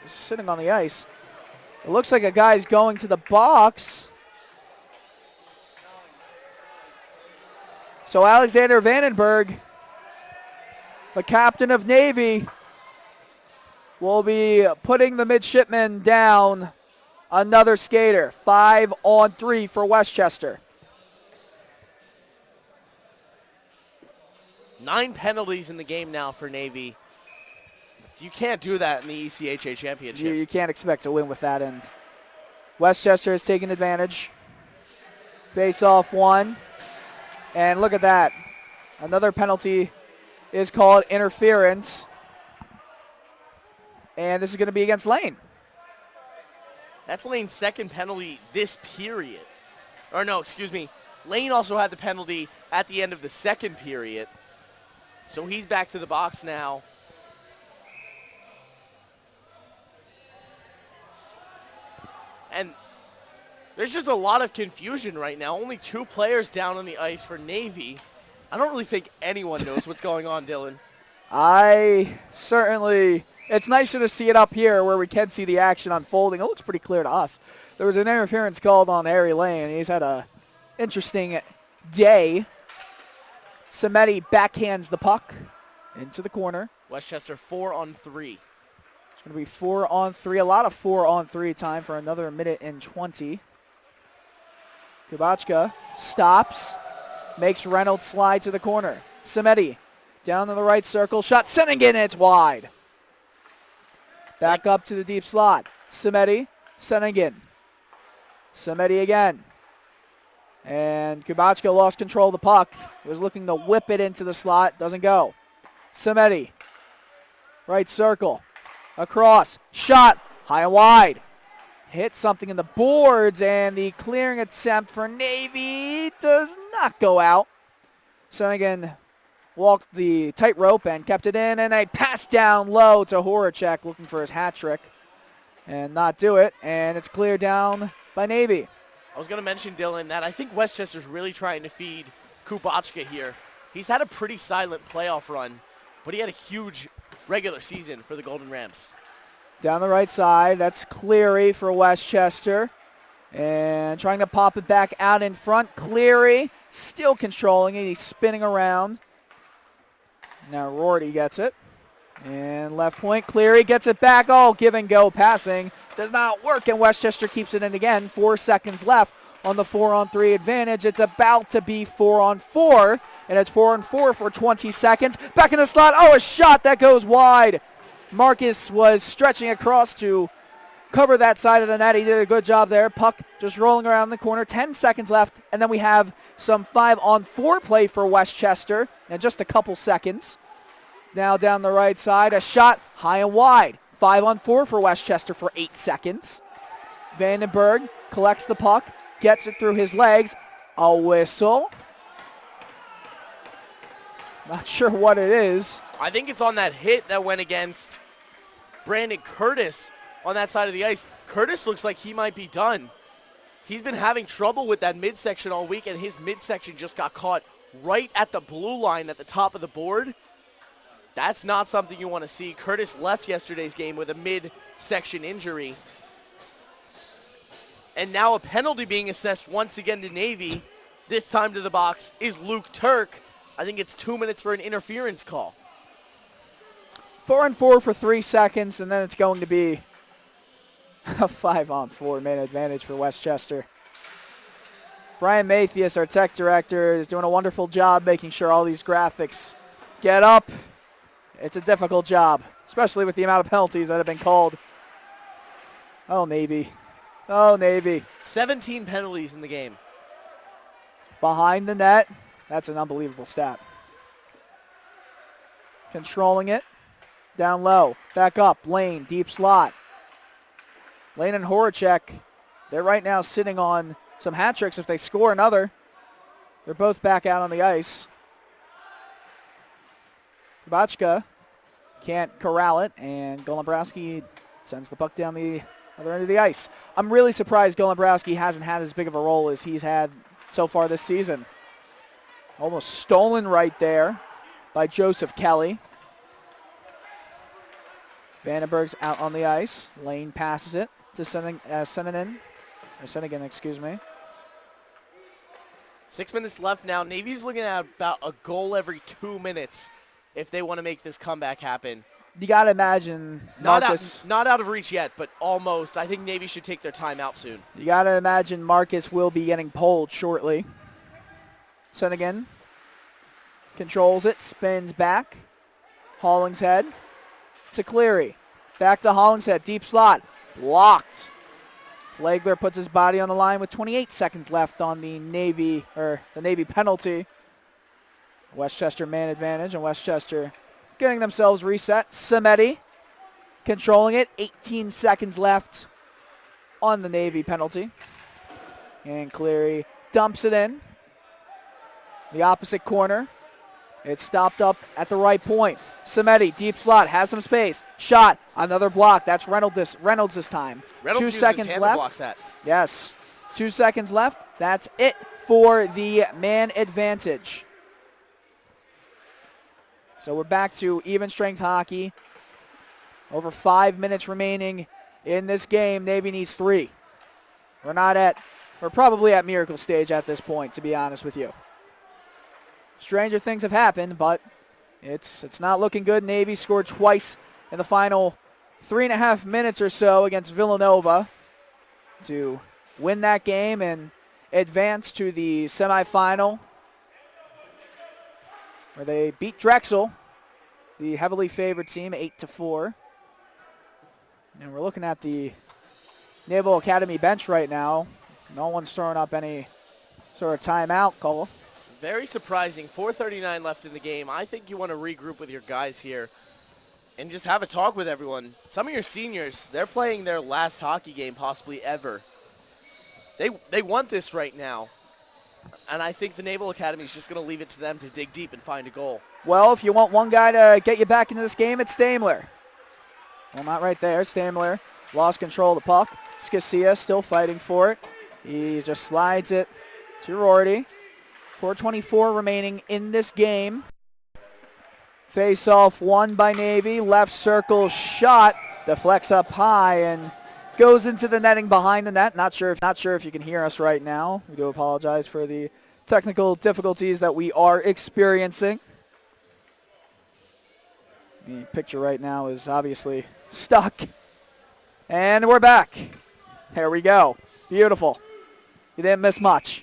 sitting on the ice. It looks like a guy's going to the box. So Alexander Vandenberg, the captain of Navy, will be putting the Midshipmen down. Another skater, 5-on-3 for Westchester. 9 penalties in the game now for Navy. You can't do that in the ECHA championship. You can't expect to win with that end. Westchester has taken advantage. Face off 1. And look at that. Another penalty is called interference. And this is going to be against Lane. That's Lane's second penalty this period. Or no, excuse me. Lane also had the penalty at the end of the second period. So he's back to the box now. And there's just a lot of confusion right now. Only 2 players down on the ice for Navy. I don't really think anyone knows what's going on, Dylan. It's nicer to see it up here where we can see the action unfolding. It looks pretty clear to us. There was an interference called on Harry Lane. He's had a interesting day. Samedi backhands the puck into the corner. Westchester 4-on-3. It's going to be 4-on-3. A lot of 4-on-3 time for another minute and 20. Kubachka stops. Makes Reynolds slide to the corner. Samedi down to the right circle. Shot sending in. It's wide. Back up to the deep slot. Samedi sending in. Samedi again. And Kubachka lost control of the puck. He was looking to whip it into the slot. Doesn't go. Samedi. Right circle. Across. Shot. High and wide. Hit something in the boards. And the clearing attempt for Navy does not go out. Senigan walked the tightrope and kept it in. And a pass down low to Horacek looking for his hat trick. And not do it. And it's cleared down by Navy. I was going to mention, Dylan, that I think Westchester's really trying to feed Kubachka here. He's had a pretty silent playoff run, but he had a huge regular season for the Golden Rams. Down the right side, that's Cleary for Westchester. And trying to pop it back out in front. Cleary still controlling it. He's spinning around. Now Rorty gets it. And left point, Cleary gets it back. Oh, give and go passing. Does not work, and Westchester keeps it in again. 4 seconds left on the 4-on-3 advantage. It's about to be 4-on-4, and it's 4-on-4 for 20 seconds. Back in the slot. Oh, a shot that goes wide. Marcus was stretching across to cover that side of the net. He did a good job there. Puck just rolling around the corner. 10 seconds left, and then we have some 5-on-4 play for Westchester in just a couple seconds. Now down the right side, a shot high and wide. 5-on-4 for Westchester for 8 seconds. Vandenberg collects the puck, gets it through his legs. A whistle. Not sure what it is. I think it's on that hit that went against Brandon Curtis on that side of the ice. Curtis looks like he might be done. He's been having trouble with that midsection all week, and his midsection just got caught right at the blue line at the top of the board. That's not something you want to see. Curtis left yesterday's game with a midsection injury. And now a penalty being assessed once again to Navy. This time to the box is Luke Turk. I think it's 2 minutes for an interference call. 4-on-4 for 3 seconds, and then it's going to be a 5-on-4 man advantage for Westchester. Brian Mathias, our tech director, is doing a wonderful job making sure all these graphics get up. It's a difficult job, especially with the amount of penalties that have been called. Oh, Navy. Oh, Navy. 17 penalties in the game. Behind the net. That's an unbelievable stat. Controlling it. Down low. Back up. Lane. Deep slot. Lane and Horacek, they're right now sitting on some hat tricks if they score another. They're both back out on the ice. Kubachka can't corral it, and Golembrowski sends the puck down the other end of the ice. I'm really surprised Golembrowski hasn't had as big of a role as he's had so far this season. Almost stolen right there by Joseph Kelly. Vandenberg's out on the ice. Lane passes it to Sennigan, excuse me. 6 minutes left now. Navy's looking at about a goal every 2 minutes if they want to make this comeback happen. You got to imagine Marcus. Not out of reach yet, but almost. I think Navy should take their time out soon. You got to imagine Marcus will be getting pulled shortly. Sennigan controls it, spins back. Hollingshead to Cleary. Back to Hollingshead, deep slot. Blocked. Flagler puts his body on the line with 28 seconds left on the Navy penalty. Westchester man advantage, and Westchester getting themselves reset. Samedi controlling it. 18 seconds left on the Navy penalty. And Cleary dumps it in. The opposite corner. It's stopped up at the right point. Samedi, deep slot, has some space. Shot, another block. That's Reynolds this time. Reynolds 2 seconds left. Yes, 2 seconds left. That's it for the man advantage. So we're back to even strength hockey. Over 5 minutes remaining in this game. Navy needs 3. We're probably at miracle stage at this point, to be honest with you. Stranger things have happened, but it's not looking good. Navy scored twice in the final 3.5 minutes or so against Villanova to win that game and advance to the semifinal, where they beat Drexel, the heavily favored team, 8-4. And we're looking at the Naval Academy bench right now. No one's throwing up any sort of timeout call. Very surprising. 4:39 left in the game. I think you want to regroup with your guys here and just have a talk with everyone. Some of your seniors, they're playing their last hockey game possibly ever. They want this right now. And I think the Naval Academy is just going to leave it to them to dig deep and find a goal. Well, if you want one guy to get you back into this game, it's Stamler. Well, not right there. Stamler lost control of the puck. Scasia still fighting for it. He just slides it to Rorty. 4:24 remaining in this game. Face-off won by Navy. Left circle shot. Deflects up high and goes into the netting behind the net. Not sure if you can hear us right now. We do apologize for the technical difficulties that we are experiencing. The picture right now is obviously stuck. And we're back. There we go. Beautiful. You didn't miss much.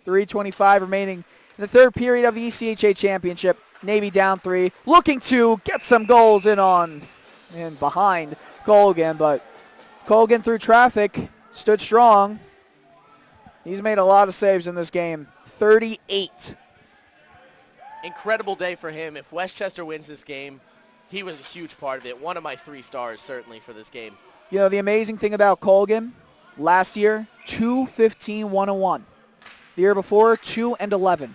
3:25 remaining in the third period of the ECHA Championship. Navy down 3, looking to get some goals in on and behind Colgan, but Colgan through traffic stood strong. He's made a lot of saves in this game. 38. Incredible day for him. If Westchester wins this game, he was a huge part of it. One of my 3 stars, certainly, for this game. You know, the amazing thing about Colgan, last year, 2-15-1-1. The year before, 2-11.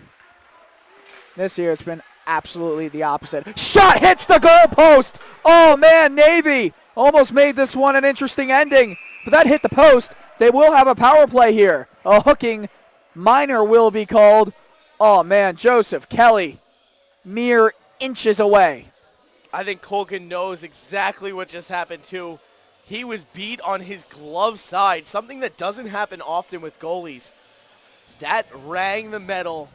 This year, it's been absolutely the opposite. Shot hits the goal post. Oh, man, Navy almost made this one an interesting ending, but that hit the post. They will have a power play here. A hooking minor will be called. Oh, man, Joseph Kelly, mere inches away. I think Colgan knows exactly what just happened, too. He was beat on his glove side, something that doesn't happen often with goalies. That rang the metal,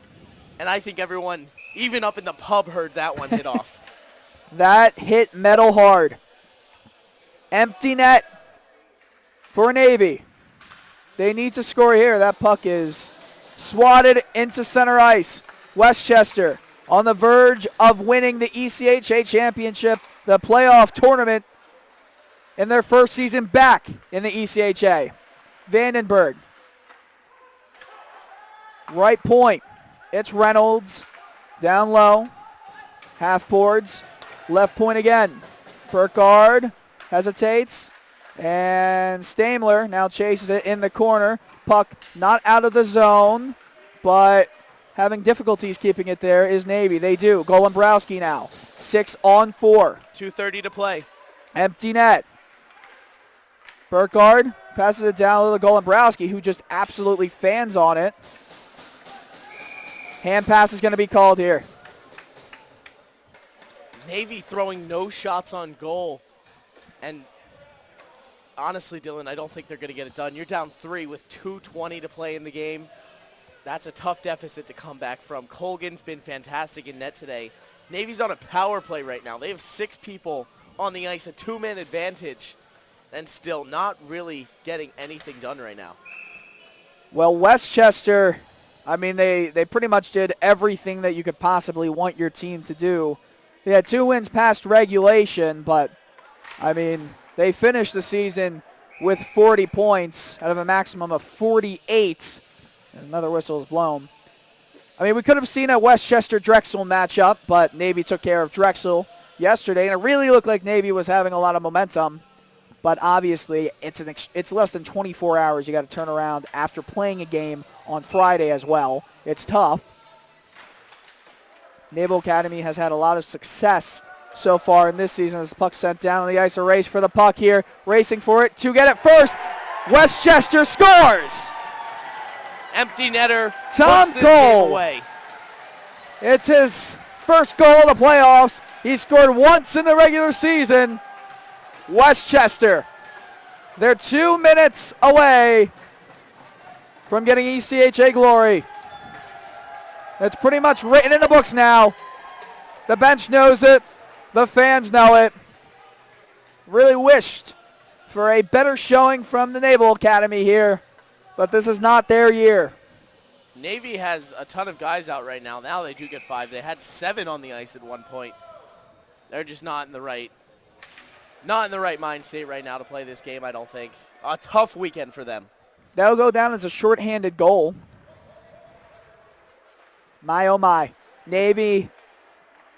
and I think everyone, even up in the pub, heard that one hit off. That hit metal hard. Empty net for Navy. They need to score here. That puck is swatted into center ice. Westchester on the verge of winning the ECHA Championship, the playoff tournament, in their first season back in the ECHA. Vandenberg. Right point. It's Reynolds. Down low. Half boards. Left point again. Burkhardt hesitates. And Stamler now chases it in the corner. Puck not out of the zone, but having difficulties keeping it there is Navy. They do. Golembrowski now. 6-on-4. 2:30 to play. Empty net. Burkhardt passes it down to Golembrowski, who just absolutely fans on it. Hand pass is going to be called here. Navy throwing no shots on goal. And honestly, Dylan, I don't think they're going to get it done. You're down 3 with 2:20 to play in the game. That's a tough deficit to come back from. Colgan's been fantastic in net today. Navy's on a power play right now. They have 6 people on the ice, a 2-man advantage, and still not really getting anything done right now. Well, Westchester, I mean, they pretty much did everything that you could possibly want your team to do. They had 2 wins past regulation, but, I mean, they finished the season with 40 points out of a maximum of 48. And another whistle is blown. I mean, we could have seen a Westchester-Drexel matchup, but Navy took care of Drexel yesterday, and it really looked like Navy was having a lot of momentum. But obviously, it's less than 24 hours. You got to turn around after playing a game on Friday as well. It's tough. Naval Academy has had a lot of success so far in this season as the puck sent down on the ice. A race for the puck here. Racing for it to get it first. Westchester scores. Empty netter. Tom puts this game away. It's his first goal of the playoffs. He scored once in the regular season. Westchester, they're 2 minutes away from getting ECHA glory. It's pretty much written in the books now. The bench knows it. The fans know it. Really wished for a better showing from the Naval Academy here, but this is not their year. Navy has a ton of guys out right now. Now they do get 5. They had 7 on the ice at one point. They're just not in the right mind state right now to play this game, I don't think. A tough weekend for them. That'll go down as a shorthanded goal. My, oh my. Navy,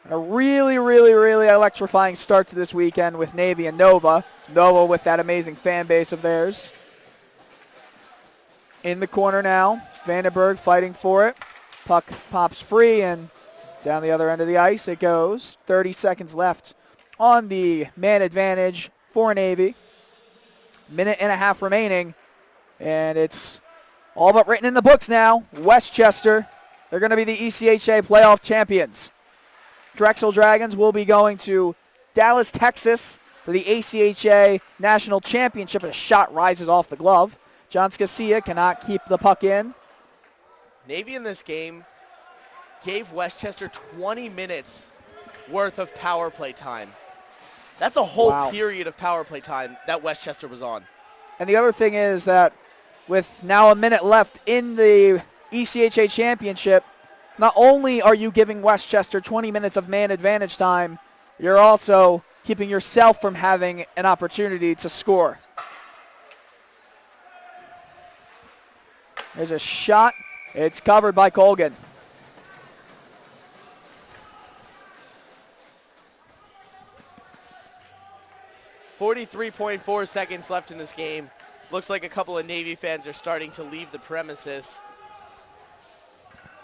a really, really, really electrifying start to this weekend with Navy and Nova. Nova with that amazing fan base of theirs. In the corner now. Vandenberg fighting for it. Puck pops free and down the other end of the ice it goes. 30 seconds left on the man advantage for Navy. Minute and a half remaining. And it's all but written in the books now. Westchester, they're going to be the ECHA playoff champions. Drexel Dragons will be going to Dallas, Texas for the ACHA National Championship. A shot rises off the glove. John Scasia cannot keep the puck in. Navy in this game gave Westchester 20 minutes worth of power play time. That's a whole Wow. period of power play time that Westchester was on. And the other thing is that with now a minute left in the ECHA championship, not only are you giving Westchester 20 minutes of man advantage time, you're also keeping yourself from having an opportunity to score. There's a shot. It's covered by Colgan. .4 seconds left in this game. Looks like a couple of Navy fans are starting to leave the premises.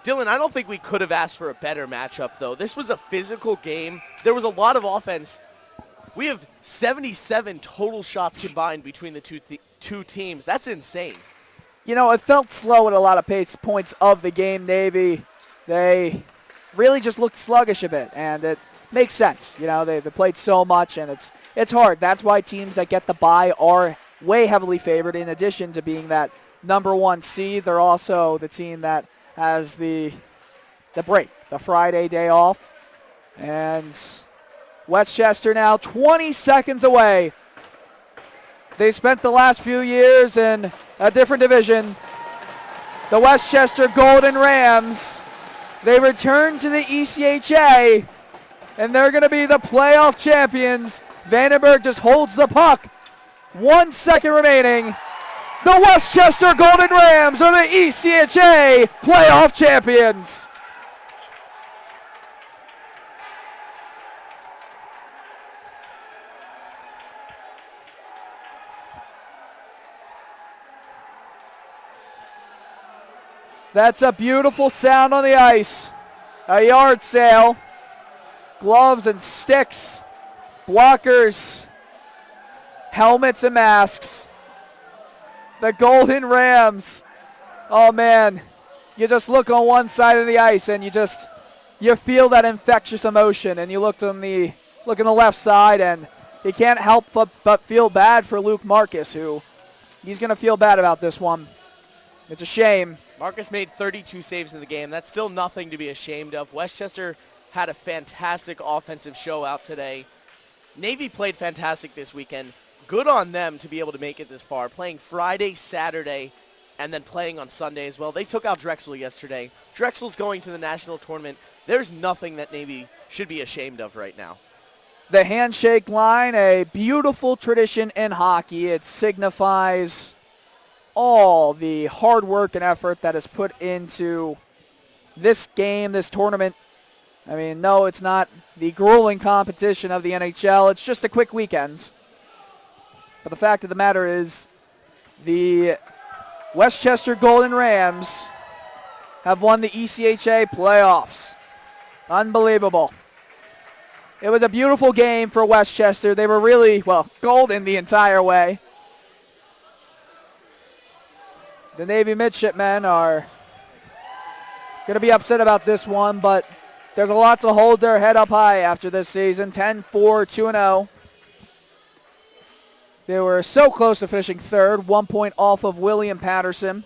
Dylan, I don't think we could have asked for a better matchup, though. This was a physical game. There was a lot of offense. We have 77 total shots combined between the two teams. That's insane. You know, it felt slow at a lot of points of the game, Navy. They really just looked sluggish a bit, and it makes sense. You know, they played so much, and it's hard. That's why teams that get the bye are way heavily favored. In addition to being that #1 seed, they're also the team that has the break, the Friday day off. And Westchester now 20 seconds away. They spent the last few years in a different division. The Westchester Golden Rams, they return to the ECHA, and they're going to be the playoff champions. Vandenberg just holds the puck. 1 second remaining. The Westchester Golden Rams are the ECHA playoff champions. That's a beautiful sound on the ice. A yard sale. Gloves and sticks. Blockers. Helmets and masks. The Golden Rams. Oh man. You just look on one side of the ice and you feel that infectious emotion, and you look on the left side and you can't help but feel bad for Luke Marcus, who he's going to feel bad about this one. It's a shame. Marcus made 32 saves in the game. That's still nothing to be ashamed of. Westchester had a fantastic offensive show out today. Navy played fantastic this weekend. Good on them to be able to make it this far, playing Friday, Saturday, and then playing on Sunday as well. They took out Drexel yesterday. Drexel's going to the national tournament. There's nothing that Navy should be ashamed of right now. The handshake line, a beautiful tradition in hockey. It signifies all the hard work and effort that is put into this game, this tournament. I mean, no, it's not the grueling competition of the NHL. It's just a quick weekend. But the fact of the matter is, the Westchester Golden Rams have won the ECHA playoffs. Unbelievable. It was a beautiful game for Westchester. They were really, golden the entire way. The Navy Midshipmen are going to be upset about this one, but there's a lot to hold their head up high after this season. 10-4, 2-0. They were so close to finishing third, 1 point off of William Patterson.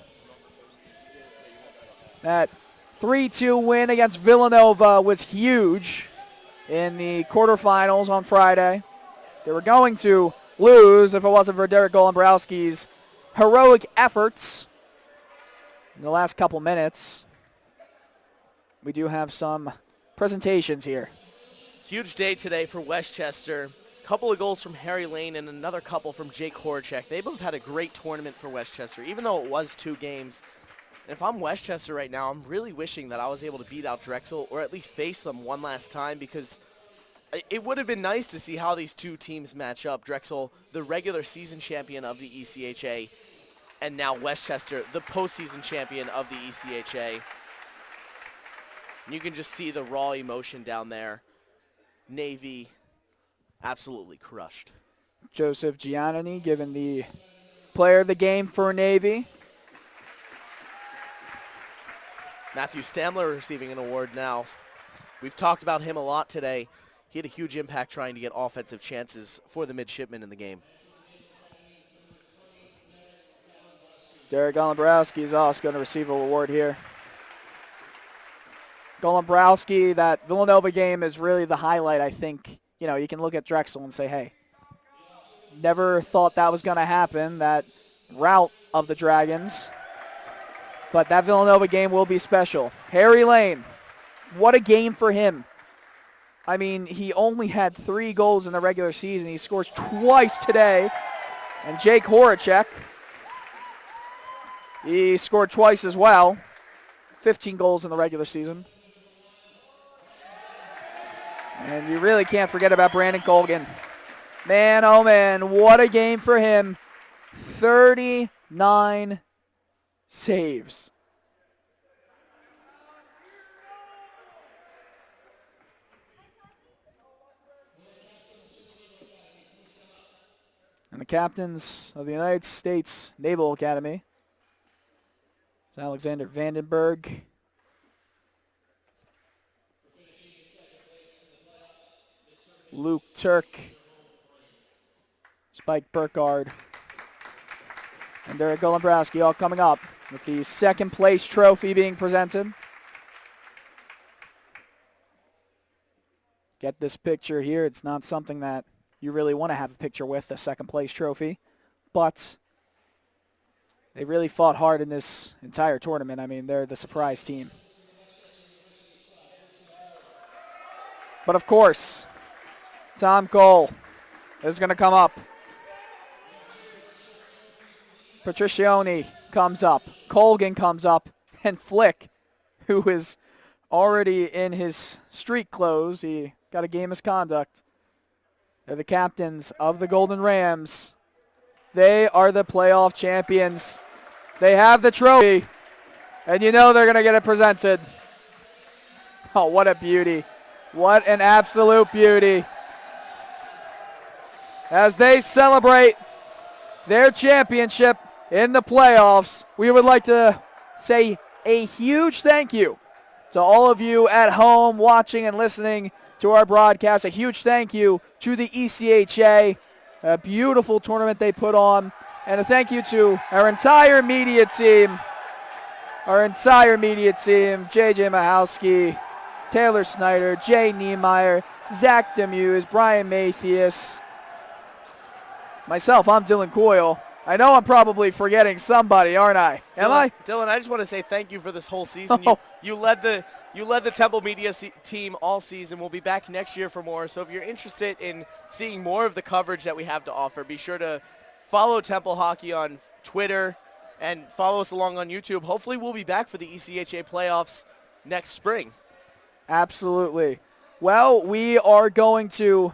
That 3-2 win against Villanova was huge in the quarterfinals on Friday. They were going to lose if it wasn't for Derek Golembrowski's heroic efforts in the last couple minutes. We do have some presentations here. Huge day today for Westchester. Couple of goals from Harry Lane and another couple from Jake Horacek. They both had a great tournament for Westchester, even though it was 2 games. And if I'm Westchester right now, I'm really wishing that I was able to beat out Drexel or at least face them one last time, because it would have been nice to see how these two teams match up. Drexel, the regular season champion of the ECHA, and now Westchester, the postseason champion of the ECHA. You can just see the raw emotion down there. Navy absolutely crushed. Joseph Giannini given the player of the game for Navy. Matthew Stamler receiving an award now. We've talked about him a lot today. He had a huge impact trying to get offensive chances for the Midshipmen in the game. Derek Golembrowski is also going to receive a reward here. Golembrowski, that Villanova game is really the highlight, I think, you can look at Drexel and say, hey, never thought that was going to happen, that rout of the Dragons. But that Villanova game will be special. Harry Lane, what a game for him. I mean, he only had 3 goals in the regular season. He scores twice today. And Jake Horacek, he scored twice as well. 15 goals in the regular season. And you really can't forget about Brandon Colgan. Man, oh man, what a game for him. 39 saves. And the captains of the United States Naval Academy is Alexander Vandenberg, Luke Turk, Spike Burkhardt, and Derek Golembrowski all coming up with the second place trophy being presented. Get this picture here. It's not something that you really want to have a picture with, the second place trophy, but they really fought hard in this entire tournament. I mean, they're the surprise team. But of course, Tom Cole is going to come up. Patricioni comes up. Colgan comes up. And Flick, who is already in his street clothes, he got a game misconduct. They're the captains of the Golden Rams. They are the playoff champions. They have the trophy. And you know they're going to get it presented. Oh, what a beauty. What an absolute beauty. As they celebrate their championship in the playoffs, we would like to say a huge thank you to all of you at home watching and listening to our broadcast. A huge thank you to the ECHA, a beautiful tournament they put on, and a thank you to our entire media team, JJ Mahalski, Taylor Snyder, Jay Niemeyer, Zach Demuse, Brian Mathias, myself, I'm Dylan Coyle. I know I'm probably forgetting somebody, aren't I? Am I? Dylan, I just want to say thank you for this whole season. You led the Temple Media team all season. We'll be back next year for more. So if you're interested in seeing more of the coverage that we have to offer, be sure to follow Temple Hockey on Twitter and follow us along on YouTube. Hopefully we'll be back for the ECHA playoffs next spring. Absolutely. Well, we are going to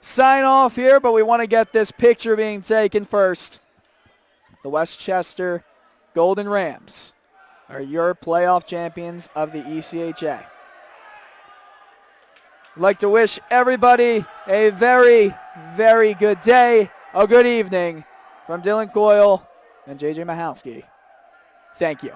sign off here, but we want to get this picture being taken first. The Westchester Golden Rams are your playoff champions of the ECHA. I'd like to wish everybody a very, very good day, a good evening from Dylan Coyle and JJ Mahalski. Thank you.